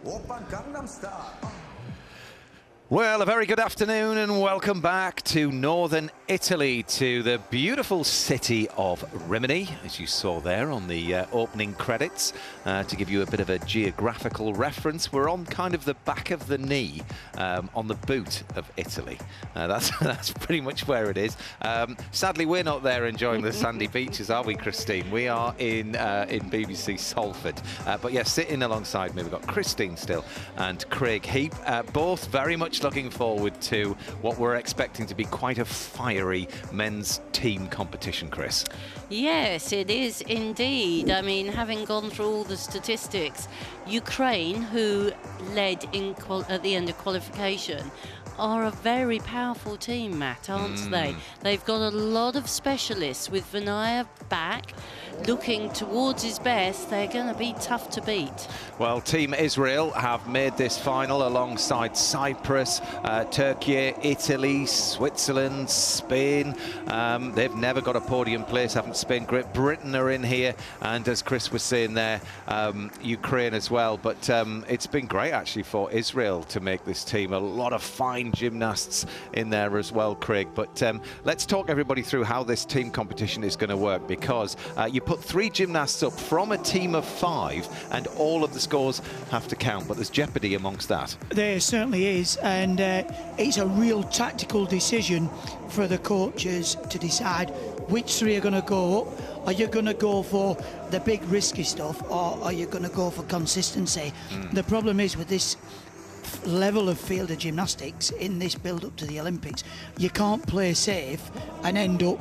Oppa Gangnam Style. Well, a very good afternoon and welcome back to northern Italy, to the beautiful city of Rimini, as you saw there on the opening credits. To give you a bit of a geographical reference, we're on kind of the back of the knee, on the boot of Italy. That's pretty much where it is. Sadly, we're not there enjoying the sandy beaches, are we, Christine? We are in BBC Salford. But yes, sitting alongside me, we've got Christine still and Craig Heap, both very much looking forward to what we're expecting to be quite a fiery men's team competition, Chris. Yes, it is indeed. I mean, having gone through all the statistics, Ukraine, who led at the end of qualification, are a very powerful team, Matt, aren't they? They've got a lot of specialists. With Vinayev back, looking towards his best, they're going to be tough to beat. Well, Team Israel have made this final alongside Cyprus, Turkey, Italy, Switzerland, Spain. They've never got a podium place, haven't Spain. Great Britain are in here, and as Chris was saying there, Ukraine as well. But it's been great, actually, for Israel to make this team. A lot of fine gymnasts in there as well, Craig. But let's talk everybody through how this team competition is going to work, because you put 3 gymnasts up from a team of 5 and all of the scores have to count, but there's jeopardy amongst that. There certainly is, and it's a real tactical decision for the coaches to decide which 3 are going to go up. Are you going to go for the big risky stuff, or are you going to go for consistency? The problem is with this level of field of gymnastics in this build-up to the Olympics, you can't play safe and end up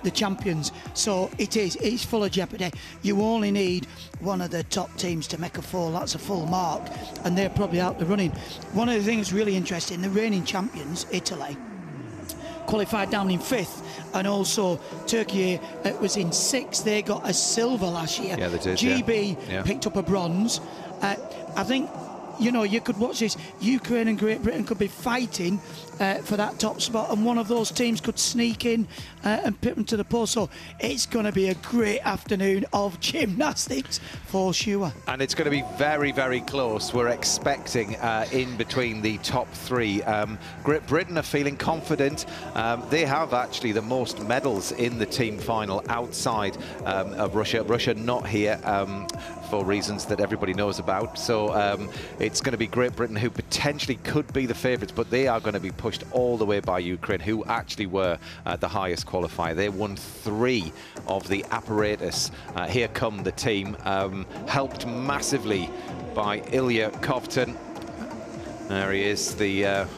the champions. So it's full of jeopardy. You only need one of the top teams to make a fall. That's a full mark, and they're probably out the running. One of the things really interesting, the reigning champions, Italy, qualified down in 5th, and also Turkey was in 6th. They got a silver last year. Yeah, they did. GB picked up a bronze. I think, you know, you could watch this. Ukraine and Great Britain could be fighting for that top spot, and one of those teams could sneak in and put them to the post. So it's going to be a great afternoon of gymnastics for sure. And it's going to be very, very close. We're expecting in between the top 3. Great Britain are feeling confident. They have actually the most medals in the team final outside of Russia. Russia not here for reasons that everybody knows about. So it's going to be Great Britain, who potentially could be the favourites, but they are going to be pushed all the way by Ukraine, who actually were the highest qualifier. They won 3 of the apparatus. Here come the team, helped massively by Ilya Kovtun. There he is, the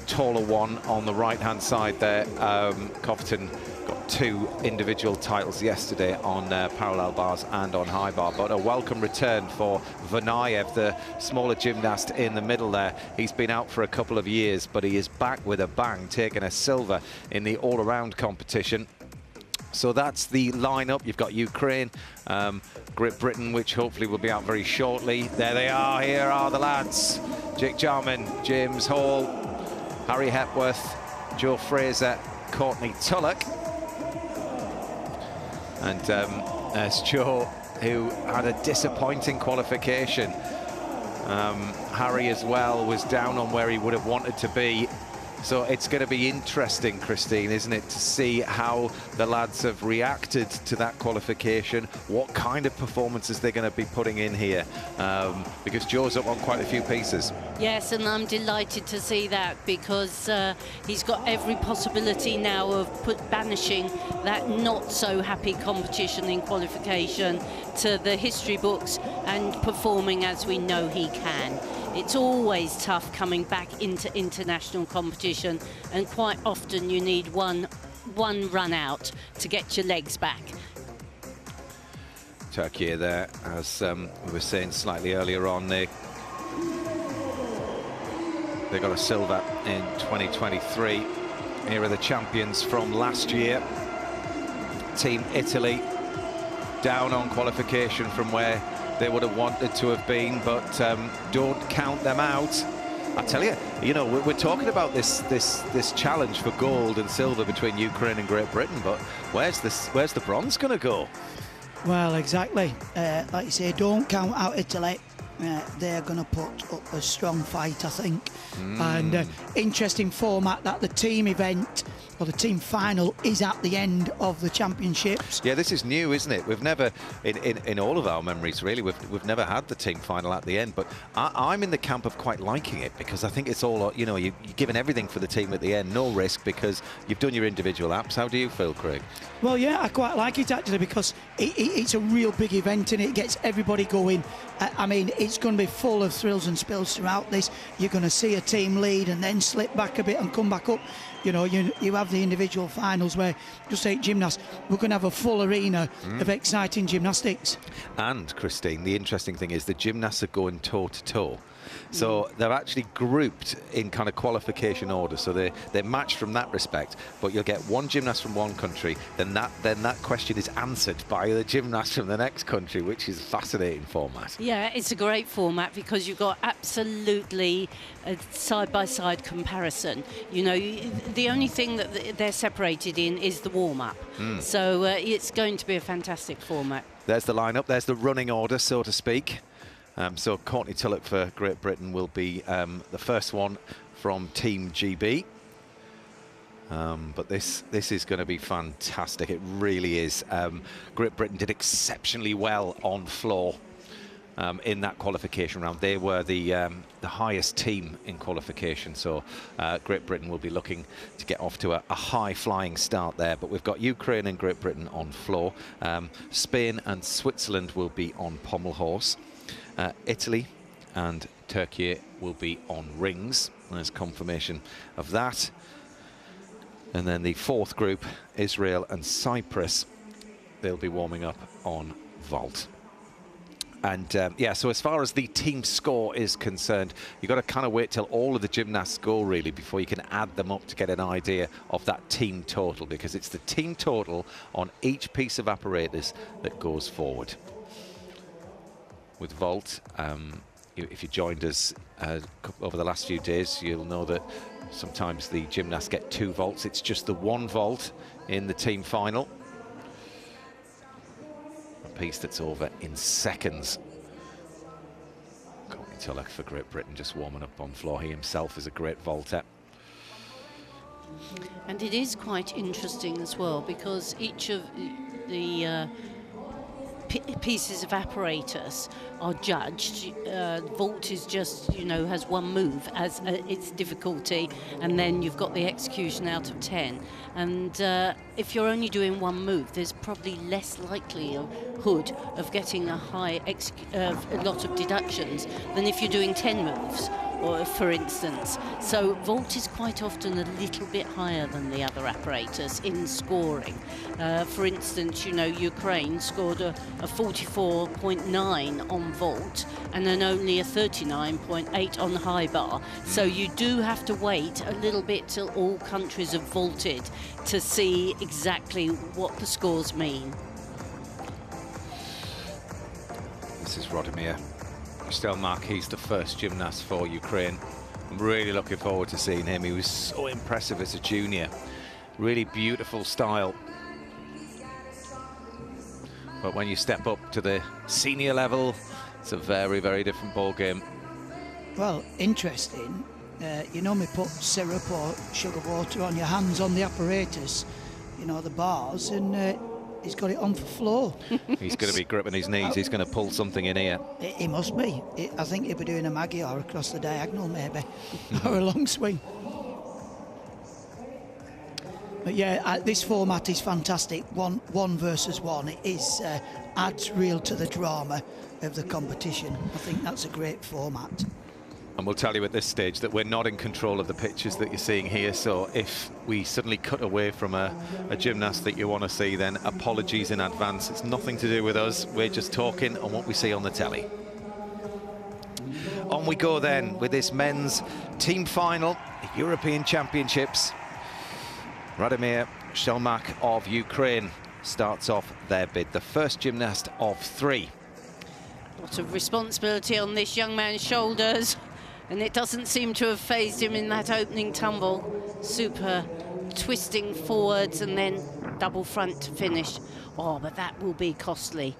taller one on the right-hand side there. Kovtun got 2 individual titles yesterday on parallel bars and on high bar, but a welcome return for Vinayev, the smaller gymnast in the middle there. He's been out for a couple of years, but he is back with a bang, taking a silver in the all-around competition. So that's the lineup. You've got Ukraine, Great Britain, which hopefully will be out very shortly. There they are. Here are the lads: Jake Jarman, James Hall, Harry Hepworth, Joe Fraser, Courtney Tulloch. And there's Joe, who had a disappointing qualification. Harry as well was down on where he would have wanted to be. So it's going to be interesting, Christine, isn't it, to see how the lads have reacted to that qualification, what kind of performances they're going to be putting in here, because Joe's up on quite a few pieces. Yes, and I'm delighted to see that, because he's got every possibility now of banishing that not-so-happy competition in qualification to the history books and performing as we know he can. It's always tough coming back into international competition, and quite often you need one run out to get your legs back. Turkey there, as we were saying slightly earlier on, they got a silver in 2023. Here are the champions from last year. Team Italy, down on qualification from where they would have wanted to have been, but don't count them out. I tell you, you know, we're talking about this challenge for gold and silver between Ukraine and Great Britain, but where's the bronze going to go? Well, exactly. Like you say, don't count out Italy. they're going to put up a strong fight, I think. And interesting format that the team event or the team final is at the end of the championships. Yeah, this is new, isn't it? We've never, in all of our memories, really, we've never had the team final at the end. But I'm in the camp of quite liking it, because I think it's all, you know, you're giving everything for the team at the end, no risk, because you've done your individual apps. How do you feel, Craig? Well, yeah, I quite like it actually, because it's a real big event and it gets everybody going. I mean, it's going to be full of thrills and spills throughout this. You're going to see a team lead and then slip back a bit and come back up. You know, you have the individual finals where just 8 gymnasts. We're going to have a full arena of exciting gymnastics. And, Christine, the interesting thing is the gymnasts are going toe-to-toe. So they're actually grouped in kind of qualification order, so they're matched from that respect. But you'll get one gymnast from one country, then that question is answered by the gymnast from the next country, which is a fascinating format. Yeah, it's a great format because you've got absolutely a side-by-side comparison. You know, the only thing that they're separated in is the warm-up. So it's going to be a fantastic format. There's the lineup. There's the running order, so to speak. So Courtney Tulloch for Great Britain will be the first one from Team GB. But this is going to be fantastic. It really is. Great Britain did exceptionally well on floor in that qualification round. They were the highest team in qualification. So Great Britain will be looking to get off to a high-flying start there. But we've got Ukraine and Great Britain on floor. Spain and Switzerland will be on pommel horse. Italy and Turkey will be on rings. There's confirmation of that. And then the fourth group, Israel and Cyprus, they'll be warming up on vault. And yeah, so as far as the team score is concerned, you've got to kind of wait till all of the gymnasts go, really, before you can add them up to get an idea of that team total, because it's the team total on each piece of apparatus that goes forward. With vault, if you joined us over the last few days, you'll know that sometimes the gymnasts get 2 vaults. It's just the 1 vault in the team final. A piece that's over in seconds. Courtney Tulloch for Great Britain just warming up on floor. He himself is a great vaulter. And it is quite interesting as well, because each of the pieces of apparatus are judged. Vault is just, you know, has 1 move as its difficulty, and then you've got the execution out of 10. And if you're only doing 1 move, there's probably less likelihood of getting a lot of deductions than if you're doing 10 moves. Or for instance, so vault is quite often a little bit higher than the other apparatus in scoring. For instance, you know, Ukraine scored a 44.9 on vault and then only a 39.8 on high bar. So you do have to wait a little bit till all countries have vaulted to see exactly what the scores mean. This is Radomir Stelmach. He's the first gymnast for Ukraine. I'm really looking forward to seeing him. He was so impressive as a junior. Really beautiful style. But when you step up to the senior level, it's a very, very different ball game. Well, interesting. You normally put syrup or sugar water on your hands on the apparatus, you know, the bars, and he's got it on for floor. He's going to be gripping his knees. He's going to pull something in here. He must be. I think he'll be doing a Magyar across the diagonal, maybe, or a long swing. But yeah, this format is fantastic. One versus one. It is adds real to the drama of the competition. I think that's a great format. And we'll tell you at this stage that we're not in control of the pictures that you're seeing here. So if we suddenly cut away from a gymnast that you want to see, then apologies in advance. It's nothing to do with us. We're just talking on what we see on the telly. On we go then with this men's team final, European Championships. Radomir Stelmach of Ukraine starts off their bid, the first gymnast of 3. A lot of responsibility on this young man's shoulders, and it doesn't seem to have phased him in that opening tumble. Super twisting forwards and then double front to finish. Oh, but that will be costly.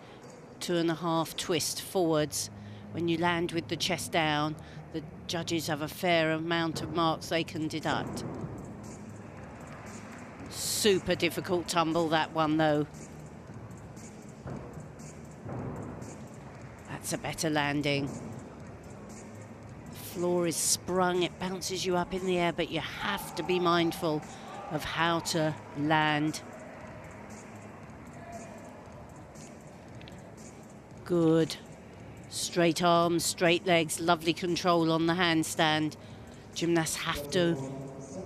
2.5 twist forwards when you land with the chest down, the judges have a fair amount of marks they can deduct. Super difficult tumble, that one, though. That's a better landing. The floor is sprung, it bounces you up in the air, but you have to be mindful of how to land. Good. Straight arms, straight legs, lovely control on the handstand. Gymnasts have to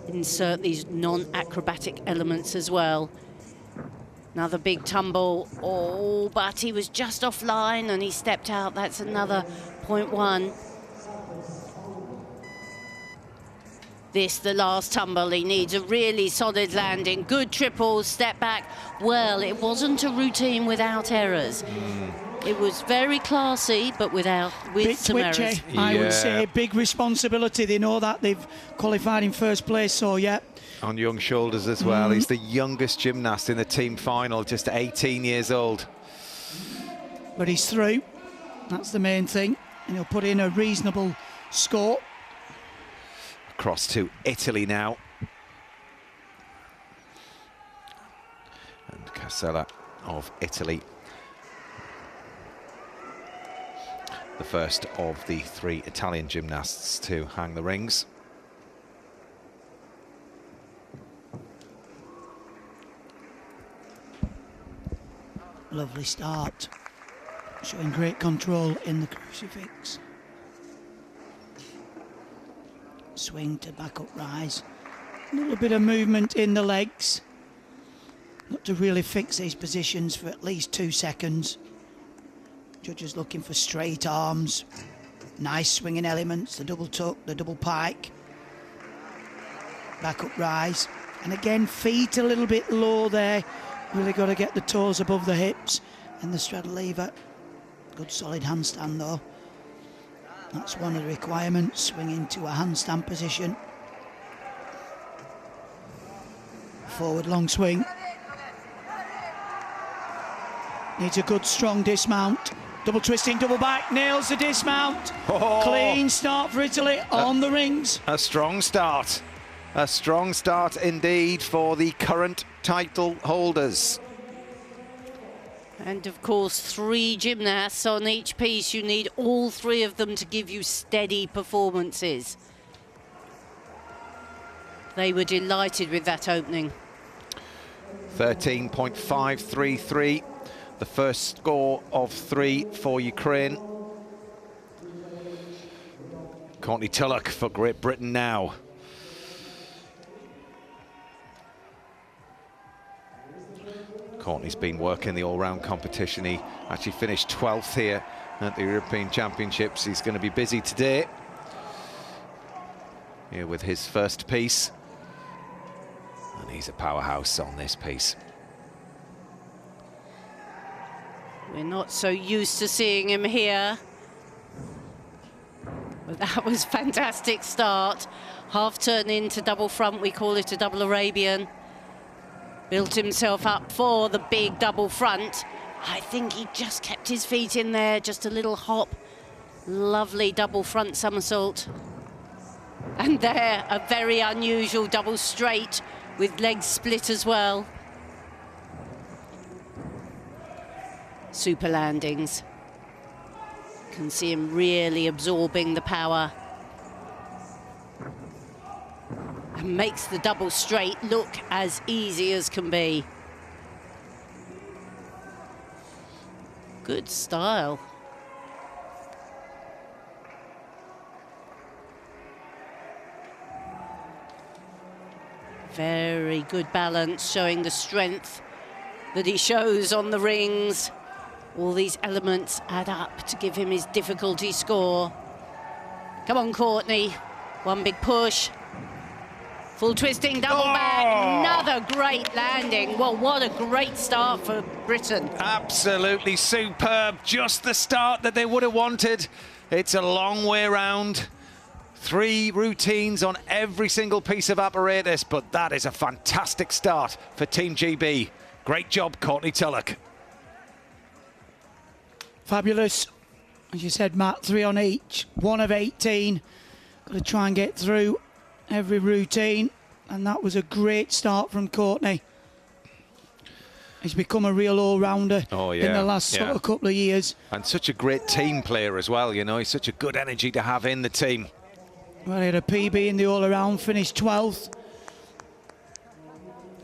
insert these non-acrobatic elements as well. Another big tumble. Oh, but he was just offline and he stepped out. That's another 0.1. This, the last tumble, he needs a really solid landing. Good triple, step back. Well, it wasn't a routine without errors. It was very classy, but with some errors. I would say big responsibility. They know that they've qualified in first place, so yeah. On young shoulders as well. He's the youngest gymnast in the team final, just 18 years old. But he's through. That's the main thing. And he'll put in a reasonable score. Across to Italy now. And Casella of Italy. The first of the 3 Italian gymnasts to hang the rings. Lovely start. Showing great control in the crucifix. Swing to back up rise. A little bit of movement in the legs. Got to really fix these positions for at least 2 seconds. Judges looking for straight arms. Nice swinging elements, the double tuck, the double pike. Back up rise. And again, feet a little bit low there. Really got to get the toes above the hips and the straddle lever. Good solid handstand though. That's one of the requirements, swing into a handstand position. Forward long swing. Needs a good strong dismount. Double twisting, double back, nails the dismount. Clean start for Italy on the rings. A strong start. A strong start indeed for the current title holders. And of course, 3 gymnasts on each piece. You need all 3 of them to give you steady performances. They were delighted with that opening. 13.533, the first score of 3 for Ukraine. Courtney Tulloch for Great Britain now. Courtney's been working the all-round competition. He actually finished 12th here at the European Championships. He's going to be busy today. Here with his first piece. And he's a powerhouse on this piece. We're not so used to seeing him here. But that was fantastic start. Half turn into double front, we call it a double Arabian. Built himself up for the big double front. I think he just kept his feet in there, just a little hop. Lovely double front somersault. And there, a very unusual double straight with legs split as well. Super landings. Can see him really absorbing the power. And makes the double straight look as easy as can be. Good style. Very good balance, showing the strength that he shows on the rings. All these elements add up to give him his difficulty score. Come on, Courtney. One big push. Full twisting, double back, another great landing. Well, what a great start for Britain. Absolutely superb, just the start that they would have wanted. It's a long way round. 3 routines on every single piece of apparatus, but that is a fantastic start for Team GB. Great job, Courtney Tulloch. Fabulous. As you said, Matt, 3 on each, 1 of 18. Got to try and get through every routine, and that was a great start from Courtney. He's become a real all-rounder in the last sort of couple of years. And such a great team player as well, you know. He's such a good energy to have in the team. Well, he had a PB in the all-around, finished 12th.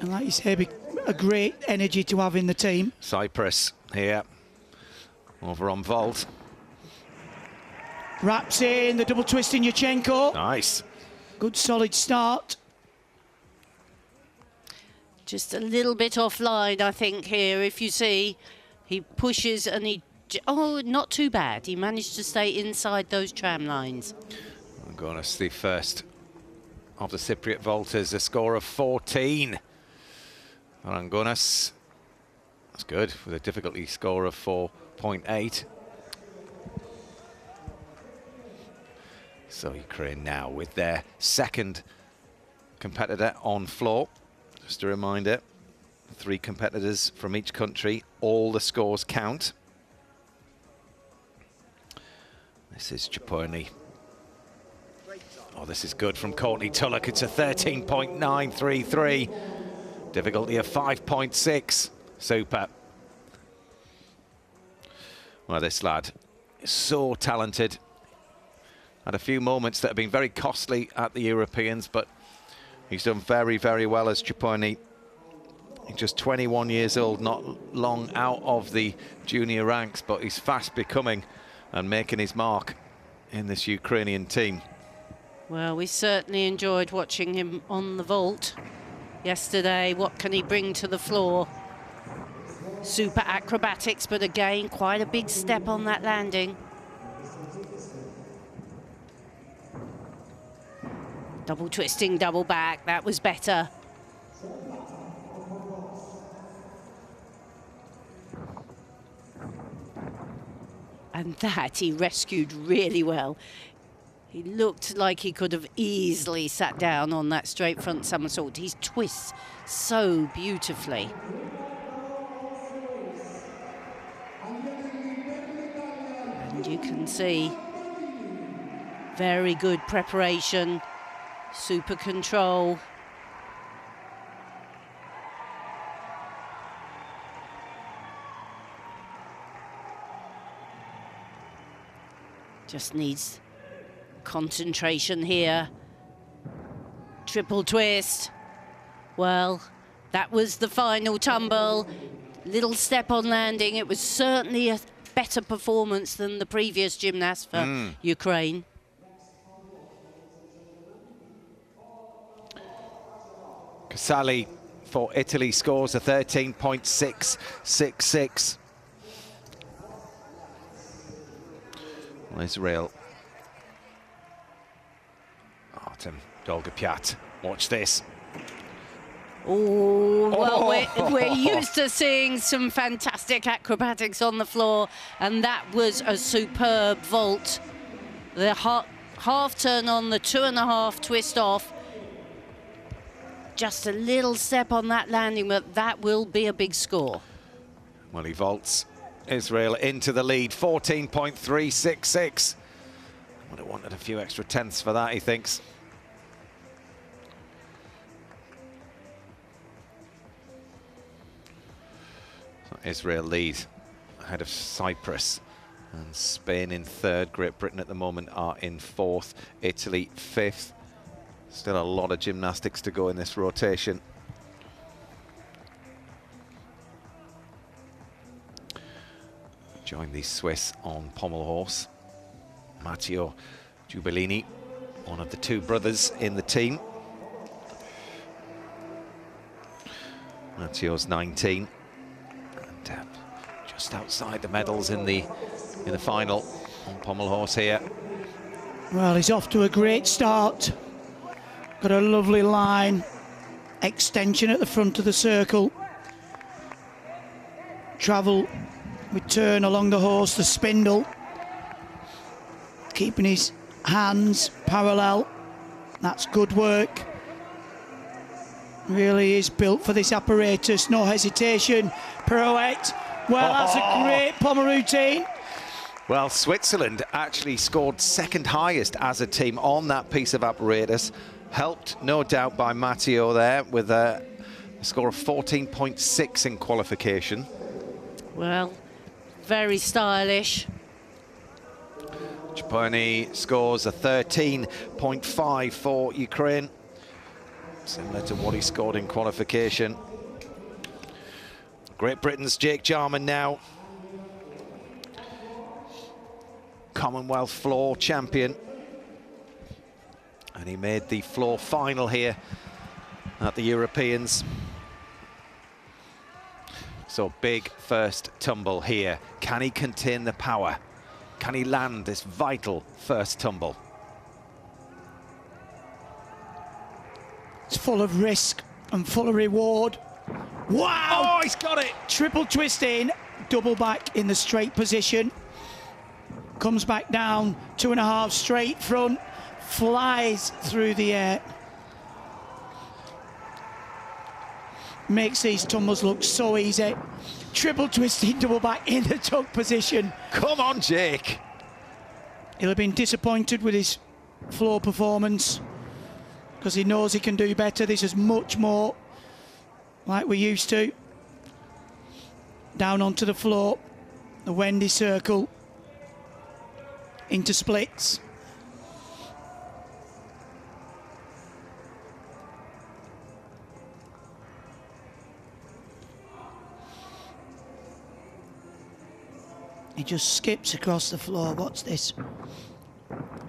And like you say, a great energy to have in the team. Cyprus here, over on vault. Wraps in, the double twist in Yurchenko. Nice. Good solid start. Just a little bit offline, I think, here. If you see, he pushes and he... Oh, not too bad. He managed to stay inside those tram lines. Angonas, the first of the Cypriot vaulters, a score of 14. Angonas, that's good, with a difficulty score of 4.8. So Ukraine now with their second competitor on floor. Just a reminder, 3 competitors from each country, all the scores count. This is Japorny. Oh, this is good from Courtney Tulloch. It's a 13.933. Difficulty of 5.6. Super. Well, this lad is so talented. Had a few moments that have been very costly at the Europeans, but he's done very, very well as Japorny. He's just 21 years old, not long out of the junior ranks, but he's fast becoming and making his mark in this Ukrainian team. Well, we certainly enjoyed watching him on the vault yesterday. What can he bring to the floor? Super acrobatics, but again, quite a big step on that landing. Double twisting, double back, that was better. And that he rescued really well. He looked like he could have easily sat down on that straight front somersault. He twists so beautifully. And you can see very good preparation, super control. Just needs concentration here. Triple twist. Well, that was the final tumble. Little step on landing. It was certainly a better performance than the previous gymnast for Ukraine. Casali for Italy scores a 13.666. Well, Israel. Artem Dolgopiat. Watch this. Oh, well, we're used to seeing some fantastic acrobatics on the floor, and that was a superb vault. The half turn on the 2.5 twist off. Just a little step on that landing, but that will be a big score. Well, he vaults Israel into the lead, 14.366. Would have wanted a few extra tenths for that, he thinks. So Israel lead ahead of Cyprus and Spain in third. Great Britain at the moment are in fourth. Italy fifth. Still a lot of gymnastics to go in this rotation. Join the Swiss on pommel horse. Matteo Giubellini, one of the 2 brothers in the team. Matteo's 19, and just outside the medals in the final on pommel horse here. Well, he's off to a great start. Got a lovely line, extension at the front of the circle. Travel, return along the horse, the spindle. Keeping his hands parallel. That's good work. Really is built for this apparatus, no hesitation. Pirouette. Well, that's a great pommel routine. Well, Switzerland actually scored second highest as a team on that piece of apparatus. Helped, no doubt, by Matteo there with a score of 14.6 in qualification. Well, very stylish. Chaponi scores a 13.5 for Ukraine. Similar to what he scored in qualification. Great Britain's Jake Jarman now. Commonwealth floor champion. And he made the floor final here at the Europeans. So big first tumble here. Can he contain the power? Can he land this vital first tumble? It's full of risk and full of reward. Wow! Oh, he's got it! Triple twist in, double back in the straight position. Comes back down, 2.5 straight front, flies through the air. Makes these tumbles look so easy. Triple twisting, double back in the tuck position. Come on, Jake. He'll have been disappointed with his floor performance because he knows he can do better. This is much more like we're used to. Down onto the floor, the Wendy circle, into splits. He just skips across the floor. Watch this.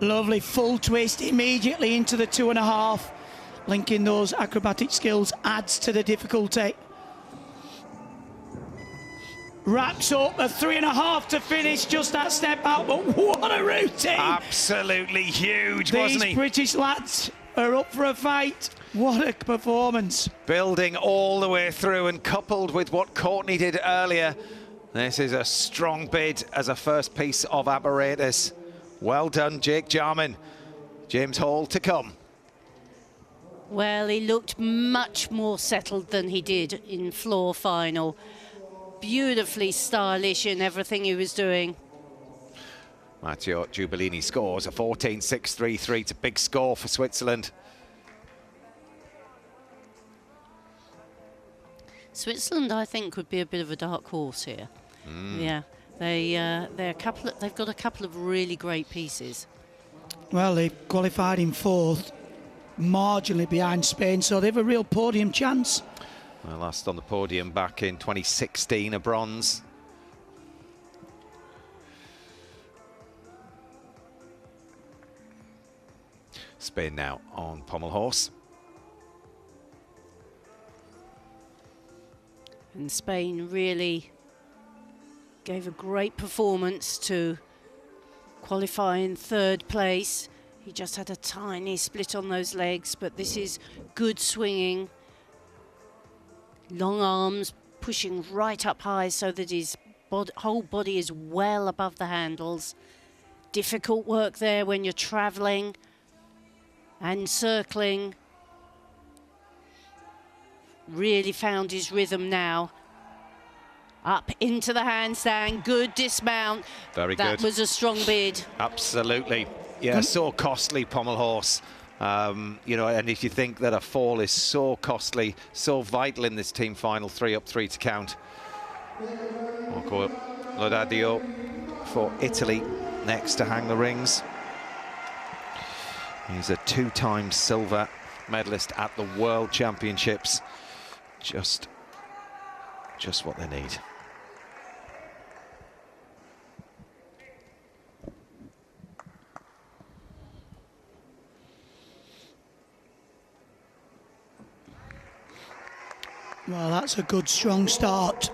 Lovely full twist immediately into the 2.5. Linking those acrobatic skills adds to the difficulty. Wraps up a 3.5 to finish, just that step out, but what a routine! Absolutely huge, wasn't he? These British lads are up for a fight. What a performance. Building all the way through, and coupled with what Courtney did earlier, this is a strong bid as a first piece of apparatus. Well done, Jake Jarman. James Hall to come. Well, he looked much more settled than he did in floor final. Beautifully stylish in everything he was doing. Matteo Giubellini scores a 14.633. It's a big score for Switzerland. Switzerland, I think, could be a bit of a dark horse here. Yeah, they've got a couple of really great pieces. Well, they qualified in 4th, marginally behind Spain, so they have a real podium chance. Well, last on the podium back in 2016, a bronze. Spain now on pommel horse. And Spain really gave a great performance to qualify in 3rd place. He just had a tiny split on those legs, but this is good swinging. Long arms pushing right up high so that his whole body is well above the handles. Difficult work there when you're traveling and circling. Really found his rhythm now. Up into the handstand, good dismount. Very good. That was a strong bid. Absolutely. Yeah, so costly, pommel horse. You know, and if you think that a fall is so costly, so vital in this team final, 3 up, 3 to count. Marco Lodadio for Italy next to hang the rings. He's a 2-time silver medalist at the World Championships. Just what they need. Well, that's a good, strong start.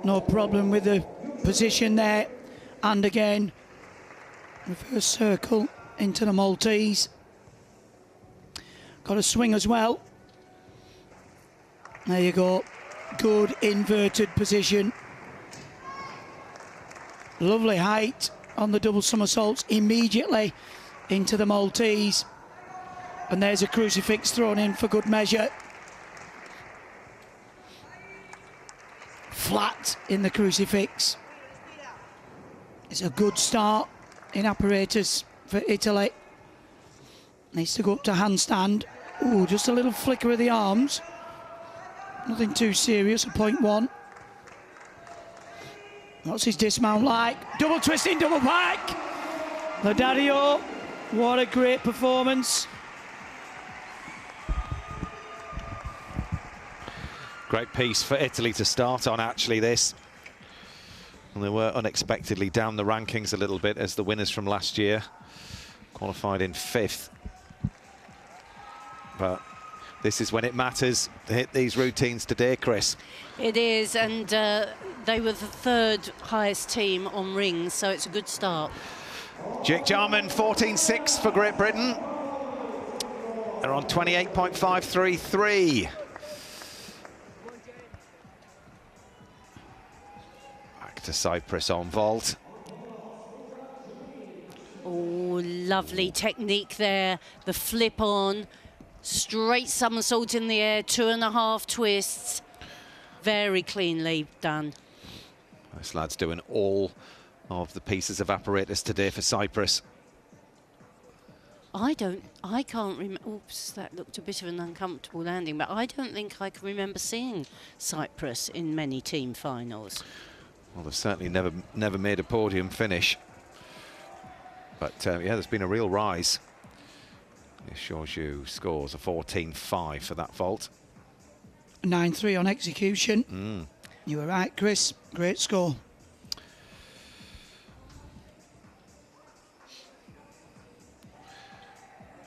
No problem with the position there. And again, reverse circle into the Maltese. Got a swing as well. There you go. Good inverted position. Lovely height on the double somersaults immediately into the Maltese. And there's a crucifix thrown in for good measure. Flat in the crucifix. It's a good start in apparatus for Italy. Needs to go up to handstand. Ooh, just a little flicker of the arms. Nothing too serious, a 0.1. What's his dismount like? Double twisting, double back. Lodadio, what a great performance. Great piece for Italy to start on, actually, this. And they were unexpectedly down the rankings a little bit as the winners from last year. Qualified in 5th. But this is when it matters to hit these routines today, Chris. It is, and they were the 3rd highest team on rings, so it's a good start. Jake Jarman, 14.6 for Great Britain. They're on 28.533. Back to Cyprus on vault. Oh, lovely technique there. The flip on, straight somersault in the air, 2.5 twists. Very cleanly done. This lad's doing all of the pieces of apparatus today for Cyprus. I can't remember. Oops, that looked a bit of an uncomfortable landing, but I don't think I can remember seeing Cyprus in many team finals. Well, they've certainly never made a podium finish. But yeah, there's been a real rise. It shows you scores of 14.5 for that vault. 9-3 on execution. You were right, Chris. Great score.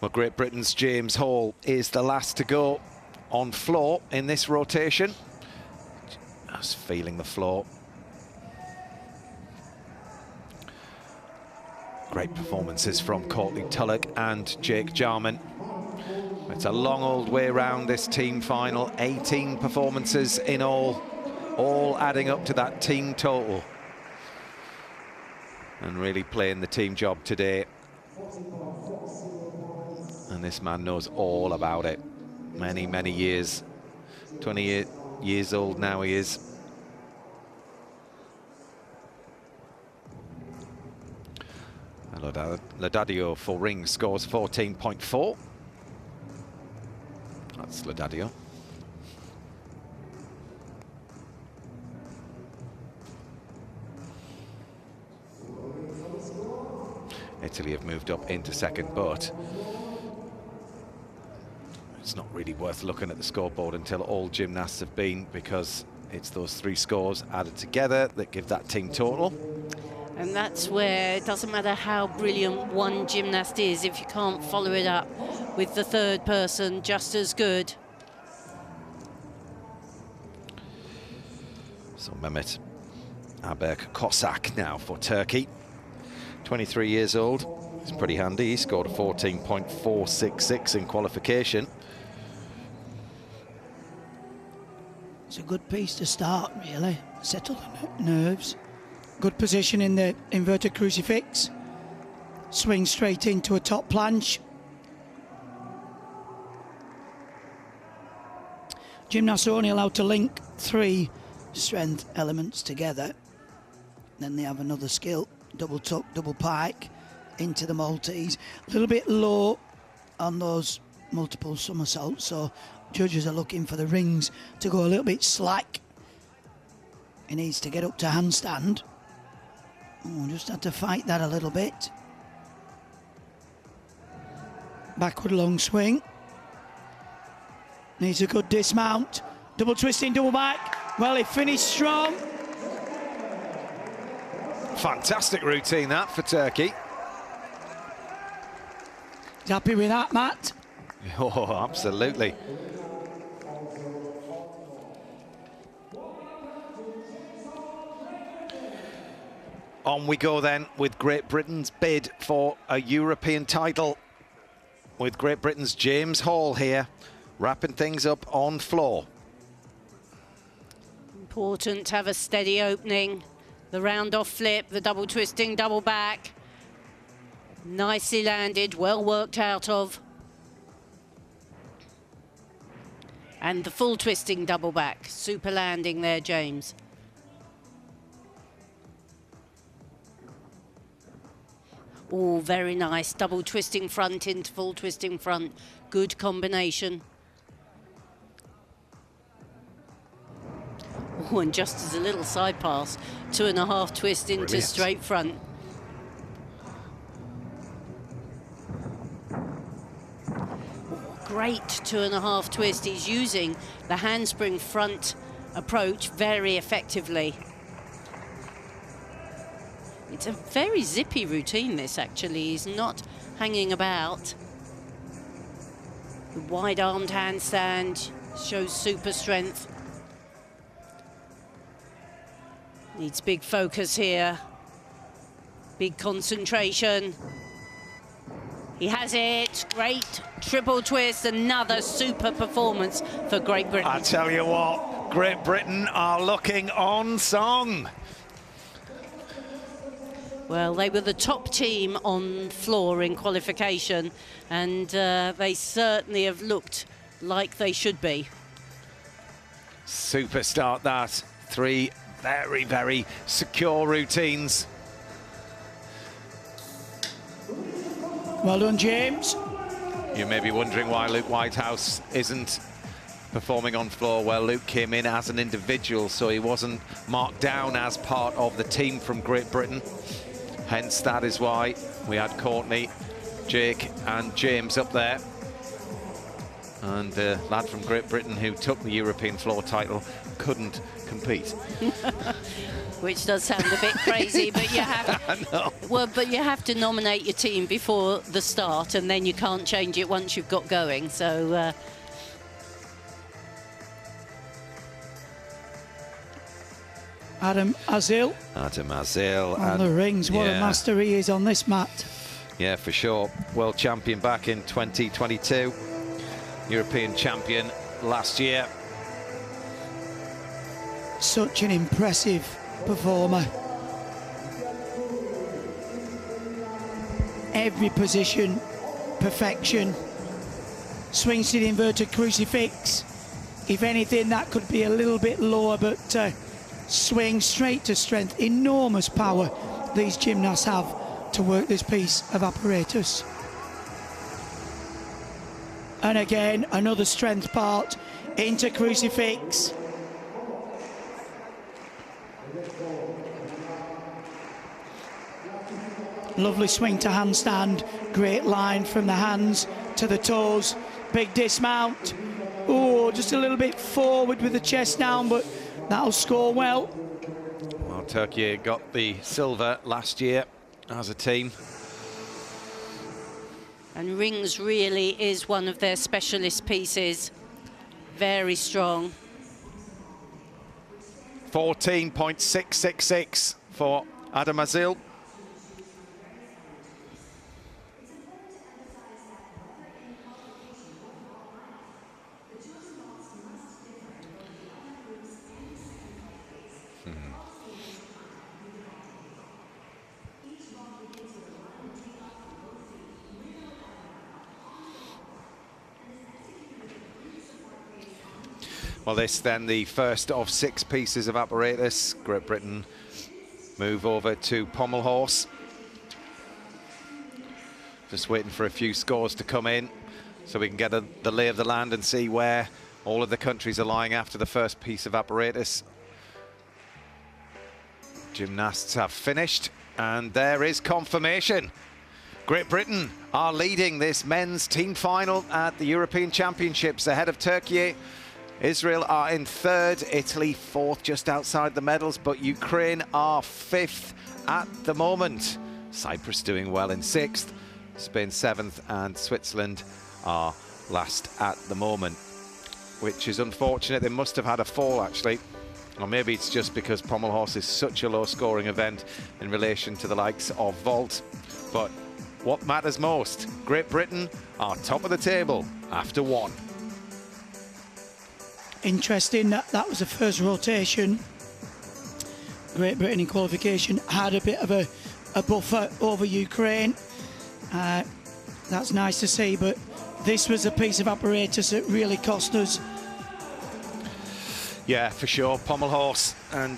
Well, Great Britain's James Hall is the last to go on floor in this rotation. Just feeling the floor. Great performances from Courtney Tulloch and Jake Jarman. It's a long old way round this team final. 18 performances in all adding up to that team total. And really playing the team job today. And this man knows all about it. Many, many years. 28 years old now he is. Lodadio for rings scores 14.4. That's Lodadio. Italy have moved up into second, but it's not really worth looking at the scoreboard until all gymnasts have been, because it's those 3 scores added together that give that team total. And that's where it doesn't matter how brilliant one gymnast is, if you can't follow it up with the 3rd person just as good. So Mehmet Abek Kosak now for Turkey. 23 years old. He's pretty handy. He scored a 14.466 in qualification. It's a good piece to start, really. Settle the nerves. Good position in the inverted crucifix. Swing straight into a top planche. Gymnasts are only allowed to link 3 strength elements together. Then they have another skill, double tuck, double pike, into the Maltese. A little bit low on those multiple somersaults, so judges are looking for the rings to go a little bit slack. He needs to get up to handstand. Oh, just had to fight that a little bit. Backward long swing. Needs a good dismount. Double twisting, double back. Well, he finished strong. Fantastic routine that for Turkey. He's happy with that, Matt? Oh, absolutely. On we go then with Great Britain's bid for a European title, with Great Britain's James Hall here, wrapping things up on floor. Important to have a steady opening. The round off flip, the double twisting, double back. Nicely landed, well worked out of. And the full twisting double back. Super landing there, James. Oh, very nice. Double twisting front into full twisting front. Good combination. Oh, and just as a little side pass, 2.5 twist into Brilliant. straight front. Great 2.5 twist. He's using the handspring front approach very effectively. It's a very zippy routine, this, actually. He's not hanging about. The wide-armed handstand shows super strength. Needs big focus here. Big concentration. He has it. Great triple twist. Another super performance for Great Britain. I tell you what, Great Britain are looking on song. Well, they were the top team on floor in qualification, and they certainly have looked like they should be. Super start that. 3 very, very secure routines. Well done, James. You may be wondering why Luke Whitehouse isn't performing on floor. Well, Luke came in as an individual, so he wasn't marked down as part of the team from Great Britain. Hence, that is why we had Courtney, Jake and James up there. And the lad from Great Britain who took the European floor title couldn't compete. Which does sound a bit crazy, but you have but you have to nominate your team before the start, and then you can't change it once you've got going. So Adam Azil Adam Azil. on the rings. What a master he is on this mat. Yeah, for sure. World champion back in 2022. European champion last year. Such an impressive performer. Every position, perfection. Swings to the inverted crucifix. If anything, that could be a little bit lower, but swing straight to strength. Enormous power these gymnasts have to work this piece of apparatus. And again, another strength part into crucifix. Lovely swing to handstand. Great line from the hands to the toes. Big dismount. Oh, just a little bit forward with the chest down, but that'll score well. Well, Turkey got the silver last year as a team. and rings really is one of their specialist pieces. Very strong. 14.666 for Adam Azil. Well, this then the first of 6 pieces of apparatus. Great Britain move over to pommel horse. Just waiting for a few scores to come in so we can get the lay of the land and see where all of the countries are lying after the first piece of apparatus. Gymnasts have finished, and there is confirmation. Great Britain are leading this men's team final at the European Championships ahead of Turkey. Israel are in 3rd, Italy 4th, just outside the medals, but Ukraine are 5th at the moment. Cyprus doing well in 6th, Spain 7th, and Switzerland are last at the moment, which is unfortunate. They must have had a fall, actually. Or maybe it's just because pommel horse is such a low-scoring event in relation to the likes of vault. But what matters most, Great Britain are top of the table after 1. Interesting that was the first rotation. Great Britain in qualification had a bit of a buffer over Ukraine. That's nice to see, but this was a piece of apparatus that really cost us. Yeah, for sure. Pommel horse and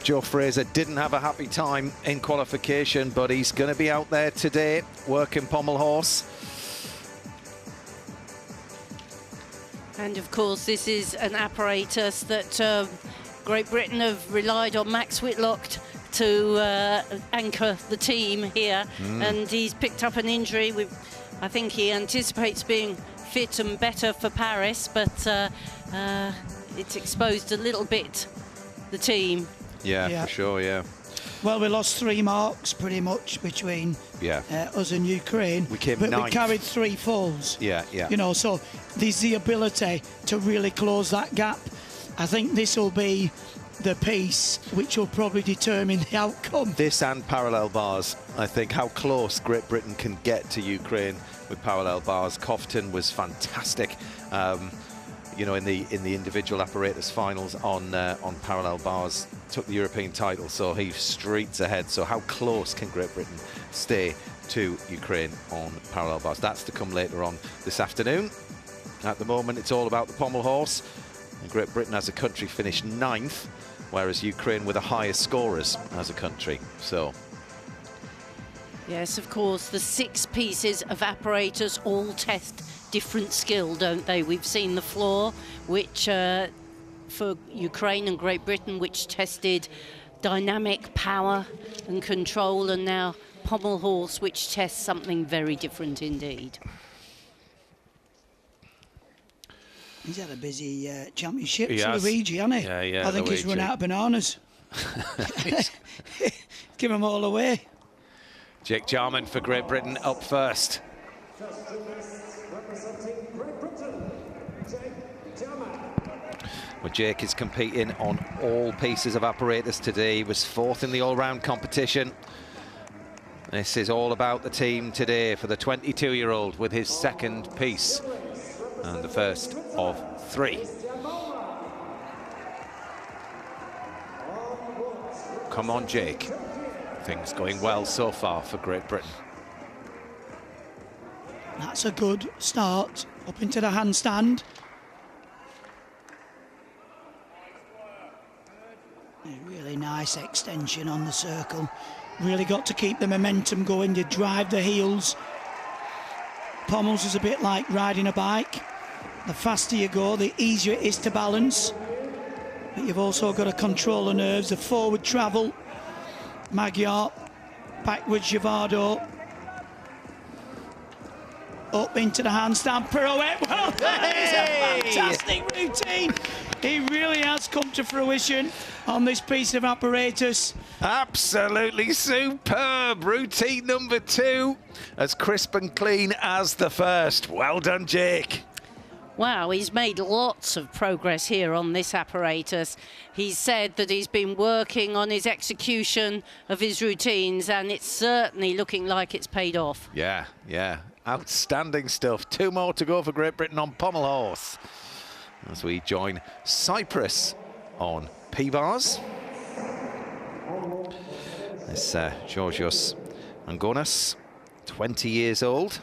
Joe Fraser didn't have a happy time in qualification, but he's going to be out there today working pommel horse. And of course, this is an apparatus that Great Britain have relied on Max Whitlock to anchor the team here. And he's picked up an injury. I think he anticipates being fit and better for Paris, but it's exposed a little bit the team. Yeah, for sure, yeah. Well, we lost 3 marks pretty much between us and Ukraine. We came but ninth. we carried 3 falls. Yeah. You know, so there's the ability to really close that gap. I think this will be the piece which will probably determine the outcome. This and parallel bars. I think how close Great Britain can get to Ukraine with parallel bars. Cofton was fantastic. You know, in the individual apparatus finals on parallel bars, took the European title, so he's streets ahead. So how close can Great Britain stay to Ukraine on parallel bars? That's to come later on this afternoon. At the moment, it's all about the pommel horse. And Great Britain as a country finished 9th, whereas Ukraine were the highest scorers as a country. So. Yes, of course, the 6 pieces of apparatus all test different skill, don't they? We've seen the floor, which for Ukraine and Great Britain, which tested dynamic power and control, and now pommel horse, which tests something very different indeed. He's had a busy championship, He has. Luigi, hasn't he? Yeah, I think he's run out of bananas. Give them all away. Jake Jarman for Great Britain up first. Well, Jake is competing on all pieces of apparatus today. He was 4th in the all-round competition. This is all about the team today for the 22-year-old with his 2nd piece and the first of 3. Come on, Jake. Things going well so far for Great Britain. That's a good start. Up into the handstand. A really nice extension on the circle. Really got to keep the momentum going. You drive the heels. Pommels is a bit like riding a bike. The faster you go, the easier it is to balance. But you've also got to control the nerves, the forward travel. Magyar, backwards Javado. Up into the handstand pirouette. Well, that is a fantastic routine. He really has come to fruition on this piece of apparatus. Absolutely superb. Routine number 2, as crisp and clean as the first. Well done, Jake. Wow, he's made lots of progress here on this apparatus. He's said that he's been working on his execution of his routines, and it's certainly looking like it's paid off. Yeah. Outstanding stuff. 2 more to go for Great Britain on pommel horse, as we join Cyprus on P-bars. This Georgios Angonas, 20 years old.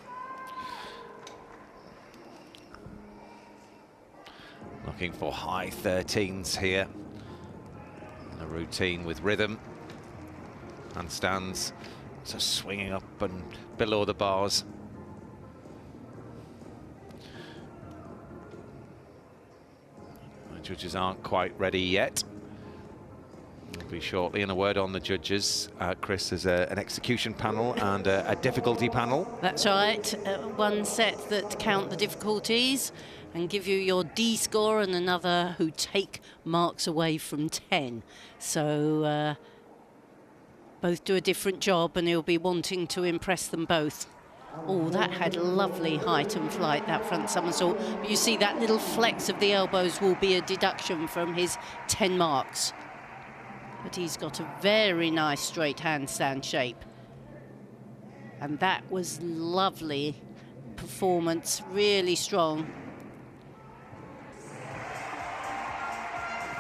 Looking for high 13s here. A routine with rhythm. Handstands, so swinging up and below the bars. The judges aren't quite ready yet. Will be shortly. And a word on the judges. Chris, there's an execution panel and a difficulty panel. That's right. One set that count the difficulties and give you your D score, and another who take marks away from 10. So both do a different job, and he'll be wanting to impress them both. Oh, that had lovely height and flight, that front somersault. But you see that little flex of the elbows will be a deduction from his 10 marks. But he's got a very nice straight handstand shape. And that was lovely performance, really strong.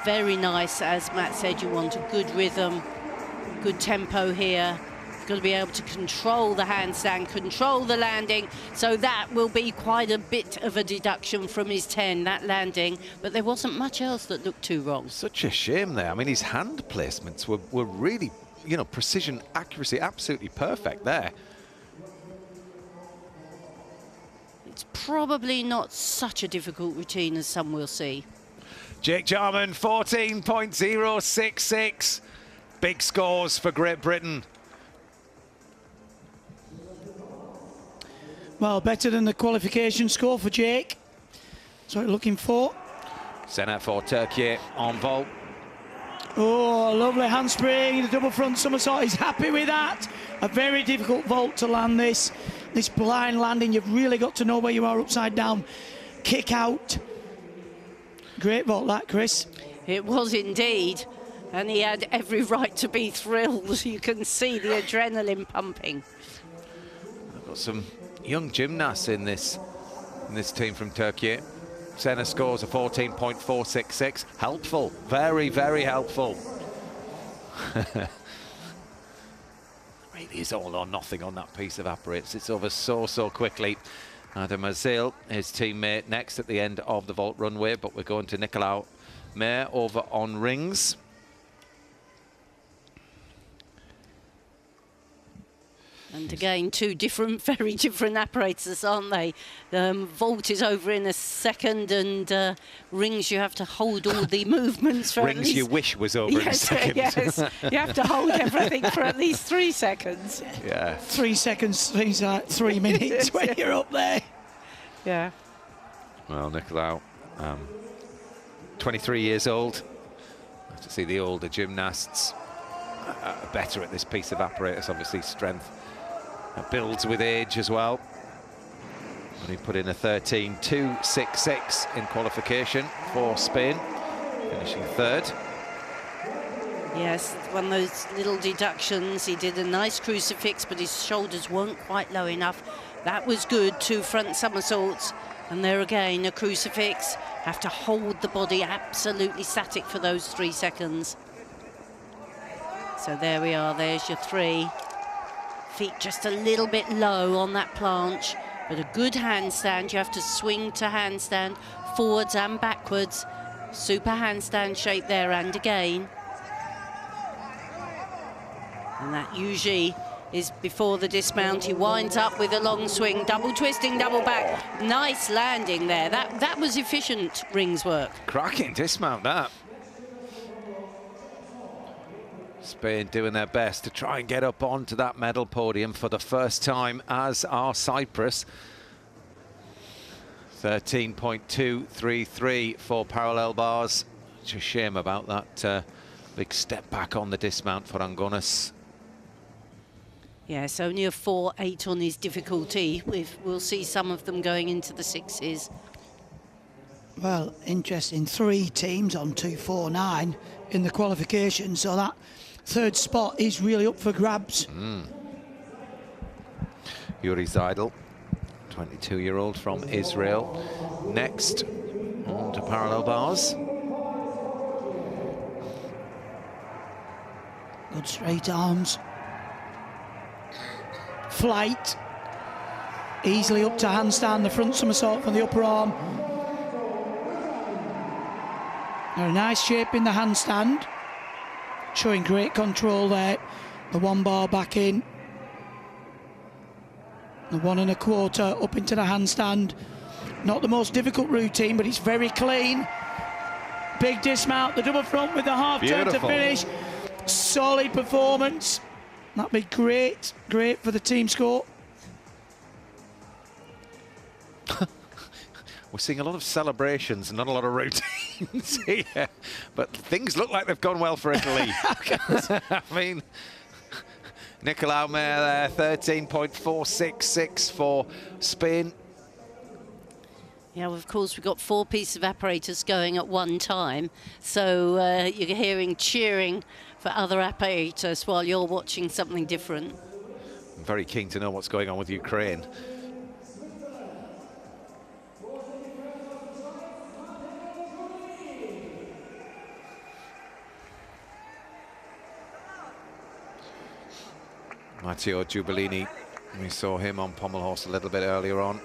Very nice, as Matt said, you want a good rhythm, good tempo here. got to be able to control the handstand, control the landing. So that will be quite a bit of a deduction from his 10, that landing. But there wasn't much else that looked too wrong. Such a shame there. I mean, his hand placements were really, you know, precision, accuracy, absolutely perfect there. It's probably not such a difficult routine as some will see. Jake Jarman, 14.066. Big scores for Great Britain. Well, better than the qualification score for Jake. That's what we're looking for. Senna for Turkey on vault. Oh, lovely handspring, the double front somersault. He's happy with that. A very difficult vault to land this. This blind landing, you've really got to know where you are upside down. Kick out. Great vault that, Chris. It was indeed. And he had every right to be thrilled. You can see the adrenaline pumping. I've got some young gymnasts in this team from Turkey. Senna scores a 14.466. Helpful, very, very helpful. Really is all or nothing on that piece of apparatus. It's over so quickly. Adam Azil, his teammate, next at the end of the vault runway, but we're going to Nicolau Mayer over on rings. And again, two different, very different apparatus, aren't they? Vault is over in a second, and rings you have to hold all the movements for Rings at least... you wish was over in a second. Yes, you have to hold everything for at least 3 seconds. Yeah. 3 seconds seems like 3 minutes when you're up there. Yeah. Well, Nicolau, 23 years old. Nice to see the older gymnasts better at this piece of apparatus. Obviously, strength builds with age as well. And he put in a 13.266 in qualification for Spain, finishing third. Yes, one of those little deductions. He did a nice crucifix, but his shoulders weren't quite low enough. That was good. 2 front somersaults. And there again, a crucifix. Have to hold the body absolutely static for those 3 seconds. So there we are. There's your 3. Feet just a little bit low on that planche, but a good handstand. You have to swing to handstand, forwards and backwards. Super handstand shape there, and again. And that usually is before the dismount. He winds up with a long swing, double twisting, double back. Nice landing there. That was efficient rings work. Cracking dismount, that. Spain doing their best to try and get up onto that medal podium for the first time, as are Cyprus. 13.233 for parallel bars. It's a shame about that big step back on the dismount for Angonis. Yes, only a 4.8 on his difficulty. We'll see some of them going into the 6s. Well, interesting. 3 teams on 2.49 in the qualification, so that third spot is really up for grabs. Yuri Zaidel, 22-year-old from Israel. Next, on to parallel bars. Good straight arms. Flight. Easily up to handstand, the front somersault from the upper arm. Now a nice shape in the handstand. Showing great control there. The 1 bar back in. The 1 1/4 up into the handstand. Not the most difficult routine, but it's very clean. Big dismount, the double front with the half turn to finish. Solid performance. That'd be great for the team score. We're seeing a lot of celebrations and not a lot of routines here, but things look like they've gone well for Italy. I mean, Nicolau Mayer there, 13.466 for Spain. Yeah, well, of course, we've got 4 pieces of apparatus going at one time, so you're hearing cheering for other apparatus while you're watching something different. I'm very keen to know what's going on with Ukraine. Matteo Giubellini, we saw him on pommel horse a little bit earlier on.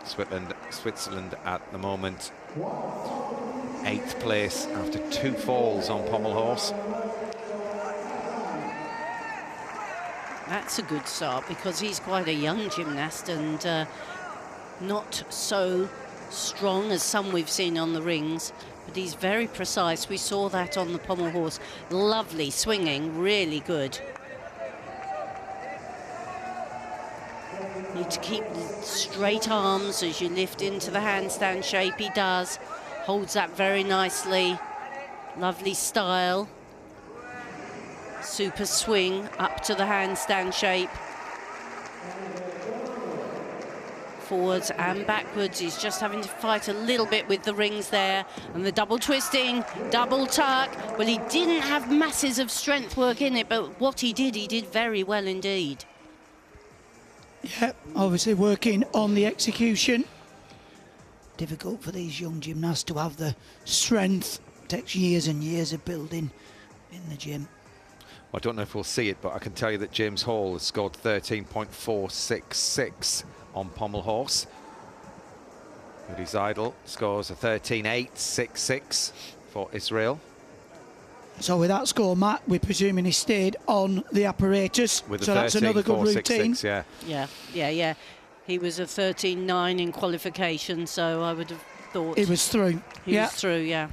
Switzerland at the moment 8th place after 2 falls on pommel horse. That's a good start because he's quite a young gymnast and not so strong as some we've seen on the rings, but he's very precise. We saw that on the pommel horse. Lovely swinging, really good. Need to keep straight arms as you lift into the handstand shape. He does. Holds that very nicely. Lovely style. Super swing up to the handstand shape. Forwards and backwards. He's just having to fight a little bit with the rings there. And the double twisting, double tuck. Well, he didn't have masses of strength work in it, but what he did very well indeed. Yeah, obviously working on the execution. Difficult for these young gymnasts to have the strength. Takes years and years of building in the gym. I don't know if we'll see it, but I can tell you that James Hall has scored 13.466 on pommel horse. Rudy Zeidel scores a 13.866 for Israel. So with that score, Matt, we're presuming he stayed on the apparatus. With a so that's another good routine. Yeah. He was a 13.9 in qualification, so I would have thought he was through. He was through, yeah.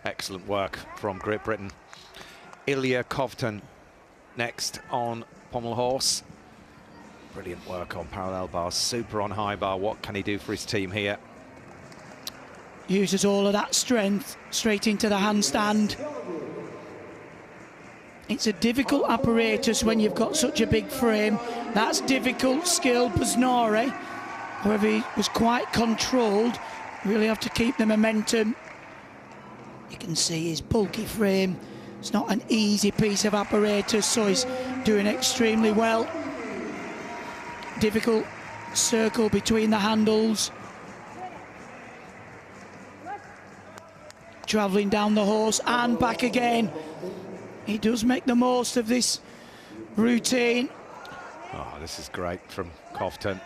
Excellent work from Great Britain. Ilya Kovtun next on pommel horse. Brilliant work on parallel bars, super on high bar. What can he do for his team here? Uses all of that strength straight into the handstand. It's a difficult apparatus when you've got such a big frame. That's difficult skill, Busnori. However, he was quite controlled. Really have to keep the momentum. You can see his bulky frame. It's not an easy piece of apparatus, so he's doing extremely well. Difficult circle between the handles. Travelling down the horse and back again. He does make the most of this routine. Oh, this is great from Kovtun.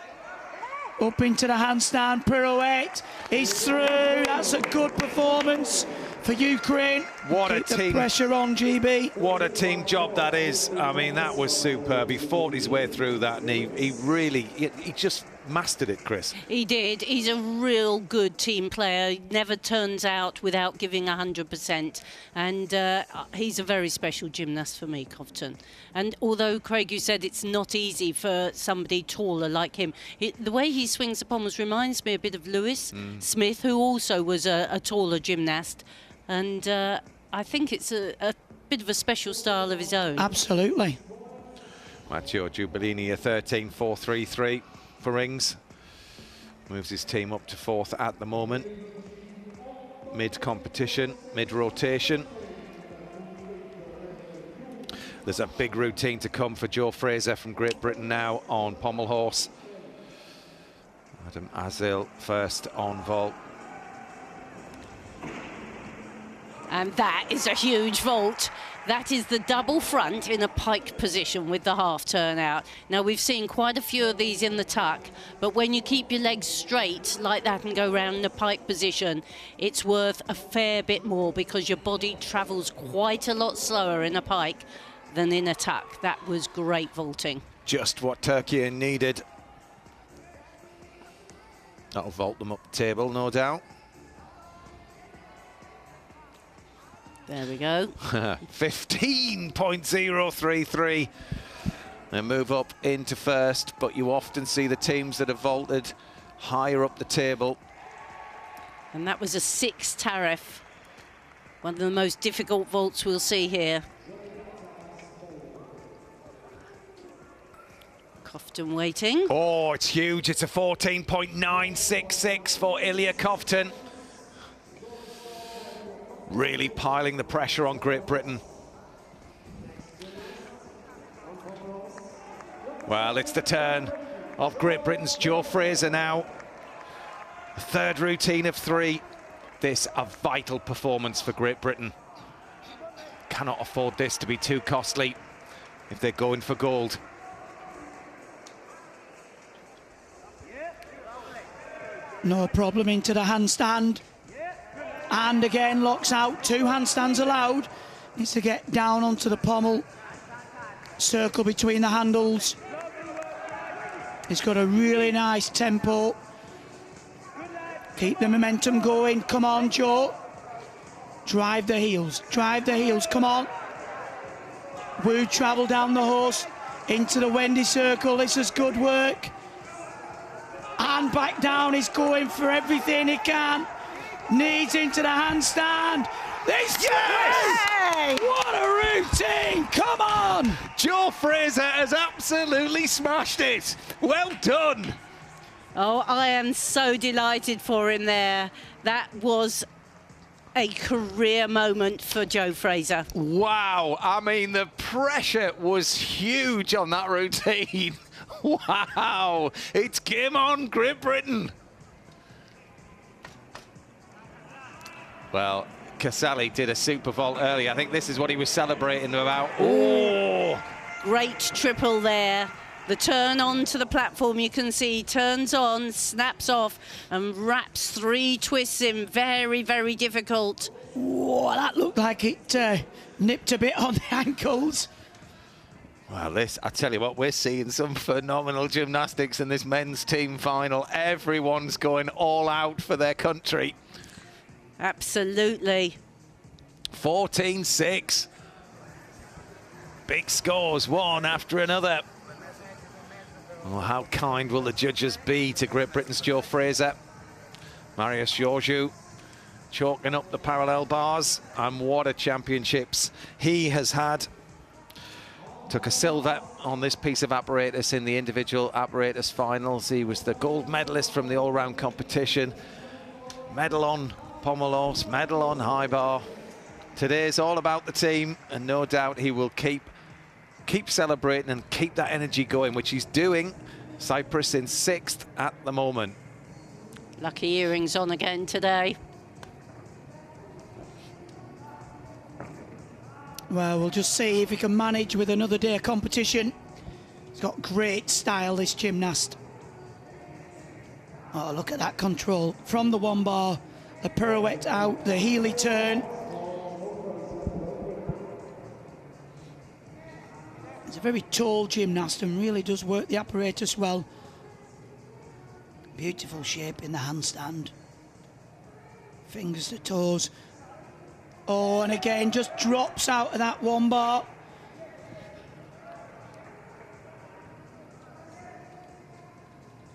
Up into the handstand pirouette. He's through. That's a good performance for Ukraine. What Keep a team. The pressure on, GB. What a team job that is. I mean, that was superb. He fought his way through that, and he really, he just mastered it, Chris. He did. He's a real good team player. He never turns out without giving 100%. And he's a very special gymnast for me, Kovtun. And although, Craig, you said it's not easy for somebody taller like him, the way he swings the pommels reminds me a bit of Lewis Smith, who also was a taller gymnast. And I think it's a bit of a special style of his own. Absolutely. Matteo Giubellini, a 13.433 for rings. Moves his team up to 4th at the moment. Mid-competition, mid-rotation. There's a big routine to come for Joe Fraser from Great Britain now on pommel horse. Adam Azil first on vault. And that is a huge vault. That is the double front in a pike position with the half turn out. Now, we've seen quite a few of these in the tuck, but when you keep your legs straight like that and go round in a pike position, it's worth a fair bit more because your body travels quite a lot slower in a pike than in a tuck. That was great vaulting. Just what Turkey needed. That'll vault them up the table, no doubt. There we go. 15.033. And move up into first, but you often see the teams that have vaulted higher up the table. And that was a 6 tariff. One of the most difficult vaults we'll see here. Kovtun waiting. Oh, it's huge. It's a 14.966 for Ilya Kovtun. Really piling the pressure on Great Britain. Well, it's the turn of Great Britain's Joe Fraser now. Third routine of 3. This a vital performance for Great Britain. Cannot afford this to be too costly. if they're going for gold. No problem into the handstand. And again, locks out. 2 handstands allowed. Needs to get down onto the pommel. Circle between the handles. He's got a really nice tempo. Keep the momentum going. Come on, Joe. Drive the heels. Drive the heels. Come on. Wu travel down the horse into the Wendy circle. This is good work. And back down. He's going for everything he can. Knees into the handstand. This Yay! What a routine! Come on! Joe Fraser has absolutely smashed it. Well done. Oh, I am so delighted for him there. That was a career moment for Joe Fraser. Wow. I mean, the pressure was huge on that routine. Wow. It's game on, Great Britain. Well, Casale did a super vault earlier. I think this is what he was celebrating about. Oh! Great triple there. The turn onto the platform, you can see, turns on, snaps off, and wraps 3 twists in. Very, very difficult. Whoa, that looked like it nipped a bit on the ankles. Well, I tell you what, we're seeing some phenomenal gymnastics in this men's team final. Everyone's going all out for their country. Absolutely. 14-6. Big scores, one after another. Oh, how kind will the judges be to Great Britain's Joe Fraser? Marius Georgiou chalking up the parallel bars, and what a championships he has had. Took a silver on this piece of apparatus in the individual apparatus finals. He was the gold medalist from the all-round competition. Medal on pommel horse, medal on high bar. Today's all about the team, and no doubt he will keep celebrating and keep that energy going, which he's doing. Cyprus in 6th at the moment. Lucky earrings on again today. Well, we'll just see if he can manage with another day of competition. He's got great style, this gymnast. Oh, look at that control. From the 1 bar, the pirouette out, the Healy turn. He's a very tall gymnast and really does work the apparatus well. Beautiful shape in the handstand. Fingers to toes. Oh, and again, just drops out of that 1 bar.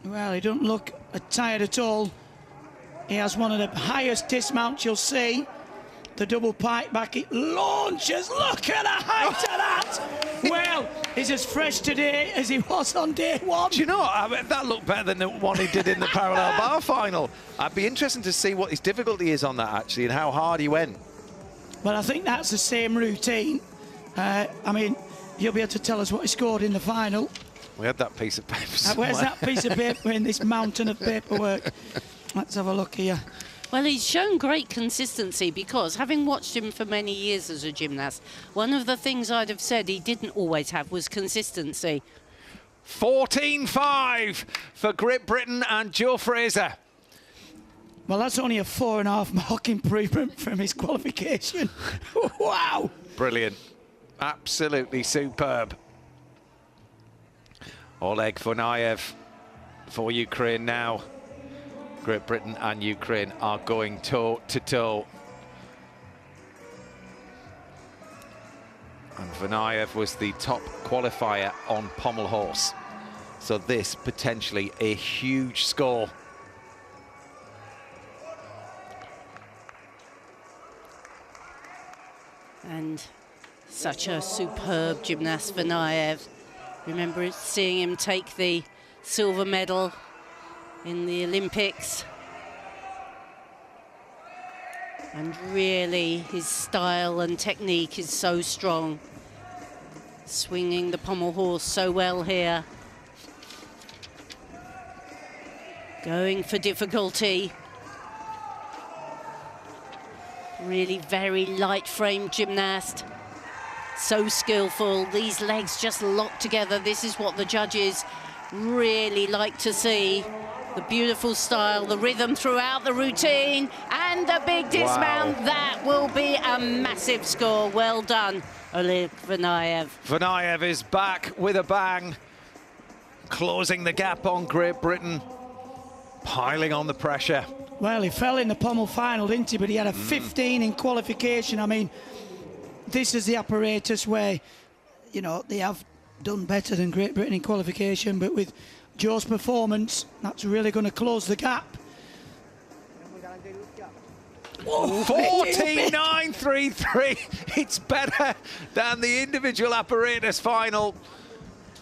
Well, he doesn't look tired at all. He has one of the highest dismounts you'll see. The double pike back, it launches. Look at the height of that. Well, he's as fresh today as he was on day 1. Do you know what? I mean, that looked better than the one he did in the parallel bar final. I'd be interested to see what his difficulty is on that, actually, and how hard he went. Well, I think that's the same routine. I mean, you'll be able to tell us what he scored in the final. We had that piece of paper Where's that piece of paper in this mountain of paperwork? Let's have a look here. Well, he's shown great consistency because, having watched him for many years as a gymnast, one of the things I'd have said he didn't always have was consistency. 14-5 for Great Britain and Joe Fraser. Well, that's only a 4.5 mark improvement from his qualification. Wow. Brilliant. Absolutely superb. Oleg Vonayev for Ukraine now. Great Britain and Ukraine are going toe-to-toe. And Vonayev was the top qualifier on pommel horse. So this potentially a huge score. And such a superb gymnast, Vonayev. Remember seeing him take the silver medal in the Olympics. And really, his style and technique is so strong. Swinging the pommel horse so well here. Going for difficulty. Really very light-framed gymnast. So skillful. These legs just locked together. This is what the judges really like to see. The beautiful style, the rhythm throughout the routine, and the big dismount. Wow. That will be a massive score. Well done, Oleg Vanayev. Vanayev is back with a bang, closing the gap on Great Britain, piling on the pressure. Well, he fell in the pommel final, didn't he? But he had a 15 in qualification. I mean, this is the apparatus where, you know, they have done better than Great Britain in qualification, but with Joe's performance, that's really going to close the gap. 14.933. It's better than the individual apparatus final.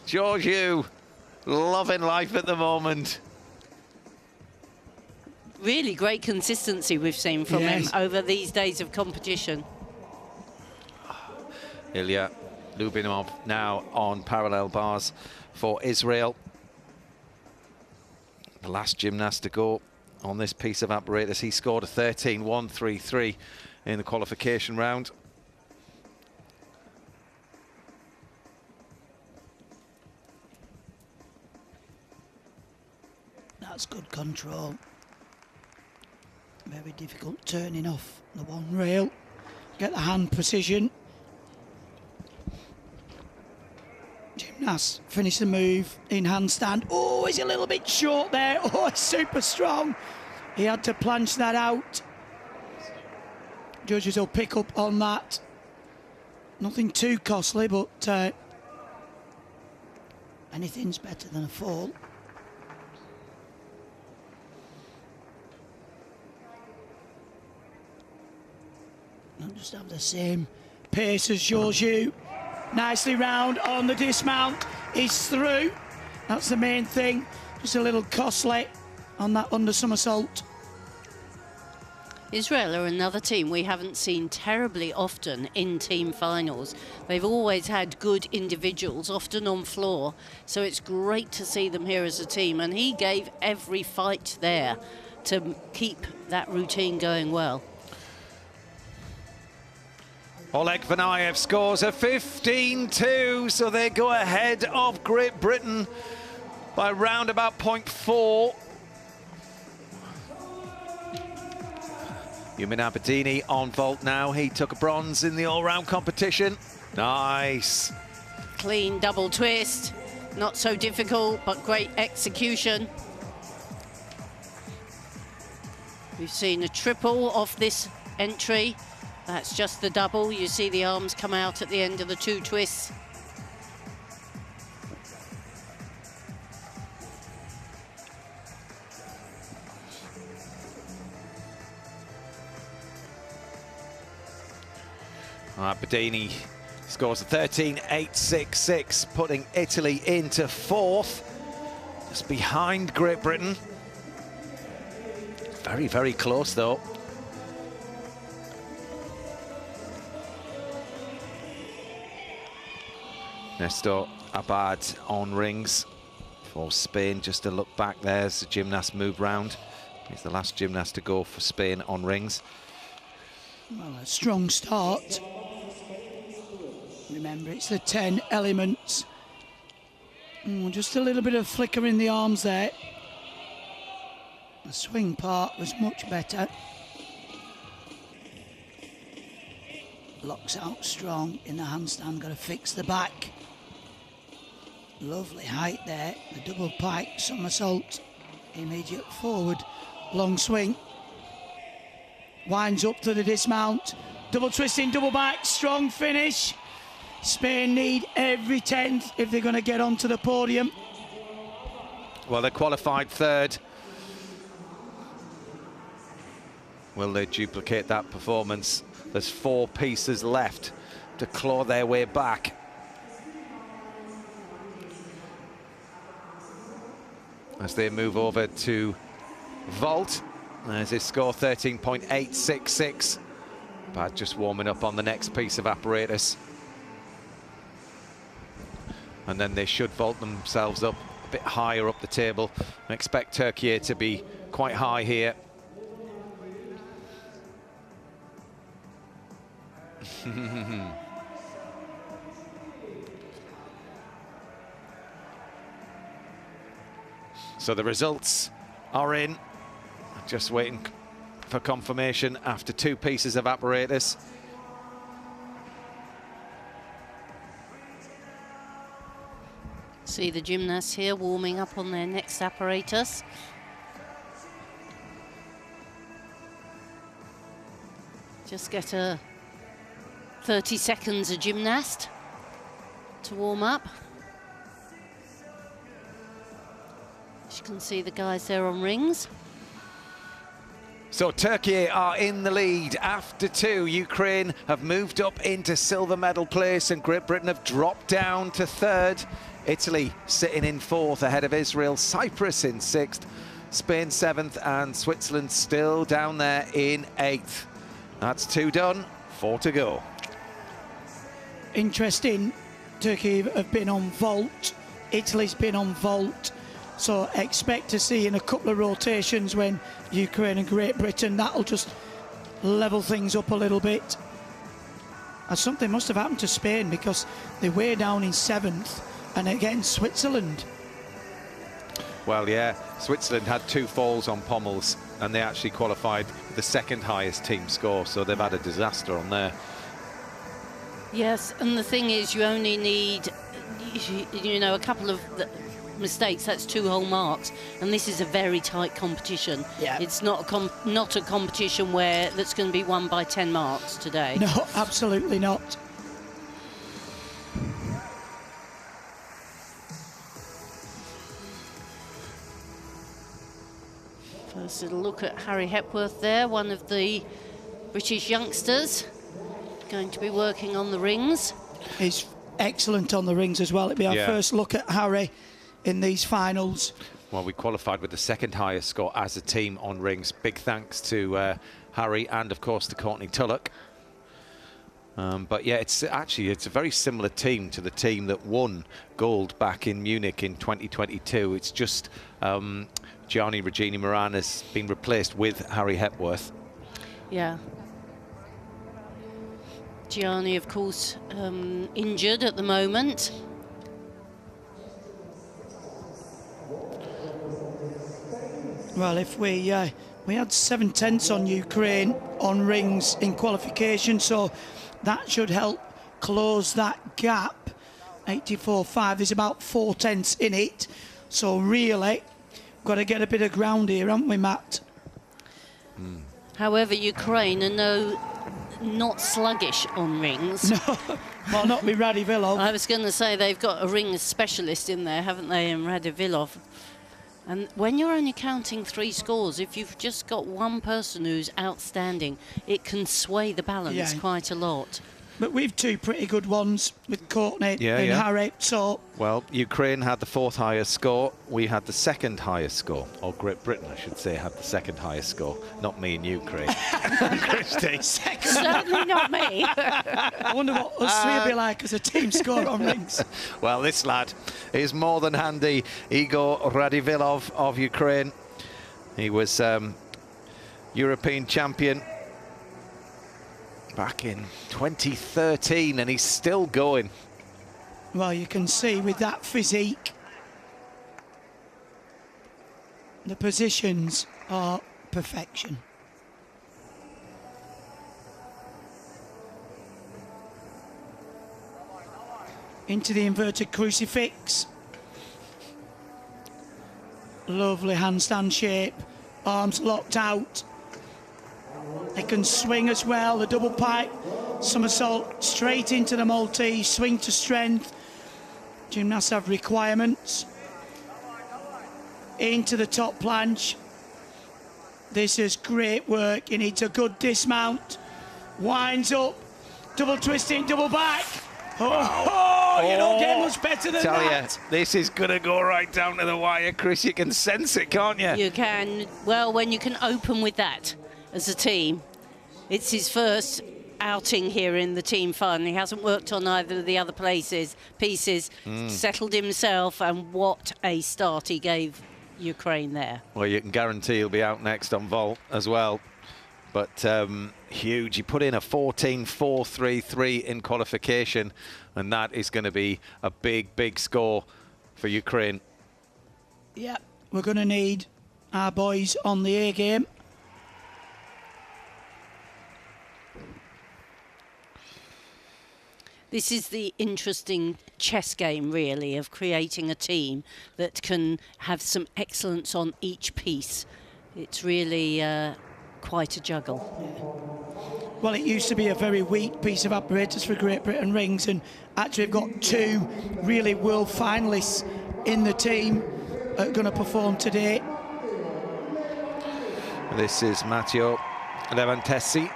George Yu, loving life at the moment. Really great consistency we've seen from him over these days of competition. Ilya Lubinov now on parallel bars for Israel. The last gymnast to go on this piece of apparatus. He scored a 13.133 in the qualification round. That's good control. Very difficult turning off the one rail. Get the hand precision. Gymnast, finish the move in handstand. Oh, he's a little bit short there. Oh, he's super strong. He had to planche that out. Judges will pick up on that. Nothing too costly, but anything's better than a fall. Not just have the same pace as George Yu. Nicely round on the dismount. He's through. That's the main thing. Just a little costly on that under somersault. Israel are another team we haven't seen terribly often in team finals. They've always had good individuals, often on floor. So it's great to see them here as a team. And he gave every fight there to keep that routine going well. Oleg Vanayev scores a 15.2, so they go ahead of Great Britain by round about 0.4. Yumin Abedini on vault now. He took a bronze in the all-round competition. Nice. Clean double twist. Not so difficult, but great execution. We've seen a triple off this entry. That's just the double. You see the arms come out at the end of the two twists. Bedini scores a 13.866, putting Italy into fourth, just behind Great Britain. Very, very close though. Nestor Abad on rings for Spain. Just a look back there as the gymnast moved round. He's the last gymnast to go for Spain on rings. Well, a strong start. Remember, it's the 10 elements. Just a little bit of flicker in the arms there. The swing part was much better. Locks out strong in the handstand, got to fix the back. Lovely height there, the double pike, somersault, immediate forward, long swing. Winds up to the dismount, double twisting, double back, strong finish. Spain need every 10th if they're going to get onto the podium. Well, they qualified third. Will they duplicate that performance? There's 4 pieces left to claw their way back. As they move over to vault, there's his score, 13.866. But just warming up on the next piece of apparatus. And then they should vault themselves up a bit higher up the table. I expect Turkey to be quite high here. So the results are in. Just waiting for confirmation after 2 pieces of apparatus. See the gymnasts here warming up on their next apparatus. Just get a 30 seconds a gymnast to warm up. As you can see the guys there on rings. So Turkey are in the lead after 2. Ukraine have moved up into silver medal place and Great Britain have dropped down to 3rd. Italy sitting in 4th ahead of Israel. Cyprus in 6th. Spain 7th and Switzerland still down there in 8th. That's 2 done, 4 to go. Interesting, Turkey have been on vault, Italy's been on vault, so expect to see in a couple of rotations when Ukraine and Great Britain, that'll just level things up a little bit. And something must have happened to Spain because they're way down in 7th and against Switzerland. Well, yeah, Switzerland had 2 falls on pommels and they actually qualified the 2nd highest team score, so they've had a disaster on there. Yes, and the thing is, you only need, you know, a couple of mistakes. That's 2 whole marks, and this is a very tight competition. Yeah. It's not a competition where that's going to be won by 10 marks today. No, absolutely not. First little look at Harry Hepworth there, one of the British youngsters, going to be working on the rings. He's excellent on the rings as well. It'll be our first look at Harry in these finals. Well, we qualified with the 2nd highest score as a team on rings. Big thanks to Harry and, of course, to Courtney Tulloch. But yeah, it's a very similar team to the team that won gold back in Munich in 2022. It's just Gianni Regini Moran has been replaced with Harry Hepworth. Yeah. Gianni, of course, injured at the moment. Well, if we had 7/10 on Ukraine on rings in qualification, so that should help close that gap. 84.5, there's about 4/10 in it, so really got to get a bit of ground here, haven't we, Matt? However, Ukraine are not sluggish on rings. No, well, not with Radivillov. I was going to say they've got a ring specialist in there, haven't they, in Radivillov? And when you're only counting 3 scores, if you've just got one person who's outstanding, it can sway the balance quite a lot. But we've 2 pretty good ones with Courtney and Harry, so... Well, Ukraine had the 4th highest score. We had the 2nd highest score. Or Great Britain, I should say, had the 2nd highest score. Not me and Ukraine. Christy. Certainly not me. I wonder what us 3 will be like as a team score on rings. Well, this lad is more than handy. Igor Radivillov of Ukraine. He was European champion back in 2013, and he's still going. Well, you can see with that physique, the positions are perfection. Into the inverted crucifix. Lovely handstand shape, arms locked out. They can swing as well, the double pipe, somersault straight into the Maltese, swing to strength. Gymnasts have requirements. Into the top planche. This is great work. He needs a good dismount. Winds up, double twisting, double back. You don't get much better than that. You, this is going to go right down to the wire, Chris. You can sense it, can't you? You can. Well, when you can open with that as a team. It's his first outing here in the team fun. He hasn't worked on either of the other pieces, settled himself, and what a start he gave Ukraine there. Well, you can guarantee he'll be out next on vault as well. But huge. He put in a 14.433 in qualification, and that is going to be a big, big score for Ukraine. Yeah, we're going to need our boys on the A game. This is the interesting chess game, really, of creating a team that can have some excellence on each piece. It's really quite a juggle. Yeah. Well, it used to be a very weak piece of apparatus for Great Britain rings, and actually we've got two really world finalists in the team that are going to perform today. This is Matteo Levantesi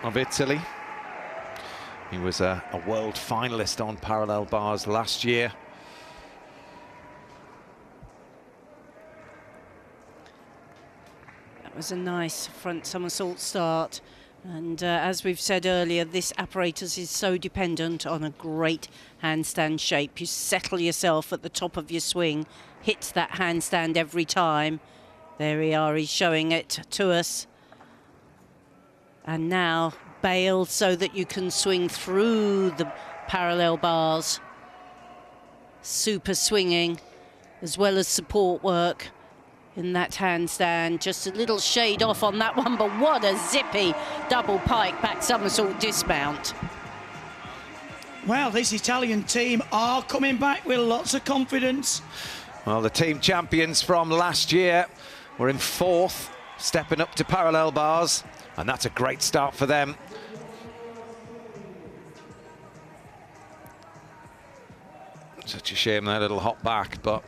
of Italy. He was a world finalist on parallel bars last year. That was a nice front somersault start. And as we've said earlier, this apparatus is so dependent on a great handstand shape. You settle yourself at the top of your swing, hit that handstand every time. There we are, he's showing it to us. And now bail so that you can swing through the parallel bars. Super swinging, as well as support work in that handstand. Just a little shade off on that one, but what a zippy double pike back somersault dismount. Well, this Italian team are coming back with lots of confidence. Well, the team champions from last year were in fourth, stepping up to parallel bars, and that's a great start for them. Such a shame that little hop back, but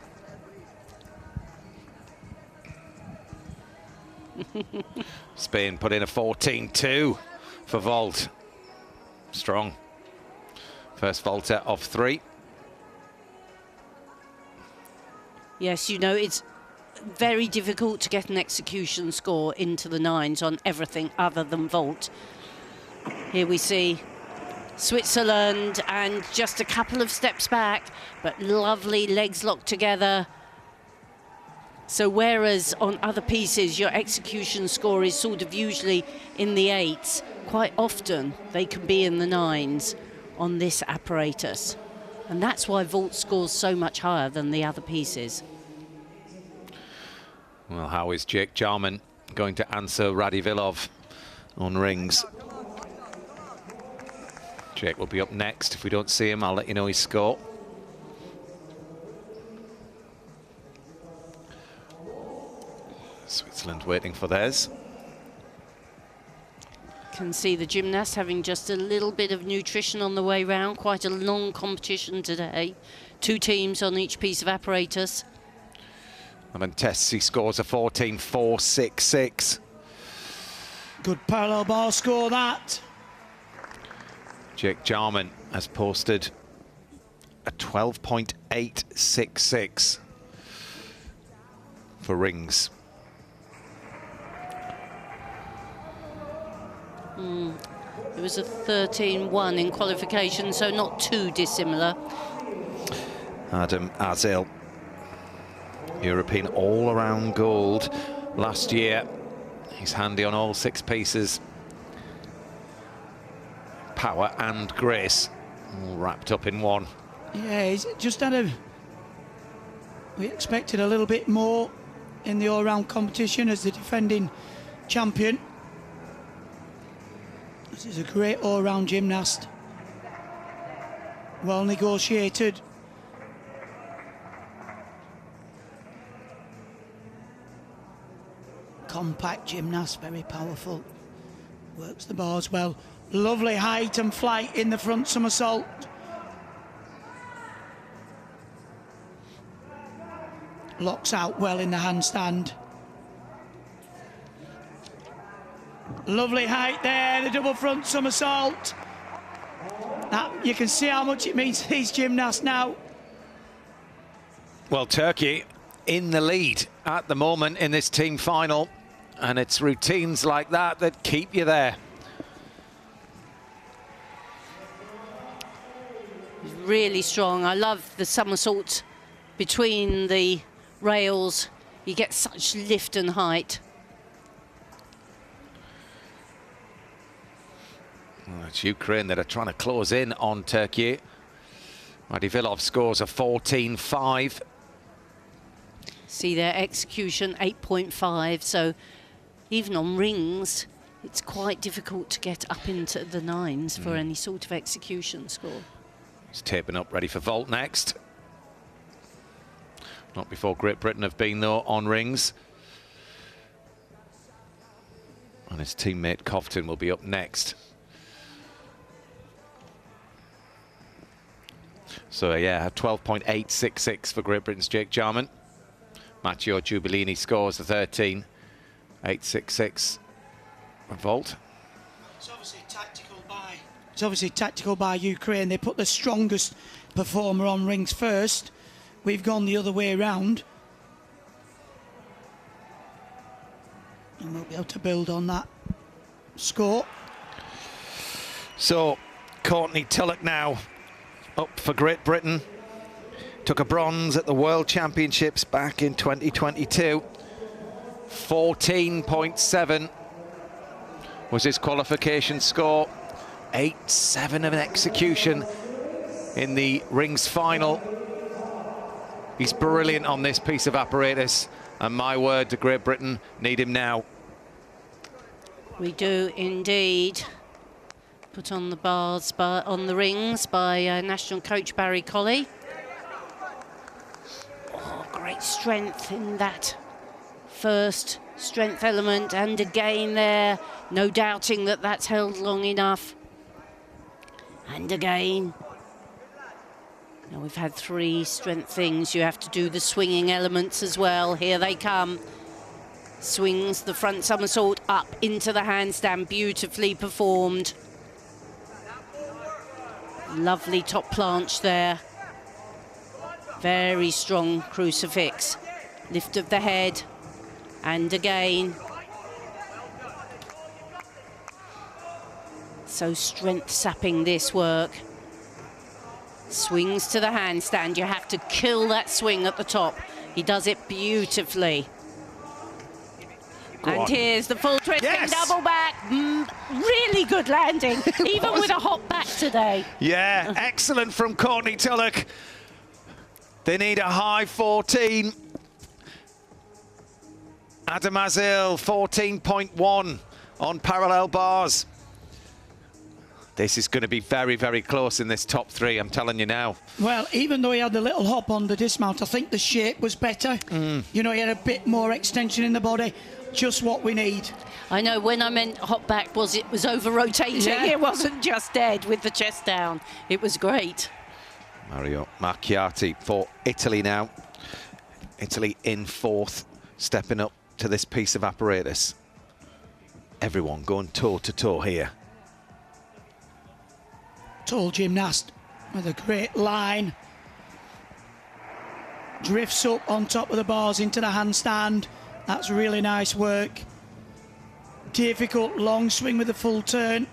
Spain put in a 14-2 for vault. Strong. First vaulter of 3. Yes, you know, it's very difficult to get an execution score into the 9s on everything other than vault. Here we see Switzerland, and just a couple of steps back, but lovely legs locked together. So whereas on other pieces your execution score is sort of usually in the 8s, quite often they can be in the 9s on this apparatus. And that's why vault scores so much higher than the other pieces. Well, how is Jake Jarman going to answer Radivillov on rings? Jake will be up next. If we don't see him, I'll let you know his score. Switzerland waiting for theirs. Can see the gymnast having just a little bit of nutrition on the way round. Quite a long competition today. 2 teams on each piece of apparatus. Levantesi scores a 14.466. Good parallel bar score, that. Jake Jarman has posted a 12.866 for rings. It was a 13-1 in qualification, so not too dissimilar. Adam Azil, European all-around gold last year. He's handy on all 6 pieces. Power and grace all wrapped up in one. Yeah, he's just had a... We expected a little bit more in the all-round competition as the defending champion. This is a great all-round gymnast. Well negotiated. Compact gymnast, very powerful. Works the bars well. Lovely height and flight in the front somersault. Locks out well in the handstand. Lovely height there, the double front somersault. Now, you can see how much it means to these gymnasts now. Well, Turkey in the lead at the moment in this team final, and it's routines like that that keep you there. Really strong. I love the somersault between the rails. You get such lift and height. Well, it's Ukraine that are trying to close in on Turkey. Radivillov scores a 14.5. See their execution, 8.5. So even on rings, it's quite difficult to get up into the 9s for any sort of execution score. He's taping up, ready for vault next. Not before Great Britain have been, though, on rings. And his teammate Cofton will be up next. So, yeah, 12.866 for Great Britain's Jake Jarman. Matteo Giubilini scores the 13. 866 for vault. It's obviously tactical by Ukraine. They put the strongest performer on rings first. We've gone the other way around. And we'll be able to build on that score. So, Courtney Tulloch now up for Great Britain. Took a bronze at the World Championships back in 2022. 14.7 was his qualification score. 8.7 of an execution in the rings final. He's brilliant on this piece of apparatus, and my word, to Great Britain need him now. We do indeed. Put on the bars on the rings by national coach Barry Colley. Oh, great strength in that first strength element, and again there, no doubting that that's held long enough. And again. Now we've had 3 strength things. You have to do the swinging elements as well. Here they come. Swings the front somersault up into the handstand, beautifully performed. Lovely top planche there. Very strong crucifix. Lift of the head. And again. So strength sapping this work. Swings to the handstand. You have to kill that swing at the top. He does it beautifully. And here's the full twisting double back. Really good landing, even with a hop back today. Yeah, excellent from Courtney Tulloch. They need a high 14. Adam Azil, 14.1 on parallel bars. This is going to be very, very close in this top 3, I'm telling you now. Well, even though he had the little hop on the dismount, I think the shape was better. You know, he had a bit more extension in the body. Just what we need. I know, when I meant hop back, it was over-rotating. Yeah. It wasn't just dead with the chest down. It was great. Mario Macchiati for Italy now. Italy in 4th, stepping up to this piece of apparatus. Everyone going toe-to-toe here. Tall gymnast with a great line. Drifts up on top of the bars into the handstand. That's really nice work. Difficult long swing with a full turn.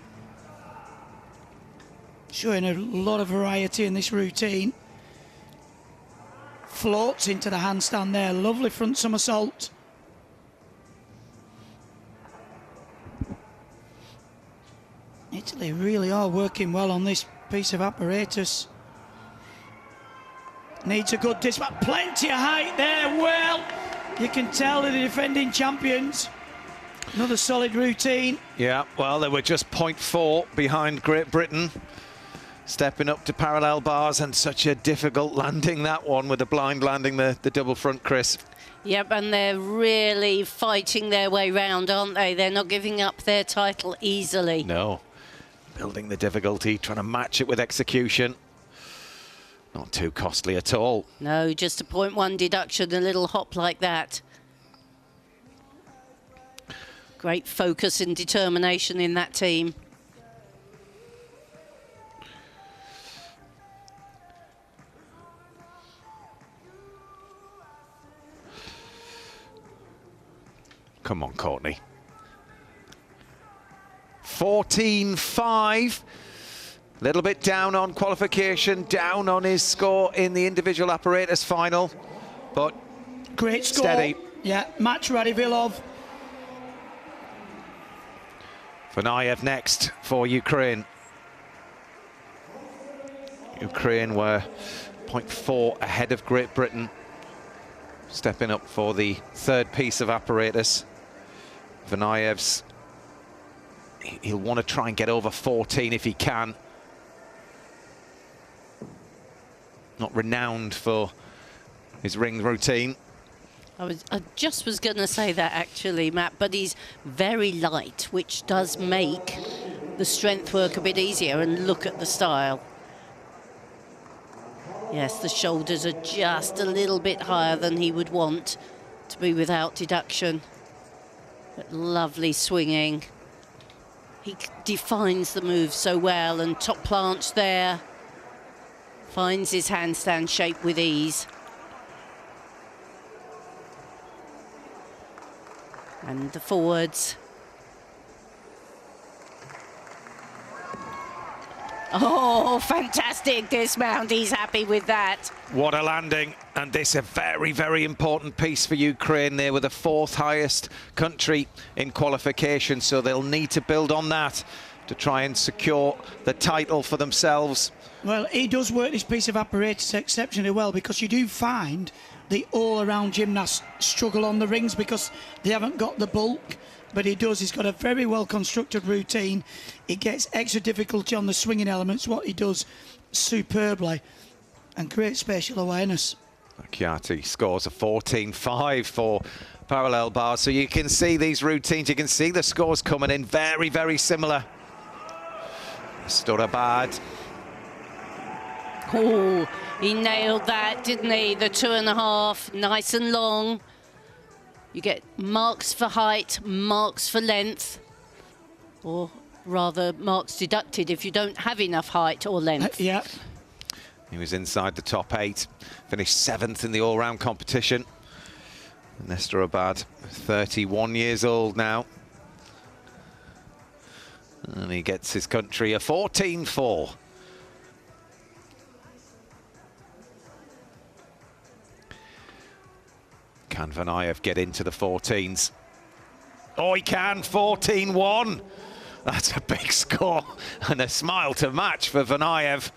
Showing a lot of variety in this routine. Floats into the handstand there. Lovely front somersault. Italy really are working well on this piece of apparatus. Needs a good dismount. Plenty of height there. Well, you can tell they're the defending champions. Another solid routine. Yeah, well, they were just 0.4 behind Great Britain. Stepping up to parallel bars, and such a difficult landing, that one, with the blind landing the double front, Chris. Yep, and they're really fighting their way round, aren't they? They're not giving up their title easily. No. Building the difficulty, trying to match it with execution. Not too costly at all. No, just a 0.1 deduction, a little hop like that. Great focus and determination in that team. Come on, Courtney. 14.5. Little bit down on qualification, down on his score in the individual apparatus final, but great score. Steady. Yeah, Match Radivilov. Vanayev next for Ukraine. Ukraine were 0.4 ahead of Great Britain. stepping up for the third piece of apparatus. Vanaev's, he'll want to try and get over 14 if he can. Not renowned for his ring routine. I just was going to say that actually, Matt, but he's very light, which does make the strength work a bit easier. And look at the style. Yes, the shoulders are just a little bit higher than he would want to be without deduction. But lovely swinging. He defines the move so well, and top planche there. Finds his handstand shape with ease. And the forwards. Oh, fantastic dismount. He's happy with that. What a landing. And this is a very, very important piece for Ukraine. They were the 4th highest country in qualification, so they'll need to build on that to try and secure the title for themselves. Well, he does work this piece of apparatus exceptionally well, because you do find the all-around gymnasts struggle on the rings because they haven't got the bulk, but he does. He's got a very well-constructed routine. He gets extra difficulty on the swinging elements, what he does superbly, and great spatial awareness. Chiati scores a 14-5 for parallel bars, so you can see these routines, you can see the scores coming in very, very similar. Storabad. Oh, he nailed that, didn't he? The 2.5, nice and long. You get marks for height, marks for length, or rather marks deducted if you don't have enough height or length. Yeah. He was inside the top 8, finished 7th in the all-round competition. Nestorabad, 31 years old now. And he gets his country a 14-4. Can Vanaev get into the 14s? Oh, he can, 14-1. That's a big score and a smile to match for Vanaev.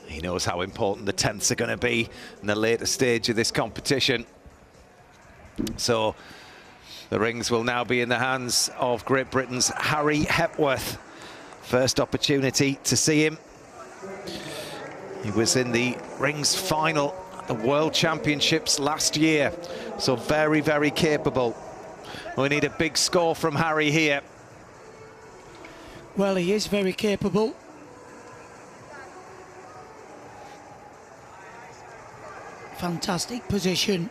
He knows how important the 10ths are going to be in the later stage of this competition. So the rings will now be in the hands of Great Britain's Harry Hepworth. First opportunity to see him. He was in the rings final at the World Championships last year. So very, very capable. We need a big score from Harry here. Well, he is very capable. Fantastic position.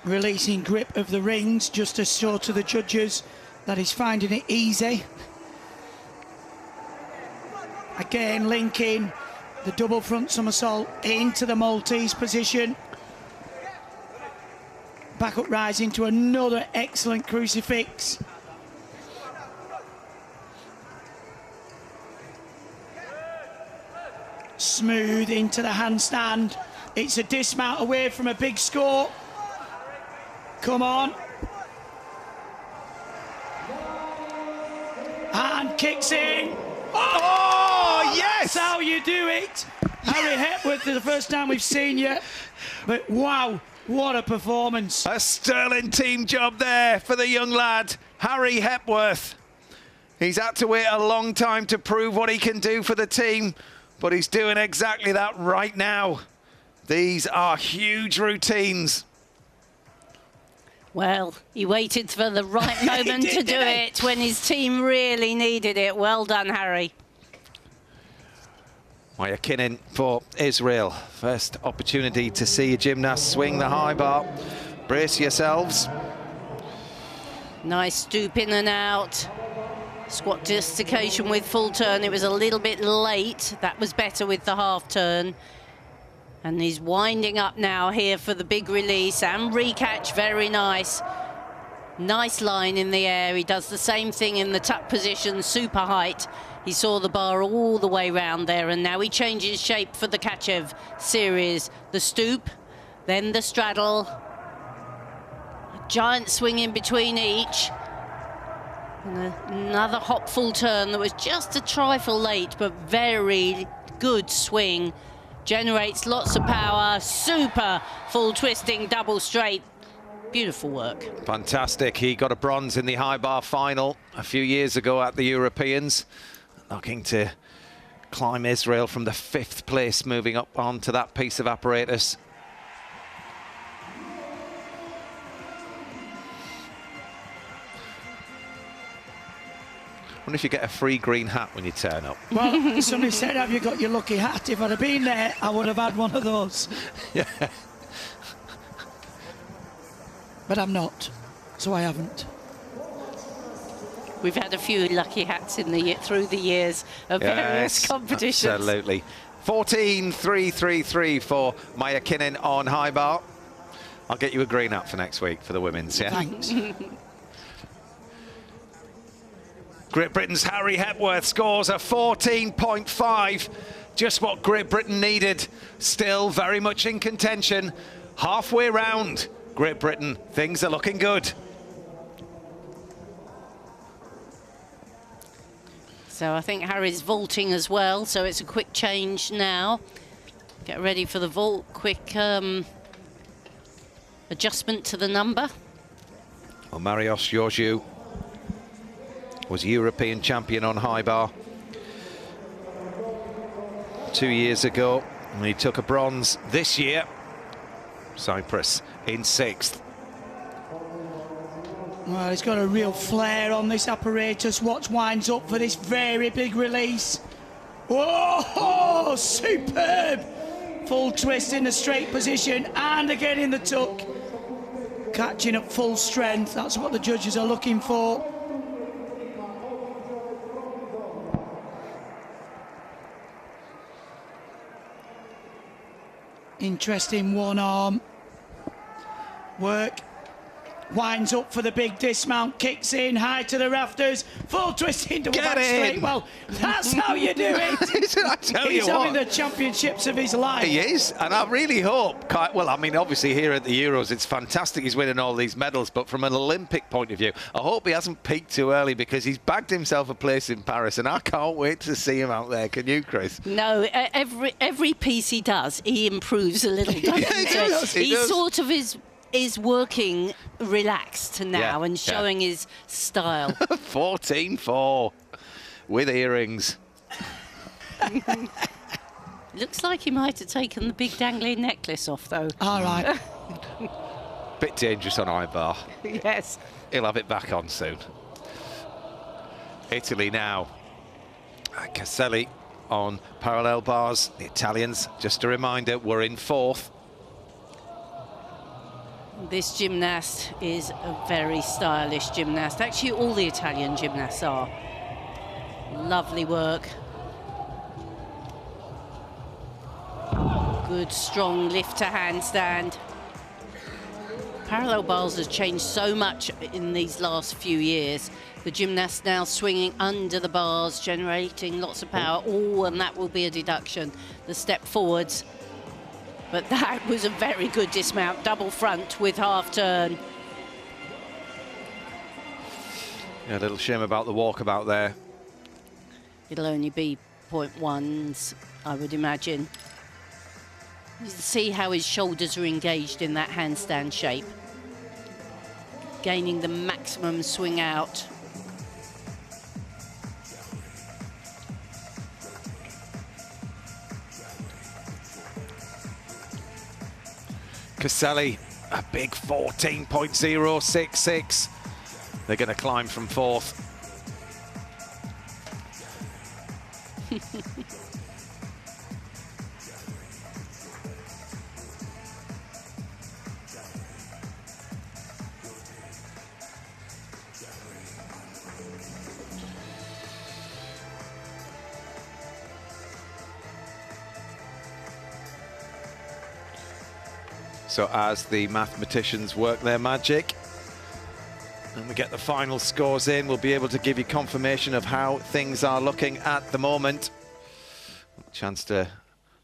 Releasing grip of the rings just to show to the judges that he's finding it easy. Again, linking the double front somersault into the Maltese position. Back up rise into another excellent crucifix. Smooth into the handstand. It's a dismount away from a big score. Come on. And kicks in. Oh, yes! That's how you do it. Harry Hepworth, the first time we've seen you. But wow, what a performance. A sterling team job there for the young lad, Harry Hepworth. He's had to wait a long time to prove what he can do for the team, but he's doing exactly that right now. These are huge routines. Well, he waited for the right moment to do it when his team really needed it. Well done, Harry. Mayakinin for Israel. First opportunity to see a gymnast swing the high bar. Brace yourselves. Nice stoop in and out. Squat dislocation with full turn. It was a little bit late. That was better with the half turn. And he's winding up now here for the big release and recatch. Very nice. Nice line in the air. He does the same thing in the tuck position, super height. He saw the bar all the way round there, and now he changes shape for the Kachev series. The stoop, then the straddle. A giant swing in between each. And another hop full turn that was just a trifle late, but very good swing. Generates lots of power, super full twisting double straight. Beautiful work. Fantastic. He got a bronze in the high bar final a few years ago at the Europeans. Looking to climb Israel from the 5th place, moving up onto that piece of apparatus. I wonder if you get a free green hat when you turn up. Well, somebody said, have you got your lucky hat? If I'd have been there, I would have had one of those. Yeah. But I'm not, so I haven't. We've had a few lucky hats through the years of various competitions. Absolutely. 14.333 for Maya Kinnin on high bar. I'll get you a green hat for next week for the women's, yeah? Thanks. Great Britain's Harry Hepworth scores a 14.5. Just what Great Britain needed. Still very much in contention. Halfway round, Great Britain, things are looking good. So I think Harry's vaulting as well, so it's a quick change now. Get ready for the vault, quick adjustment to the number. Well, Marios Georgiou was European champion on high bar 2 years ago, and he took a bronze this year. Cyprus in 6th. Well, he's got a real flair on this apparatus. Watch, winds up for this very big release. Whoa, superb! Full twist in the straight position and again in the tuck. Catching up full strength, that's what the judges are looking for. Interesting one arm work. Winds up for the big dismount, kicks in, high to the rafters, full twist into a back straight. Well, that's how you do it. I tell He's you having what, the championships of his life. he is, and I really hope, well, I mean, obviously here at the Euros, it's fantastic he's winning all these medals, but from an Olympic point of view, I hope he hasn't peaked too early, because he's bagged himself a place in Paris, and I can't wait to see him out there. Can you, Chris? No, every piece he does, he improves a little, doesn't Yeah, he does, he he does. sort of is working relaxed now and showing his style. 14.4 with earrings. Looks like he might have taken the big dangling necklace off, though. All right. Bit dangerous on high bar. Yes. He'll have it back on soon. Italy now. Caselli on parallel bars. The Italians, just a reminder, were in 4th. This gymnast is a very stylish gymnast. Actually, all the Italian gymnasts are. Lovely work. Good, strong lifter handstand. Parallel bars has changed so much in these last few years. The gymnast now swinging under the bars, generating lots of power. Oh, and that will be a deduction. The step forwards. But that was a very good dismount, double front with half turn. Yeah, a little shame about the walkabout there. It'll only be 0.1s, I would imagine. You can see how his shoulders are engaged in that handstand shape. Gaining the maximum swing out. Caselli, a big 14.066. They're going to climb from 4th. So as the mathematicians work their magic and we get the final scores in, we'll be able to give you confirmation of how things are looking at the moment. A chance to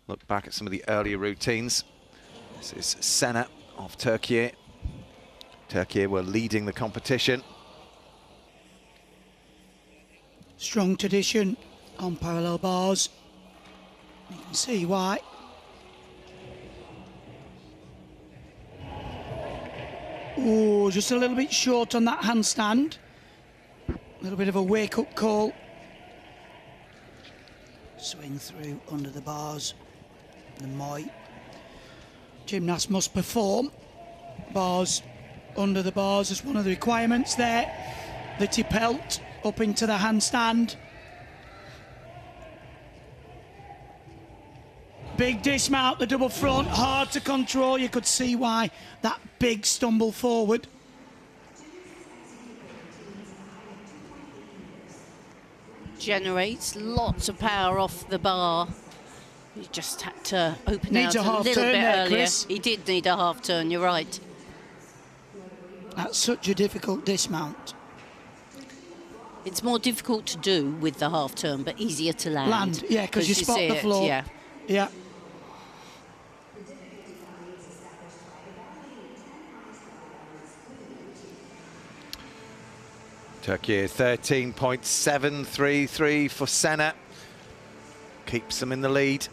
look back at some of the earlier routines. This is Senna of Turkey. Turkey were leading the competition. Strong tradition on parallel bars. You can see why. Oh, just a little bit short on that handstand. A little bit of a wake-up call. Swing through under the bars. The Moi. Gymnast must perform. Bars under the bars is one of the requirements there. The tipelt up into the handstand. Big dismount, the double front, hard to control. You could see why that big stumble forward. Generates lots of power off the bar. He just had to open Needs out a a half little turn bit there, earlier. Chris. He did need a half turn, you're right. That's such a difficult dismount. It's more difficult to do with the half turn, but easier to land. Land, yeah, because you spot see the it, floor. Yeah. Yeah. Turkey 13.733 for Senna. Keeps them in the lead.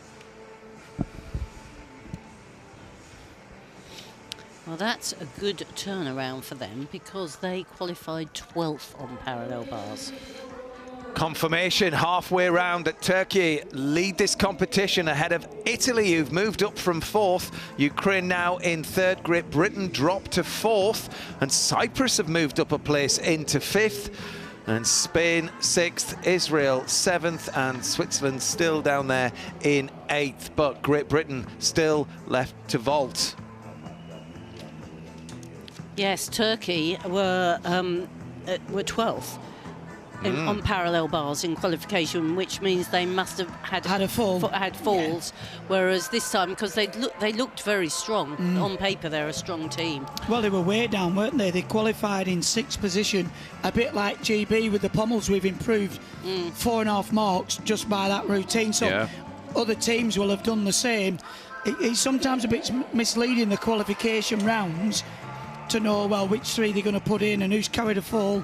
Well, that's a good turnaround for them because they qualified 12th on parallel bars. Confirmation halfway round that Turkey lead this competition ahead of Italy, who've moved up from 4th. Ukraine now in 3rd. Great Britain dropped to 4th. And Cyprus have moved up a place into 5th. And Spain 6th, Israel 7th, and Switzerland still down there in 8th. But Great Britain still left to vault. Yes, Turkey were 12th. On parallel bars in qualification, which means they must have had a fall. Had falls, whereas this time, because they looked very strong on paper, they're a strong team. Well, they were way down, weren't they? They qualified in 6th position, a bit like GB with the pommels. We've improved 4.5 marks just by that routine. So other teams will have done the same. It's sometimes a bit misleading, the qualification rounds, to know, well, which 3 they're going to put in and who's carried a fall.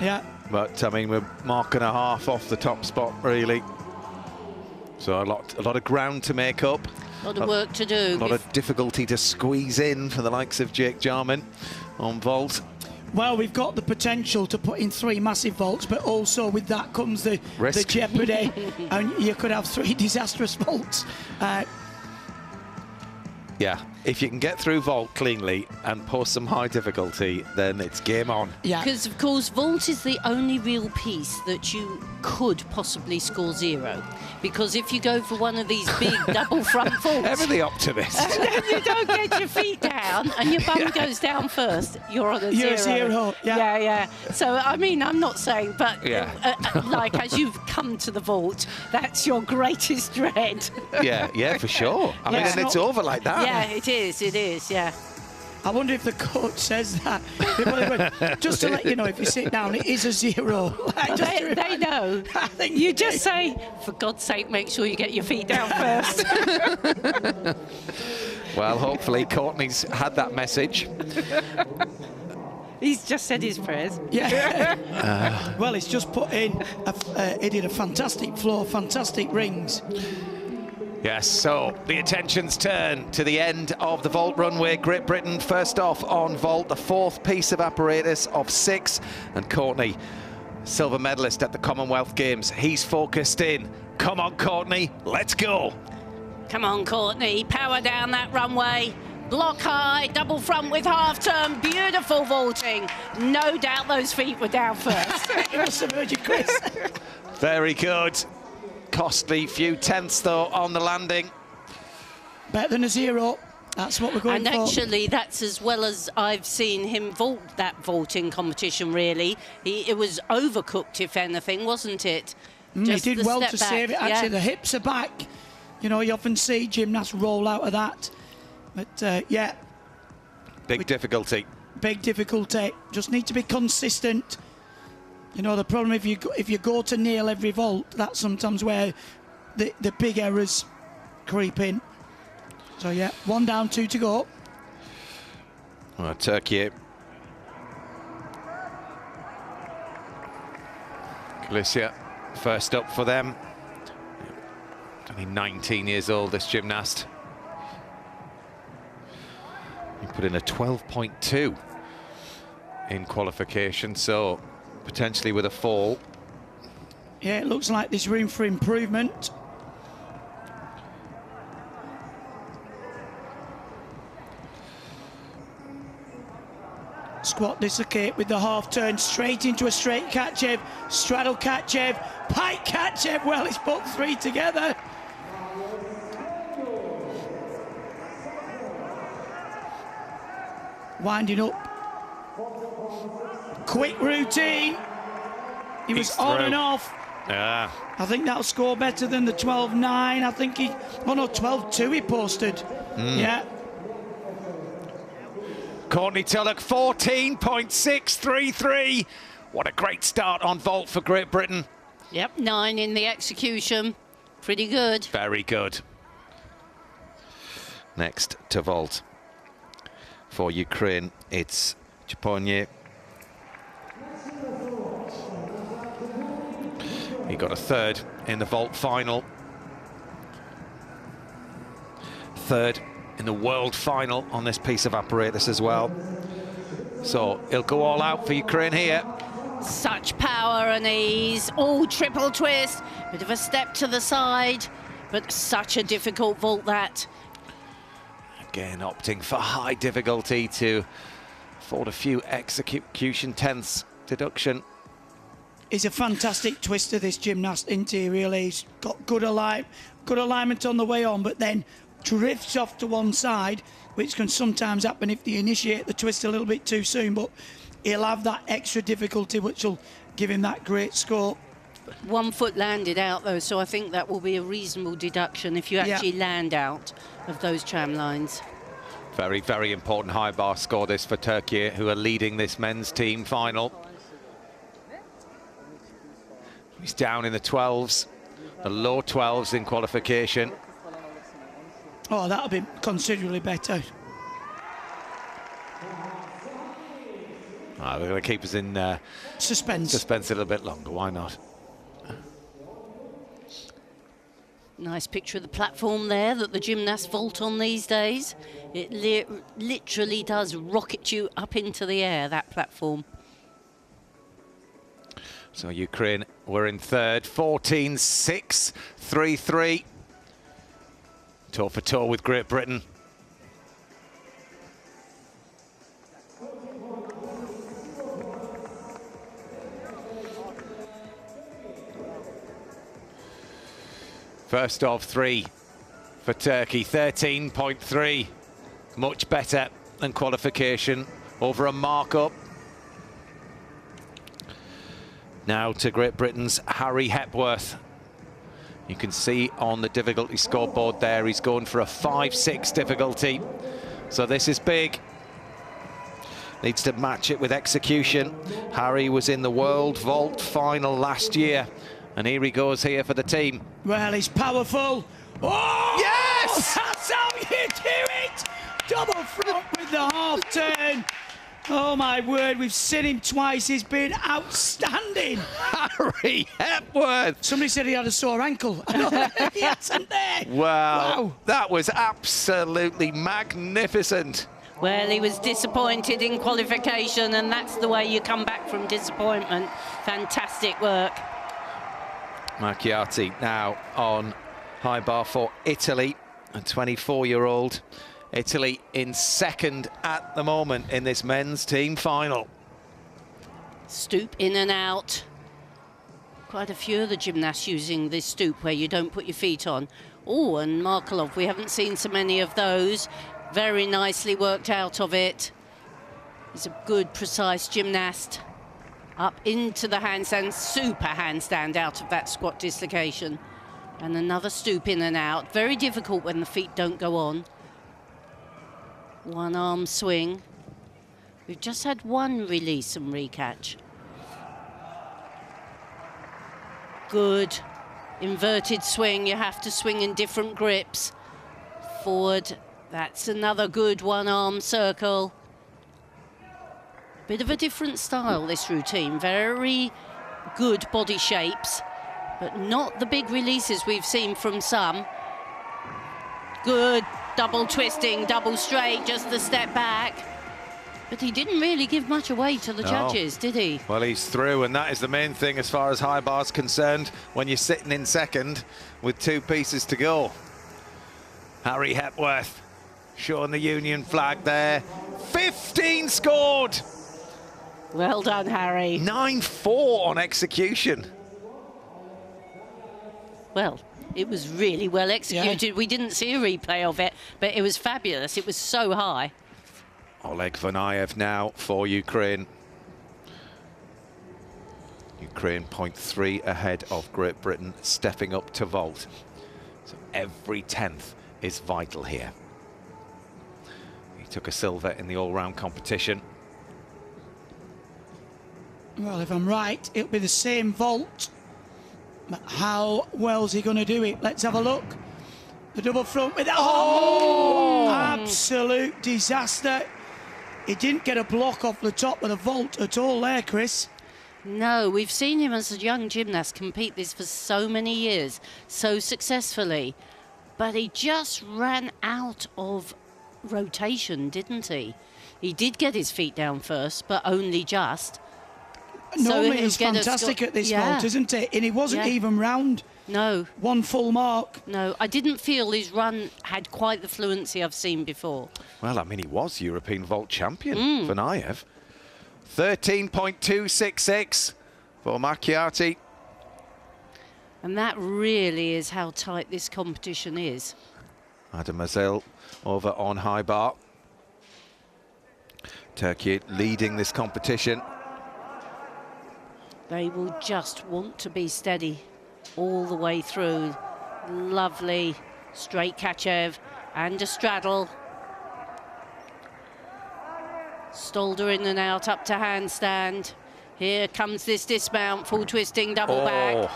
Yeah. But, I mean, we're mark and a half off the top spot, really. So a lot of ground to make up. A lot of work to do. A lot of difficulty to squeeze in for the likes of Jake Jarman on vault. Well, we've got the potential to put in 3 massive vaults, but also with that comes the jeopardy. And you could have 3 disastrous vaults. Yeah, if you can get through vault cleanly and post some high difficulty, then it's game on. Yeah. Because, of course, vault is the only real piece that you could possibly score 0. Because if you go for one of these big double front vaults... Ever the optimist. And then you don't get your feet down and your bum goes down first, you're on a 0. You're a 0, yeah. Yeah. So, I mean, I'm not saying, but like as you've come to the vault, that's your greatest dread. Yeah, for sure. I mean, and it's over like that. Yeah, it is, yeah. I wonder if the coach says that. Just to let you know, if you sit down, it is a 0. They know. I think you just say, for God's sake, make sure you get your feet down first. Well, hopefully Courtney's had that message. He's just said his prayers. Yeah. Well, he's just put in, he did a fantastic floor, fantastic rings. Yes, so the attentions turn to the end of the vault runway. Great Britain first off on vault, the 4th piece of apparatus of 6. And Courtney, silver medalist at the Commonwealth Games. He's focused in. Come on, Courtney, let's go. Come on, Courtney, power down that runway. Block high, double front with half turn, beautiful vaulting. No doubt those feet were down first. You must have heard you, Chris. Very good. Costly few tenths, though, on the landing. Better than a 0. That's what we're going for. And actually, that's as well as I've seen him vault that vaulting competition, really. It was overcooked, if anything, wasn't it? He did well to back. save it. Actually, the hips are back. You know, you often see gymnasts roll out of that. But, yeah. Big difficulty. Big difficulty. Just need to be consistent. You know, the problem if you go to nail every vault, that's sometimes where the big errors creep in. So, yeah, 1 down, 2 to go. Well, Turkey. Galicia first up for them. Only 19 years old, this gymnast. He put in a 12.2 in qualification, so potentially with a fall. Yeah, it looks like there's room for improvement. Squat dislocate with the half turn, straight into a straight Katchev, straddle Katchev, pike Katchev. Well, it's put three together. Winding up. Quick routine. He was on and off. Yeah. I think that'll score better than the 12.9. I think he, oh no, 12.2 he posted. Yeah. Courtney Tulloch, 14.633. What a great start on vault for Great Britain. Yep, 9 in the execution. Pretty good. Very good. Next to vault for Ukraine, it's Chaponye. He got a third in the vault final. Third in the world final on this piece of apparatus as well. So he'll go all out for Ukraine here. Such power and ease. Oh, triple twist. Bit of a step to the side, but such a difficult vault that. Again, opting for high difficulty to afford a few execution tenths deduction. He's a fantastic twister, this gymnast, isn't he, really? He's got good alignment on the way on, but then drifts off to one side, which can sometimes happen if you initiate the twist a little bit too soon, but he'll have that extra difficulty, which will give him that great score. 1 foot landed out, though, so I think that will be a reasonable deduction if you actually land out of those tram lines. Very, very important high bar score this for Turkey, who are leading this men's team final. He's down in the 12s, the low 12s in qualification. Oh, that'll be considerably better. We're going to keep us in suspense a little bit longer. Why not? Nice picture of the platform there that the gymnasts vault on these days. It literally does rocket you up into the air, that platform. So Ukraine were in third, 14.633. Toe for toe with Great Britain. First of three for Turkey, 13.3. Much better than qualification, over a mark-up. Now to Great Britain's Harry Hepworth. You can see on the difficulty scoreboard there, he's going for a 5-6 difficulty. So this is big. Needs to match it with execution. Harry was in the World Vault final last year, and here he goes here for the team. Well, he's powerful. Oh! Yes! That's how you do it! Double front with the half turn. Oh, my word, we've seen him twice. He's been outstanding. Harry Hepworth. Somebody said he had a sore ankle. He hasn't there. Wow. That was absolutely magnificent. Well, he was disappointed in qualification, and that's the way you come back from disappointment. Fantastic work. Macchiati now on high bar for Italy, a 24-year-old. Italy in second at the moment in this men's team final. Stoop in and out. Quite a few of the gymnasts using this stoop where you don't put your feet on. Oh, and Markelov, we haven't seen so many of those. Very nicely worked out of it. He's a good, precise gymnast. Up into the handstand, super handstand out of that squat dislocation. And another stoop in and out. Very difficult when the feet don't go on. One arm swing. We've just had one release and recatch. Good. Inverted swing. You have to swing in different grips. Forward. That's another good one-arm circle. Bit of a different style, this routine. Very good body shapes, but not the big releases we've seen from some. Good double twisting, double straight, just the step back. But he didn't really give much away to the judges, did he? Well, he's through, and that is the main thing as far as high bar's concerned when you're sitting in second with 2 pieces to go. Harry Hepworth showing the Union flag there. 15 scored! Well done, Harry. 9-4 on execution. Well, it was really well executed. Yeah. We didn't see a replay of it, but it was fabulous. It was so high. Oleg Vanayev now for Ukraine. Ukraine 0.3 ahead of Great Britain, stepping up to vault. So every 10th is vital here. He took a silver in the all-round competition. Well, if I'm right, it'll be the same vault. But how well's he going to do it? Let's have a look. The double front with... Oh! Absolute disaster. He didn't get a block off the top of the vault at all there, Chris. No, we've seen him as a young gymnast compete this for so many years, so successfully. But he just ran out of rotation, didn't he? He did get his feet down first, but only just. Normally he's fantastic at this vault, isn't it? And he wasn't even round. No. One full mark. No, I didn't feel his run had quite the fluency I've seen before. Well, I mean, he was European vault champion, Vanayev. 13.266 for Macchiati. And that really is how tight this competition is. Adam Azil over on high bar. Turkey leading this competition. They will just want to be steady all the way through. Lovely straight Kachev and a straddle. Stolder in and out up to handstand. Here comes this dismount, full twisting, double back.